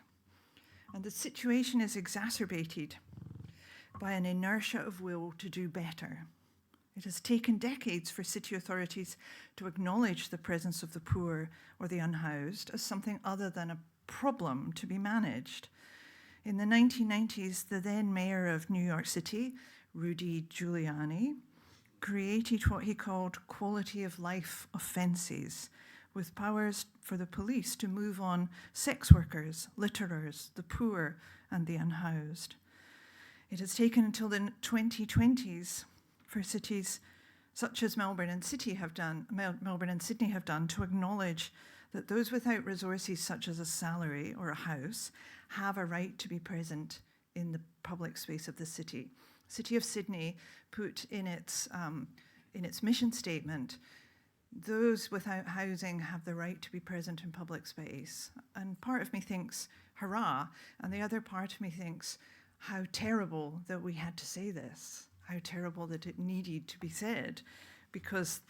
And the situation is exacerbated by an inertia of will to do better. It has taken decades for city authorities to acknowledge the presence of the poor or the unhoused as something other than a problem to be managed. In the 1990s, the then mayor of New York City, Rudy Giuliani, created what he called quality of life offences, with powers for the police to move on sex workers, litterers, the poor, and the unhoused. It has taken until the 2020s for cities such as Melbourne and Sydney have done to acknowledge that those without resources such as a salary or a house have a right to be present in the public space of the city. City of Sydney put in its mission statement, those without housing have the right to be present in public space. And part of me thinks, hurrah, and the other part of me thinks, how terrible that we had to say this, how terrible that it needed to be said, because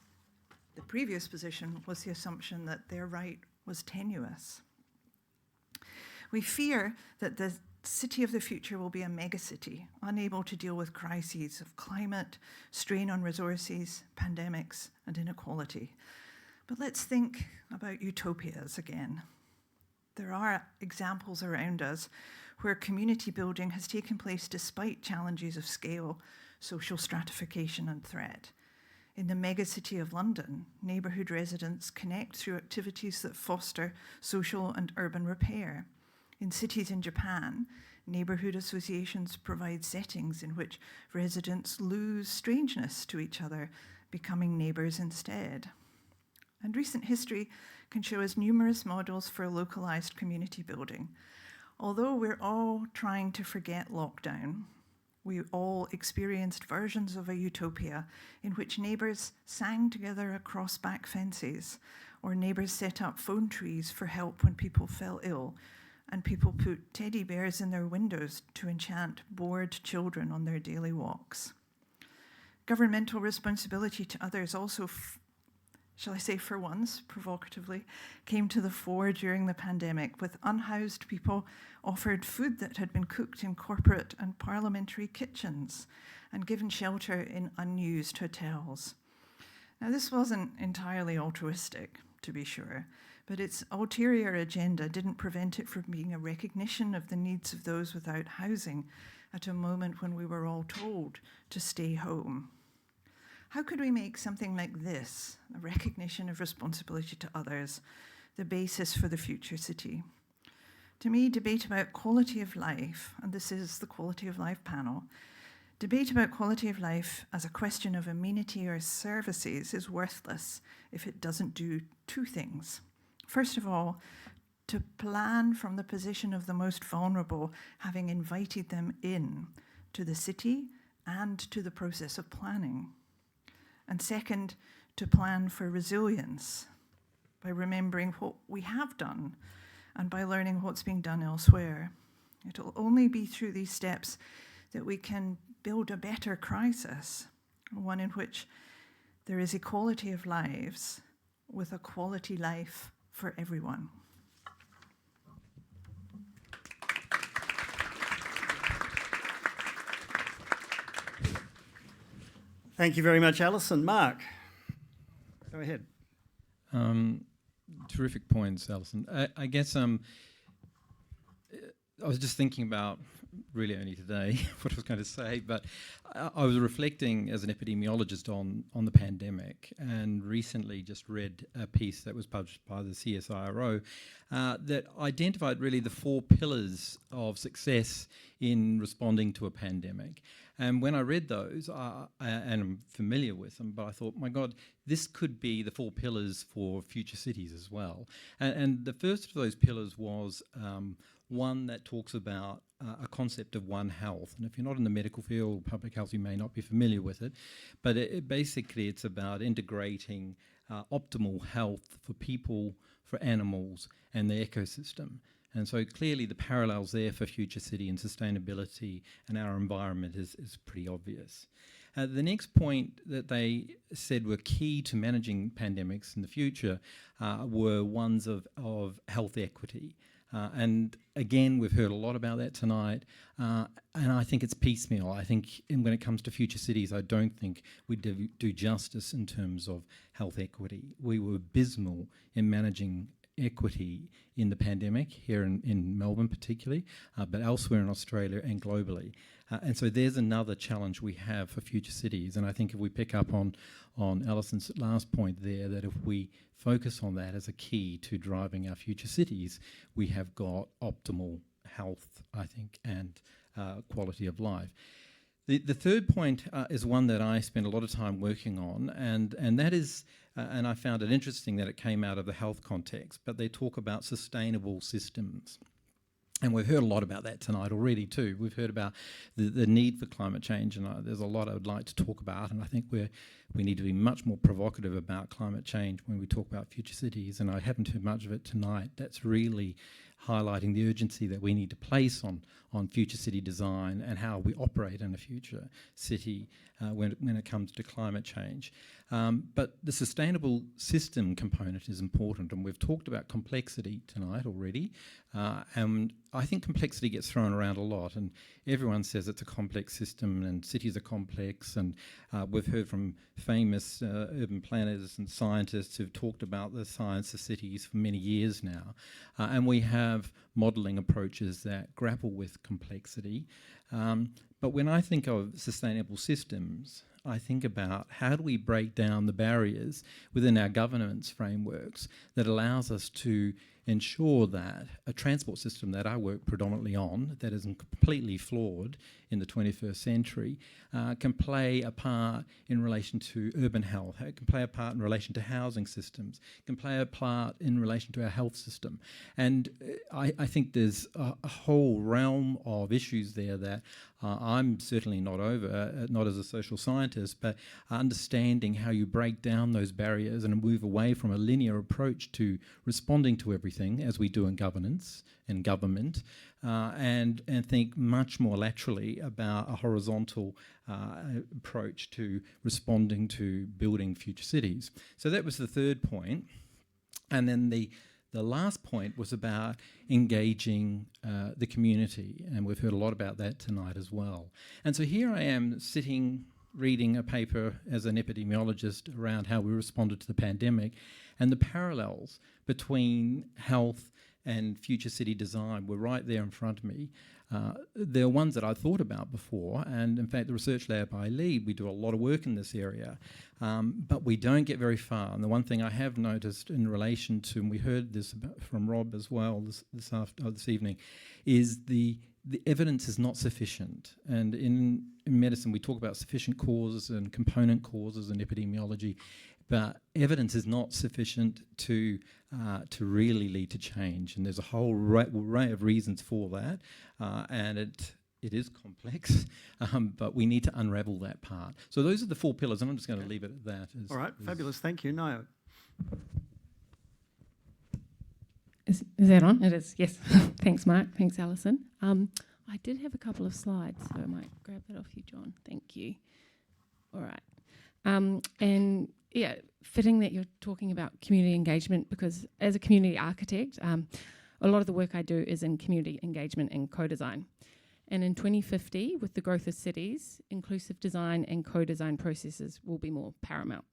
the previous position was the assumption that their right was tenuous. We fear that the city of the future will be a megacity, unable to deal with crises of climate, strain on resources, pandemics, and inequality. But let's think about utopias again. There are examples around us where community building has taken place despite challenges of scale, social stratification, and threat. In the megacity of London, neighbourhood residents connect through activities that foster social and urban repair. In cities in Japan, neighbourhood associations provide settings in which residents lose strangeness to each other, becoming neighbours instead. And recent history can show us numerous models for localised community building. Although we're all trying to forget lockdown, we all experienced versions of a utopia in which neighbours sang together across back fences, or neighbours set up phone trees for help when people fell ill, and people put teddy bears in their windows to enchant bored children on their daily walks. Governmental responsibility to others also, shall I say for once, provocatively, came to the fore during the pandemic, with unhoused people offered food that had been cooked in corporate and parliamentary kitchens and given shelter in unused hotels. Now, this wasn't entirely altruistic, to be sure, but its ulterior agenda didn't prevent it from being a recognition of the needs of those without housing at a moment when we were all told to stay home. How could we make something like this, a recognition of responsibility to others, the basis for the future city? To me, debate about quality of life, and this is the Quality of Life panel, debate about quality of life as a question of amenity or services is worthless if it doesn't do two things. First of all, to plan from the position of the most vulnerable, having invited them in to the city and to the process of planning. And second, to plan for resilience by remembering what we have done and by learning what's being done elsewhere. It'll only be through these steps that we can build a better crisis, one in which there is equality of lives with a quality life for everyone. Thank you very much, Alison. Mark, go ahead. Terrific points, Alison. I guess I was just thinking about, really only today, what I was going to say, but I was reflecting as an epidemiologist on the pandemic, and recently just read a piece that was published by the CSIRO that identified really the 4 pillars of success in responding to a pandemic. And when I read those, and I'm familiar with them, but I thought, my God, this could be the 4 pillars for future cities as well. And the first of those pillars was one that talks about a concept of One Health. And if you're not in the medical field or public health, you may not be familiar with it. But basically, it's about integrating optimal health for people, for animals, and the ecosystem. And so clearly the parallels there for future city and sustainability and our environment is pretty obvious. The next point that they said were key to managing pandemics in the future were ones of health equity. And again, we've heard a lot about that tonight, and I think it's piecemeal. I think when it comes to future cities, I don't think we do justice in terms of health equity. We were abysmal in managing equity in the pandemic, here in Melbourne particularly, but elsewhere in Australia and globally. And so there's another challenge we have for future cities. And I think if we pick up on Alison's last point there, that if we focus on that as a key to driving our future cities, we have got optimal health, I think, and quality of life. The third point is one that I spend a lot of time working on, and that is, and I found it interesting that it came out of the health context, but they talk about sustainable systems. And we've heard a lot about that tonight already too. We've heard about the need for climate change, and there's a lot I would like to talk about, and I think we need to be much more provocative about climate change when we talk about future cities, and I haven't heard much of it tonight. That's really highlighting the urgency that we need to place on future city design and how we operate in a future city when it comes to climate change. But the sustainable system component is important, and we've talked about complexity tonight already, and I think complexity gets thrown around a lot, and everyone says it's a complex system and cities are complex, and we've heard from famous urban planners and scientists who've talked about the science of cities for many years now, and we have modelling approaches that grapple with complexity. But when I think of sustainable systems, I think about how do we break down the barriers within our governance frameworks that allows us to ensure that a transport system that I work predominantly on, that isn't completely flawed in the 21st century, can play a part in relation to urban health, it can play a part in relation to housing systems, can play a part in relation to our health system. And I think there's a whole realm of issues there that I'm certainly not over, not as a social scientist, but understanding how you break down those barriers and move away from a linear approach to responding to everything as we do in governance and government, and think much more laterally about a horizontal approach to responding to building future cities. So that was the third point. And then the last point was about engaging the community, and we've heard a lot about that tonight as well. And so here I am sitting reading a paper as an epidemiologist around how we responded to the pandemic, and the parallels between health and future city design were right there in front of me. They're ones that I thought about before, and in fact the research lab I lead, we do a lot of work in this area, but we don't get very far. And the one thing I have noticed in relation to, and we heard this from Rob as well this evening, is the evidence is not sufficient. And in medicine we talk about sufficient causes and component causes in epidemiology, but evidence is not sufficient to really lead to change. And there's a whole array of reasons for that, and it is complex, but we need to unravel that part. So those are the 4 pillars, and I'm just going to leave it at that. All right, fabulous, thank you. No. Is that on? It is, yes. Thanks, Mark. Thanks, Alison. I did have a couple of slides, so I might grab that off you, John. Thank you. All right. And yeah, fitting that you're talking about community engagement, because as a community architect, a lot of the work I do is in community engagement and co-design. And in 2050, with the growth of cities, inclusive design and co-design processes will be more paramount.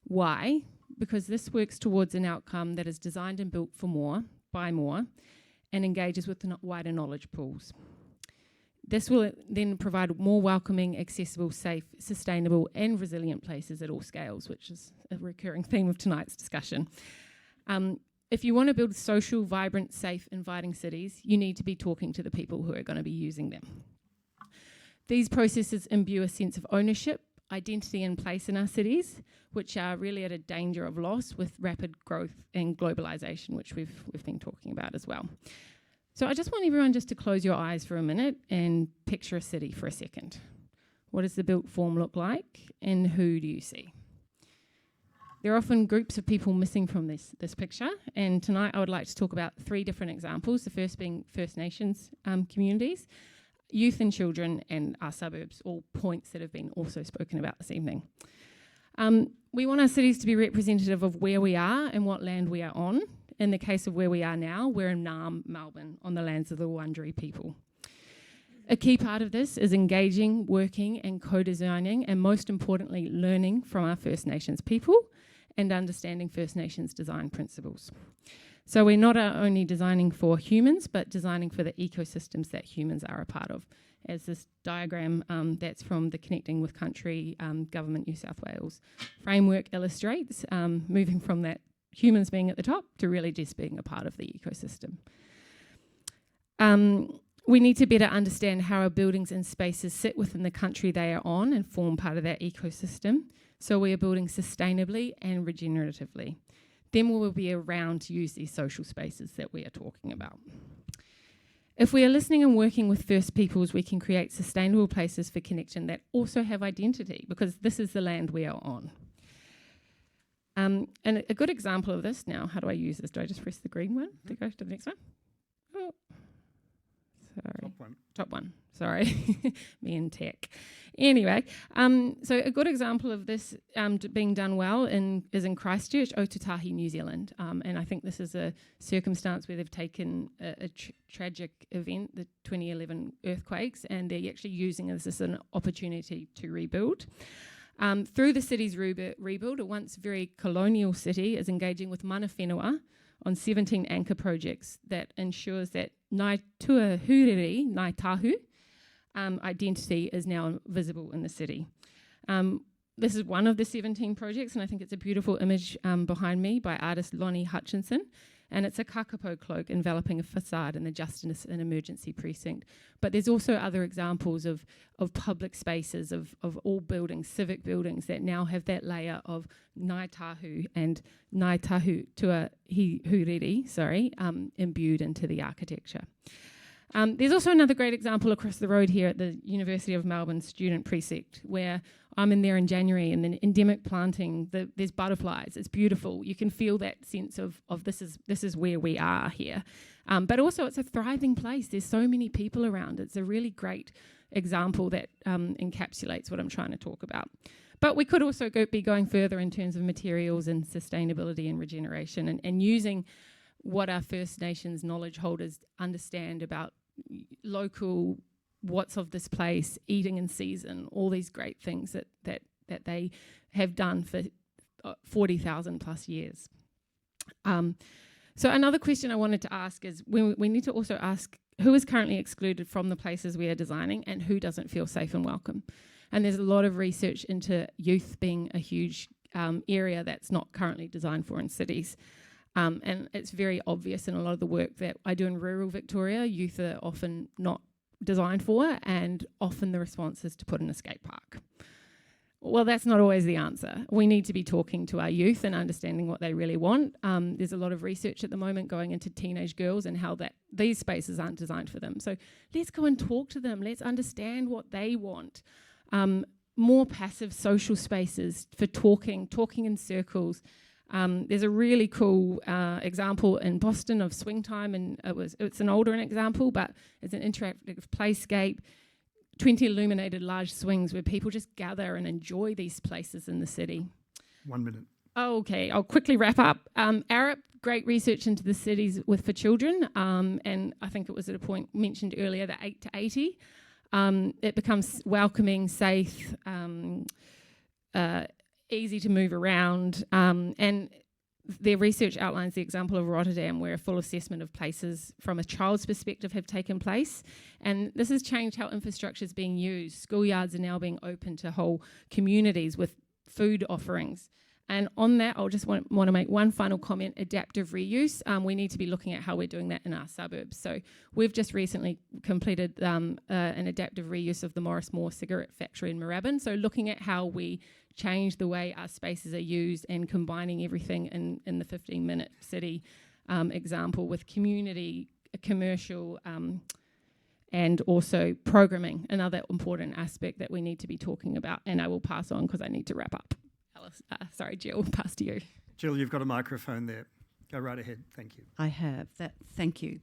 Why? Because this works towards an outcome that is designed and built for more, by more, and engages with wider knowledge pools. This will then provide more welcoming, accessible, safe, sustainable and resilient places at all scales, which is a recurring theme of tonight's discussion. If you want to build social, vibrant, safe, inviting cities, you need to be talking to the people who are going to be using them. These processes imbue a sense of ownership, identity and place in our cities, which are really at a danger of loss with rapid growth and globalisation, which we've been talking about as well. So I just want everyone just to close your eyes for a minute and picture a city for a second. What does the built form look like, and who do you see? There are often groups of people missing from this picture, and tonight I would like to talk about 3 different examples, the first being First Nations communities, youth and children, and our suburbs, all points that have been also spoken about this evening. We want our cities to be representative of where we are and what land we are on. In the case of where we are now, we're in Naarm, Melbourne, on the lands of the Wurundjeri people. A key part of this is engaging, working and co-designing, and most importantly, learning from our First Nations people and understanding First Nations design principles. So we're not only designing for humans, but designing for the ecosystems that humans are a part of. As this diagram that's from the Connecting with Country Government New South Wales framework illustrates, moving from that humans being at the top to really just being a part of the ecosystem. We need to better understand how our buildings and spaces sit within the country they are on and form part of that ecosystem. So we are building sustainably and regeneratively. Then we will be around to use these social spaces that we are talking about. If we are listening and working with First Peoples, we can create sustainable places for connection that also have identity, because this is the land we are on. And a good example of this now, how do I use this? Do I just press the green one to go to the next one? Oh, sorry. Top one, sorry. Me and tech. Anyway, so a good example of this being done well is in Christchurch, Otutahi, New Zealand. And I think this is a circumstance where they've taken a tragic event, the 2011 earthquakes, and they're actually using this as an opportunity to rebuild. Through the city's rebuild, a once very colonial city is engaging with mana whenua on 17 anchor projects that ensures that Ngāi Tuahuriri, Ngāi Tahu, identity is now visible in the city. This is one of the 17 projects, and I think it's a beautiful image behind me by artist Lonnie Hutchinson. And it's a kakapo cloak enveloping a facade in the Justice and Emergency Precinct. But there's also other examples of public spaces, of all buildings, civic buildings, that now have that layer of Ngāi Tahu and Ngāi Tahu Tuahuriri, imbued into the architecture. There's also another great example across the road here at the University of Melbourne Student Precinct, where I'm in there in January, and then endemic planting, there's butterflies, it's beautiful. You can feel that sense of this is where we are here. But also it's a thriving place. There's so many people around. It's a really great example that encapsulates what I'm trying to talk about. But we could also be going further in terms of materials and sustainability and regeneration, and using what our First Nations knowledge holders understand about local, what's of this place, eating in season, all these great things that they have done for 40,000 plus years. So another question I wanted to ask is, we need to also ask who is currently excluded from the places we are designing and who doesn't feel safe and welcome. And there's a lot of research into youth being a huge area that's not currently designed for in cities. And it's very obvious in a lot of the work that I do in rural Victoria, youth are often not designed for, and often the response is to put an escape park. Well, that's not always the answer. We need to be talking to our youth and understanding what they really want. There's a lot of research at the moment going into teenage girls and how these spaces aren't designed for them. So let's go and talk to them. Let's understand what they want. More passive social spaces for talking in circles. There's a really cool example in Boston of swing time, and it's an older example, but it's an interactive playscape, 20 illuminated large swings where people just gather and enjoy these places in the city. 1 minute. Okay, I'll quickly wrap up. Arup, great research into the cities for children, and I think it was at a point mentioned earlier, the 8 to 80. It becomes welcoming, safe, easy to move around, and their research outlines the example of Rotterdam, where a full assessment of places from a child's perspective have taken place. And this has changed how infrastructure is being used. Schoolyards are now being open to whole communities with food offerings. And on that, I'll just want to make one final comment, adaptive reuse. We need to be looking at how we're doing that in our suburbs. So we've just recently completed an adaptive reuse of the Morris Moore cigarette factory in Moorabbin. So looking at how we change the way our spaces are used and combining everything in the 15-minute city example with community, commercial, and also programming, another important aspect that we need to be talking about. And I will pass on because I need to wrap up. Sorry, Jill, pass to you. Jill, you've got a microphone there. Go right ahead. Thank you. I have that. Thank you.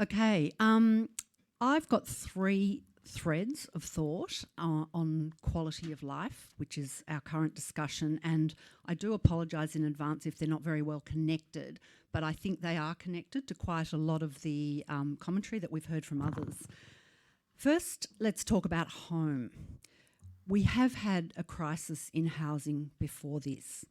Okay, I've got 3 threads of thought on quality of life, which is our current discussion, and I do apologise in advance if they're not very well connected, but I think they are connected to quite a lot of the commentary that we've heard from others. First, let's talk about home. We have had a crisis in housing before this.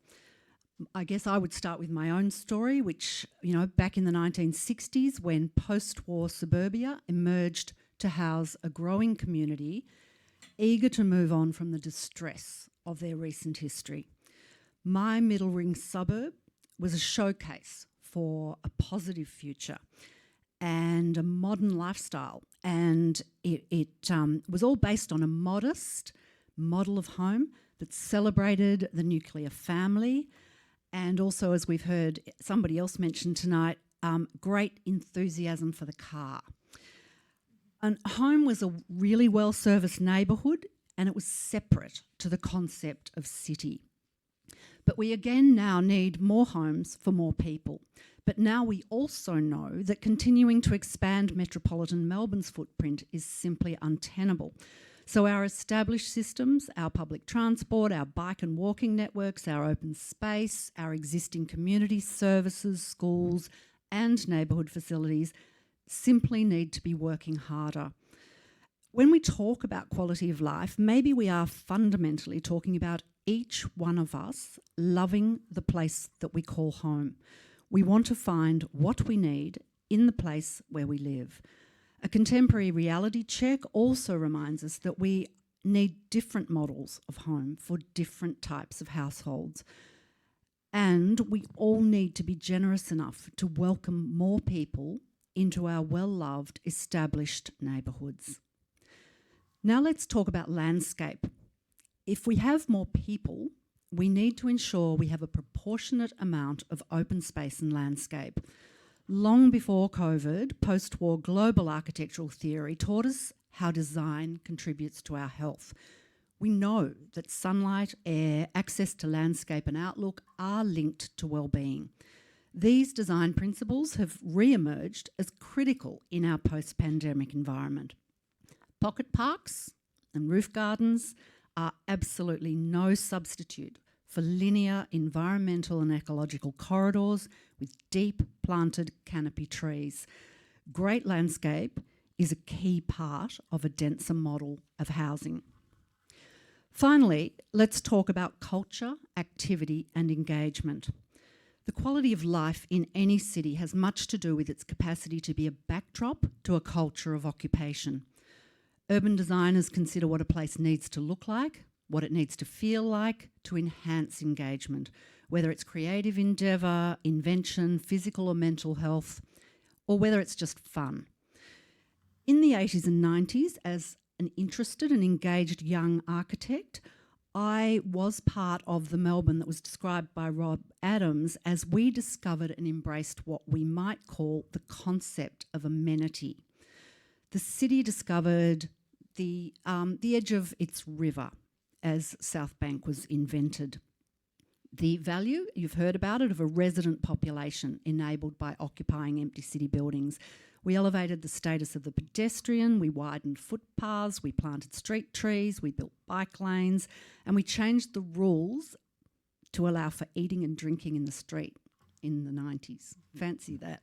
I guess I would start with my own story, which, back in the 1960s, when post-war suburbia emerged to house a growing community eager to move on from the distress of their recent history. My middle ring suburb was a showcase for a positive future and a modern lifestyle, and it was all based on a modest model of home that celebrated the nuclear family, and also, as we've heard somebody else mention tonight, great enthusiasm for the car. And home was a really well-serviced neighbourhood, and it was separate to the concept of city. But we again now need more homes for more people. But now we also know that continuing to expand metropolitan Melbourne's footprint is simply untenable. So our established systems, our public transport, our bike and walking networks, our open space, our existing community services, schools and neighbourhood facilities simply need to be working harder. When we talk about quality of life, maybe we are fundamentally talking about each one of us loving the place that we call home. We want to find what we need in the place where we live. A contemporary reality check also reminds us that we need different models of home for different types of households. And we all need to be generous enough to welcome more people into our well-loved, established neighbourhoods. Now let's talk about landscape. If we have more people, we need to ensure we have a proportionate amount of open space and landscape. Long before COVID, post-war global architectural theory taught us how design contributes to our health. We know that sunlight, air, access to landscape and outlook are linked to well-being. These design principles have re-emerged as critical in our post-pandemic environment. Pocket parks and roof gardens are absolutely no substitute for linear environmental and ecological corridors with deep planted canopy trees. Great landscape is a key part of a denser model of housing. Finally, let's talk about culture, activity and engagement. The quality of life in any city has much to do with its capacity to be a backdrop to a culture of occupation. Urban designers consider what a place needs to look like, what it needs to feel like to enhance engagement, whether it's creative endeavour, invention, physical or mental health, or whether it's just fun. In the 80s and 90s, as an interested and engaged young architect, I was part of the Melbourne that was described by Rob Adams as we discovered and embraced what we might call the concept of amenity. The city discovered the edge of its river as South Bank was invented. The value, you've heard about it, of a resident population enabled by occupying empty city buildings. We elevated the status of the pedestrian, we widened footpaths, we planted street trees, we built bike lanes, and we changed the rules to allow for eating and drinking in the street in the 90s. Fancy that.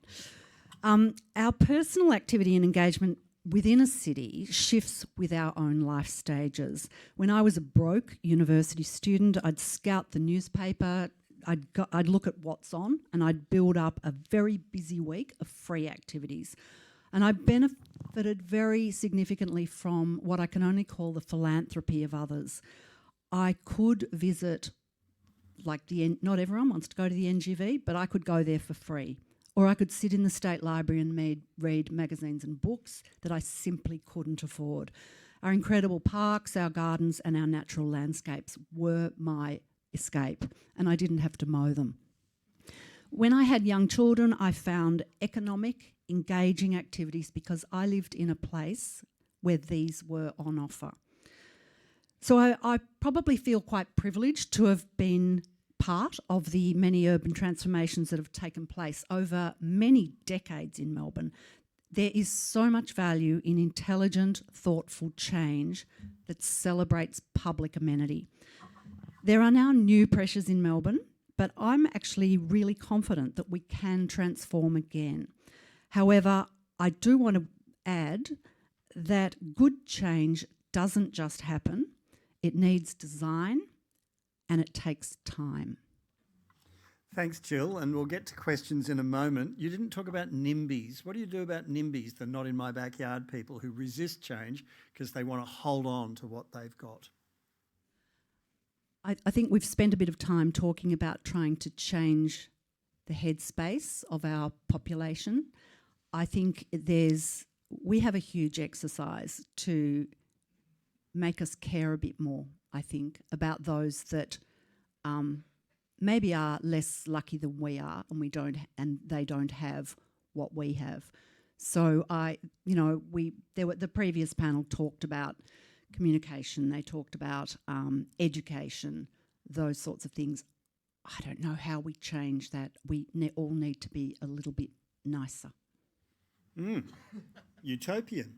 Our personal activity and engagement within a city shifts with our own life stages. When I was a broke university student, I'd scout the newspaper, I'd look at what's on, and I'd build up a very busy week of free activities. And I benefited very significantly from what I can only call the philanthropy of others. I could visit, like not everyone wants to go to the NGV, but I could go there for free. Or I could sit in the State Library and read magazines and books that I simply couldn't afford. Our incredible parks, our gardens and our natural landscapes were my escape, and I didn't have to mow them. When I had young children, I found economic, engaging activities because I lived in a place where these were on offer. So I probably feel quite privileged to have been part of the many urban transformations that have taken place over many decades in Melbourne. There is so much value in intelligent, thoughtful change that celebrates public amenity. There are now new pressures in Melbourne, but I'm actually really confident that we can transform again. However, I do want to add that good change doesn't just happen. It needs design, and it takes time. Thanks, Jill, and we'll get to questions in a moment. You didn't talk about NIMBYs. What do you do about NIMBYs, the not in my backyard people who resist change because they want to hold on to what they've got? I think we've spent a bit of time talking about trying to change the headspace of our population. I think we have a huge exercise to make us care a bit more, I think, about those that maybe are less lucky than we are, and they don't have what we have. So the previous panel talked about communication. They talked about education, those sorts of things. I don't know how we change that. We all need to be a little bit nicer. Utopian.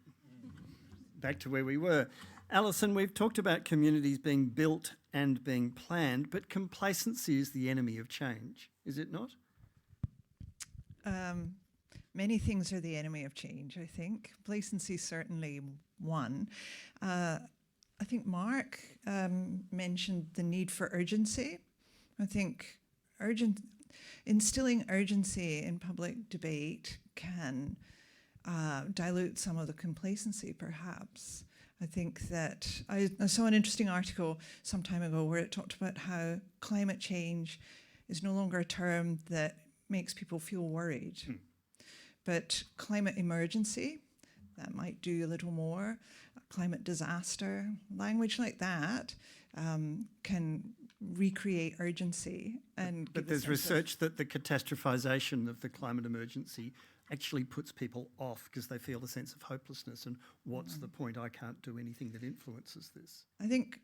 Back to where we were. Alison, we've talked about communities being built and being planned, but complacency is the enemy of change, is it not? Many things are the enemy of change, I think. Complacency is certainly one. I think Mark mentioned the need for urgency. I think instilling urgency in public debate can dilute some of the complacency, perhaps. I think that I saw an interesting article some time ago where it talked about how climate change is no longer a term that makes people feel worried. But climate emergency, that might do a little more. Climate disaster, language like that can recreate urgency. But there's research that the catastrophization of the climate emergency actually puts people off because they feel a sense of hopelessness and what's the point? I can't do anything that influences this. I think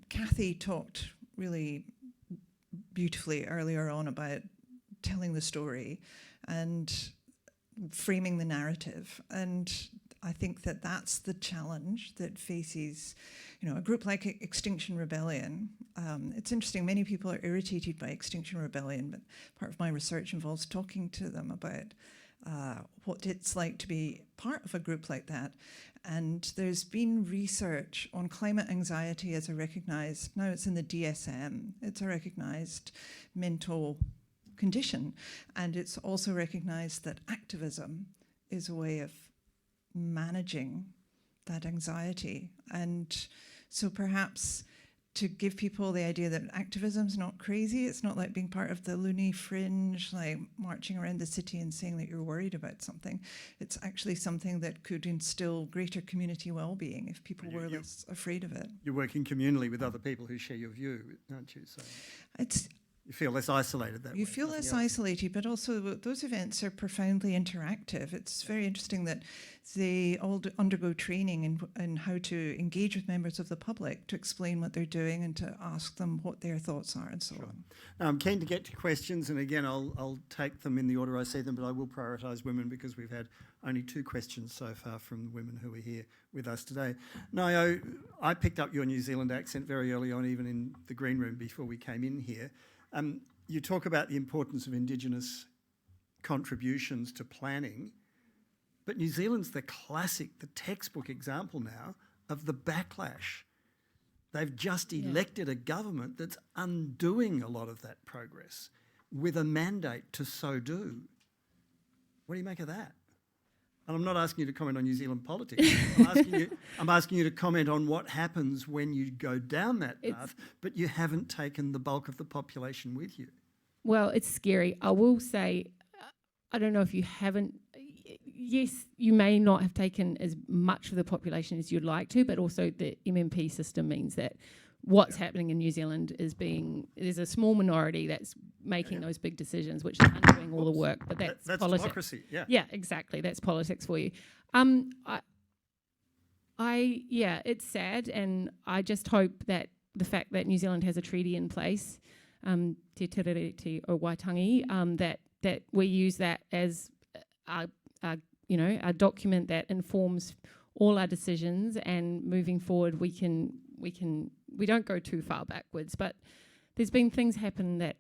Kathy talked really beautifully earlier on about telling the story and framing the narrative, and I think that that's the challenge that faces, a group like Extinction Rebellion. It's interesting, many people are irritated by Extinction Rebellion, but part of my research involves talking to them about what it's like to be part of a group like that. And there's been research on climate anxiety as a recognised, now it's in the DSM, it's a recognised mental condition. And it's also recognised that activism is a way of managing that anxiety. And so perhaps to give people the idea that activism's not crazy, it's not like being part of the loony fringe, like marching around the city and saying that you're worried about something. It's actually something that could instill greater community well-being if people were less afraid of it. You're working communally with other people who share your view, aren't you? So you feel less isolated that way. You feel less isolated, but also those events are profoundly interactive. It's very interesting that they all undergo training in how to engage with members of the public, to explain what they're doing and to ask them what their thoughts are and so on. Now, I'm keen to get to questions, and again, I'll take them in the order I see them, but I will prioritise women because we've had only 2 questions so far from the women who are here with us today. Nayo, I picked up your New Zealand accent very early on, even in the green room before we came in here. You talk about the importance of Indigenous contributions to planning, but New Zealand's the classic, the textbook example now of the backlash. They've just elected a government that's undoing a lot of that progress with a mandate to so do. What do you make of that? And I'm not asking you to comment on New Zealand politics. I'm asking you to comment on what happens when you go down that path, but you haven't taken the bulk of the population with you. Well, it's scary. I will say, I don't know if you haven't, yes, you may not have taken as much of the population as you'd like to, but also the MMP system means that what's happening in New Zealand is there's a small minority that's making those big decisions, which is undoing all the work, but that's politics. Democracy, yeah. Yeah, exactly. That's politics for you. It's sad, and I just hope that the fact that New Zealand has a treaty in place, Te Tiriti o Waitangi, that we use that as a document that informs all our decisions, and moving forward we don't go too far backwards, but there's been things happen that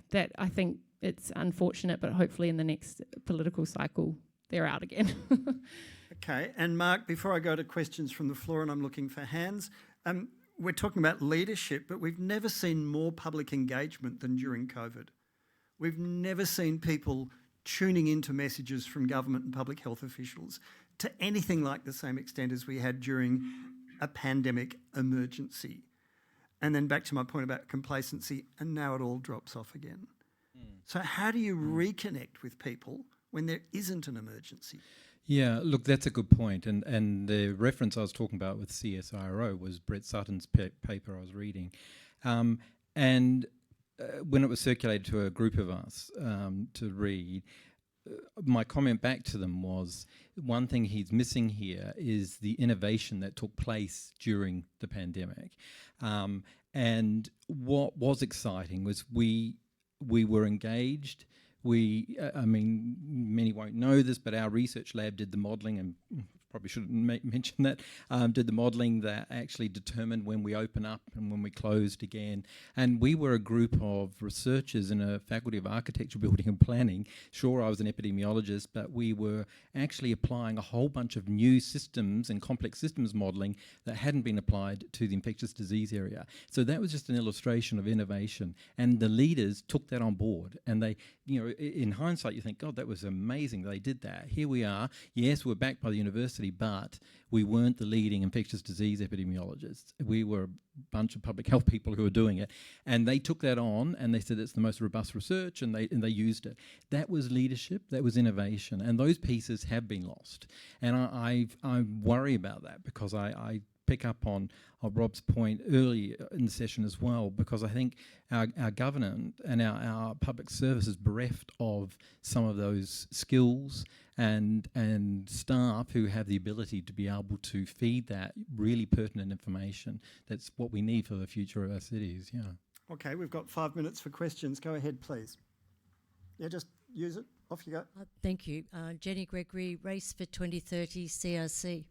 that I think it's unfortunate, but hopefully in the next political cycle they're out again. Okay, and Mark, before I go to questions from the floor, and I'm looking for hands, we're talking about leadership, but we've never seen more public engagement than during COVID. We've never seen people tuning into messages from government and public health officials to anything like the same extent as we had during a pandemic emergency. And then back to my point about complacency, and now it all drops off again. So how do you reconnect with people when there isn't an emergency? Yeah, look, that's a good point. And the reference I was talking about with CSIRO was Brett Sutton's paper I was reading. When it was circulated to a group of us to read, my comment back to them was, one thing he's missing here is the innovation that took place during the pandemic. And what was exciting was we were engaged. Many won't know this, but our research lab did the modelling, and probably shouldn't mention that, did the modelling that actually determined when we open up and when we closed again. And we were a group of researchers in a Faculty of Architecture, Building and Planning. Sure, I was an epidemiologist, but we were actually applying a whole bunch of new systems and complex systems modelling that hadn't been applied to the infectious disease area. So that was just an illustration of innovation. And the leaders took that on board. And they, in hindsight, you think, God, that was amazing they did that. Here we are. Yes, we're backed by the university, but we weren't the leading infectious disease epidemiologists. We were a bunch of public health people who were doing it, and they took that on and they said it's the most robust research, and they used it. That was leadership, that was innovation, and those pieces have been lost. And I worry about that, because I pick up on Rob's point early in the session as well, because I think our government and our public service is bereft of some of those skills and staff who have the ability to be able to feed that really pertinent information. That's what we need for the future of our cities, yeah. Okay, we've got 5 minutes for questions. Go ahead, please. Yeah, just use it. Off you go. Thank you. Jenny Gregory, Race for 2030 CRC.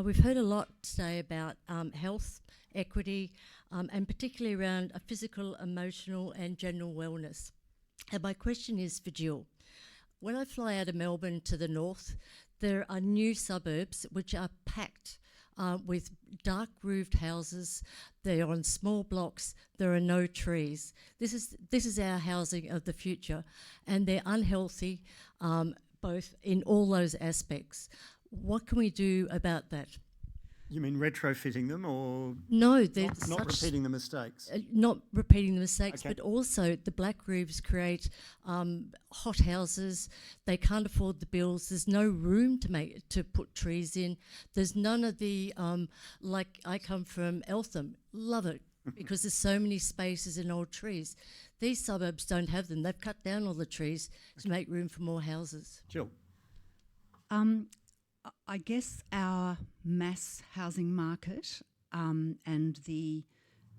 We've heard a lot today about health, equity, and particularly around physical, emotional and general wellness. And my question is for Jill. When I fly out of Melbourne to the north, there are new suburbs which are packed with dark roofed houses. They're on small blocks. There are no trees. This is our housing of the future, and they're unhealthy, both in all those aspects. What can we do about that? You mean retrofitting them, or no? Not repeating the mistakes. Not repeating the mistakes, Okay. but also the black roofs create hot houses. They can't afford the bills. There's no room to put trees in. There's none of the like I come from Eltham, love it because there's so many spaces and old trees. These suburbs don't have them. They've cut down all the trees to make room for more houses. Jill. I guess our mass housing market and the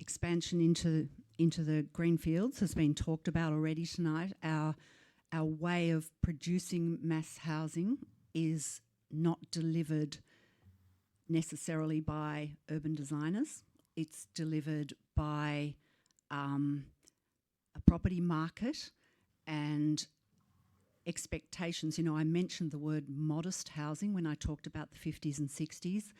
expansion into the greenfields has been talked about already tonight. Our way of producing mass housing is not delivered necessarily by urban designers. It's delivered by a property market and expectations. You know, I mentioned the word modest housing when I talked about the 50s and 60s.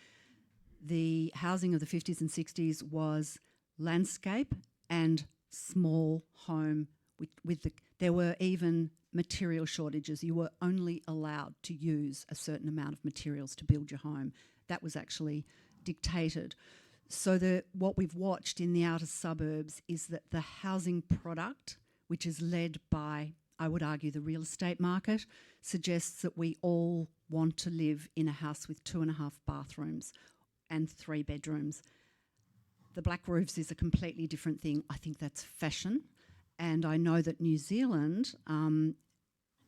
The housing of the 50s and 60s was landscape and small home. There were even material shortages. You were only allowed to use a certain amount of materials to build your home. That was actually dictated. So what we've watched in the outer suburbs is that the housing product, which is led by, I would argue, the real estate market, suggests that we all want to live in a house with 2.5 bathrooms and 3 bedrooms. The black roofs is a completely different thing. I think that's fashion. And I know that New Zealand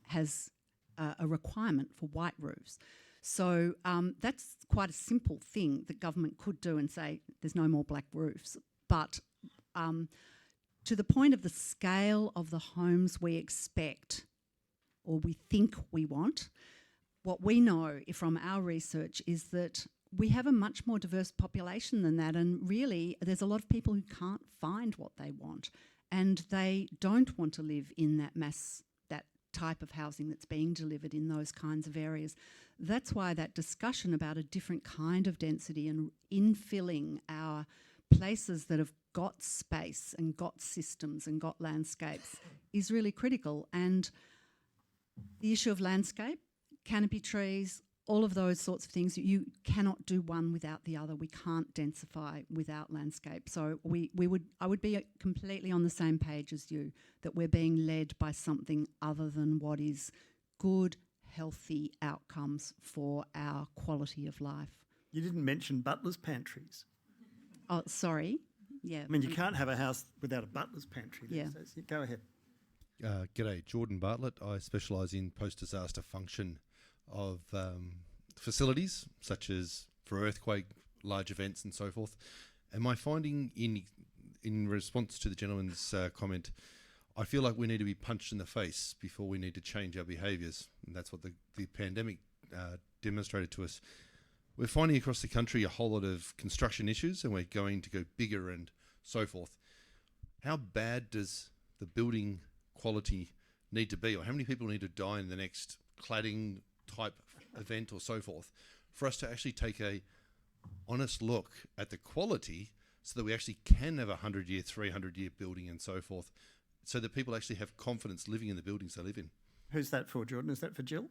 has a requirement for white roofs. So that's quite a simple thing that government could do and say there's no more black roofs. But to the point of the scale of the homes we expect or we think we want, what we know from our research is that we have a much more diverse population than that, and really there's a lot of people who can't find what they want, and they don't want to live in that type of housing that's being delivered in those kinds of areas. That's why that discussion about a different kind of density and infilling our places that have got space and got systems and got landscapes is really critical. And the issue of landscape, canopy trees, all of those sorts of things, you cannot do one without the other. We can't densify without landscape. So I would be completely on the same page as you, that we're being led by something other than what is good, healthy outcomes for our quality of life. You didn't mention butlers' pantries. Oh, sorry. Yeah. I mean, you can't have a house without a butler's pantry. Yeah. So go ahead. G'day, Jordan Bartlett. I specialise in post-disaster function of facilities, such as for earthquake, large events and so forth. And my finding in response to the gentleman's comment, I feel like we need to be punched in the face before we need to change our behaviours. And that's what the pandemic demonstrated to us. We're finding across the country a whole lot of construction issues, and we're going to go bigger and so forth. How bad does the building quality need to be, or how many people need to die in the next cladding type event or so forth for us to actually take a honest look at the quality, so that we actually can have a 100-year, 300-year building and so forth, so that people actually have confidence living in the buildings they live in? Who's that for, Jordan? Is that for Jill?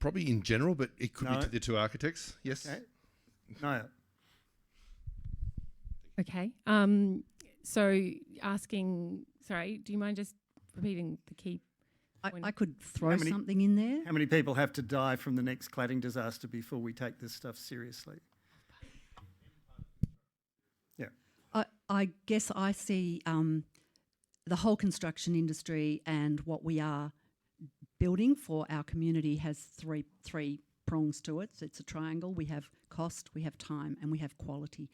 Probably in general, but it could be to the two architects. Yes. Okay. No. Okay. So sorry, do you mind just repeating the key point? I could throw something in there. How many people have to die from the next cladding disaster before we take this stuff seriously? Yeah. I guess I see the whole construction industry and what we are building for our community has three prongs to it. So it's a triangle. We have cost, we have time, and we have quality.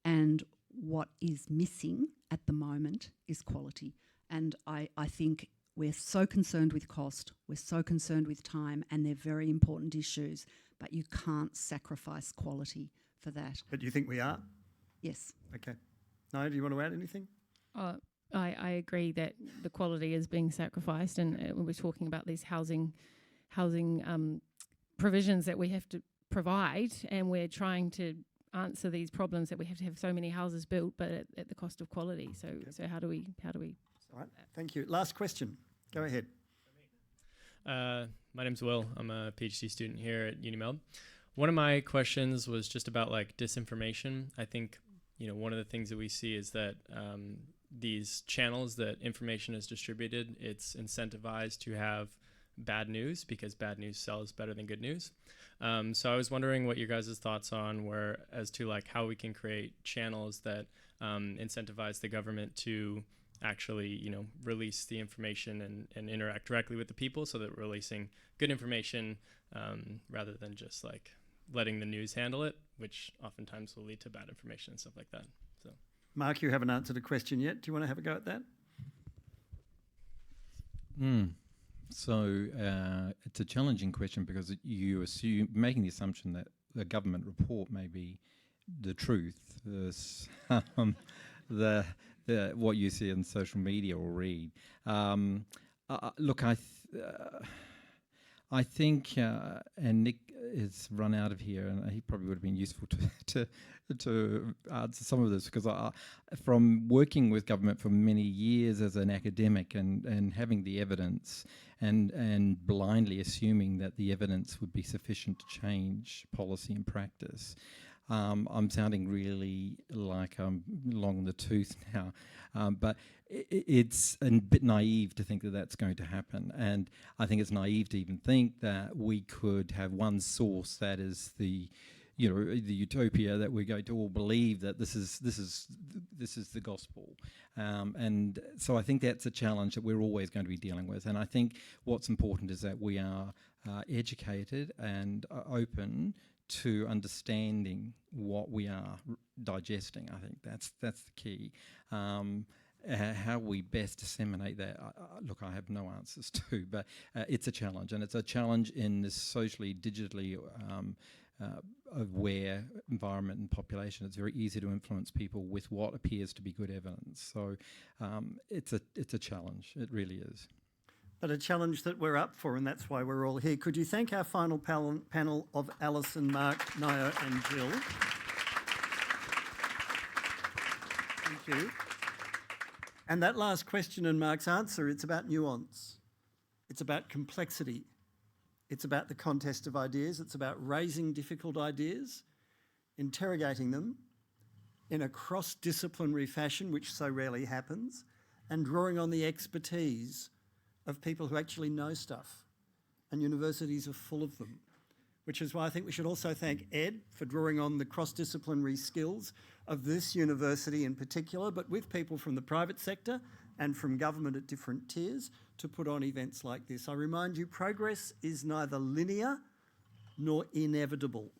And what is missing at the moment is quality. And I think we're so concerned with cost, we're so concerned with time, and they're very important issues, but you can't sacrifice quality for that. But you think we are? Yes. Okay. No, do you want to add anything? I agree that the quality is being sacrificed, and when we're talking about these housing provisions that we have to provide, and we're trying to answer these problems that we have to have so many houses built, but at the cost of quality. So how do we? All right. Thank you. Last question. Go ahead. My name's Will. I'm a PhD student here at UniMelb. One of my questions was just about like disinformation. I think one of the things that we see is that these channels that information is distributed, it's incentivized to have bad news because bad news sells better than good news. So I was wondering what your guys' thoughts on were as to like how we can create channels that incentivize the government to actually, release the information and interact directly with the people, so that we're releasing good information rather than just like letting the news handle it, which oftentimes will lead to bad information and stuff like that. So, Mark, you haven't answered a question yet. Do you want to have a go at that? So it's a challenging question, because you assume, making the assumption that the government report may be the truth. what you see on social media or read. Look, I think, and Nick has run out of here, and he probably would have been useful to answer some of this, because from working with government for many years as an academic and having the evidence and blindly assuming that the evidence would be sufficient to change policy and practice. I'm sounding really like I'm long in the tooth now, but it's a bit naive to think that that's going to happen. And I think it's naive to even think that we could have one source that is the utopia that we're going to all believe that this is the gospel. And so I think that's a challenge that we're always going to be dealing with. And I think what's important is that we are educated and open to understanding what we are digesting. I think that's the key. How we best disseminate that, look, I have no answers to, but it's a challenge, and it's a challenge in this socially, digitally aware environment and population. It's very easy to influence people with what appears to be good evidence. So it's a challenge. It really is. But a challenge that we're up for, and that's why we're all here. Could you thank our final panel of Alison, Mark, Naya and Jill? Thank you. And that last question and Mark's answer, it's about nuance. It's about complexity. It's about the contest of ideas. It's about raising difficult ideas, interrogating them in a cross-disciplinary fashion, which so rarely happens, and drawing on the expertise of people who actually know stuff, and universities are full of them, which is why I think we should also thank Ed for drawing on the cross-disciplinary skills of this university in particular, but with people from the private sector and from government at different tiers to put on events like this. I remind you, progress is neither linear nor inevitable.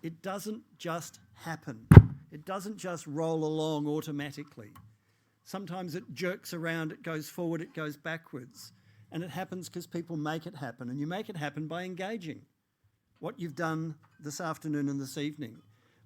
It doesn't just happen. It doesn't just roll along automatically. Sometimes it jerks around, it goes forward, it goes backwards. And it happens because people make it happen, and you make it happen by engaging. What you've done this afternoon and this evening,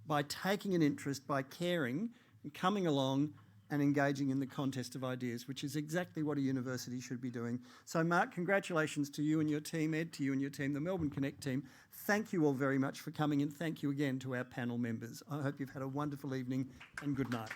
by taking an interest, by caring, and coming along and engaging in the contest of ideas, which is exactly what a university should be doing. So Mark, congratulations to you and your team, Ed, to you and your team, the Melbourne Connect team. Thank you all very much for coming, and thank you again to our panel members. I hope you've had a wonderful evening, and good night.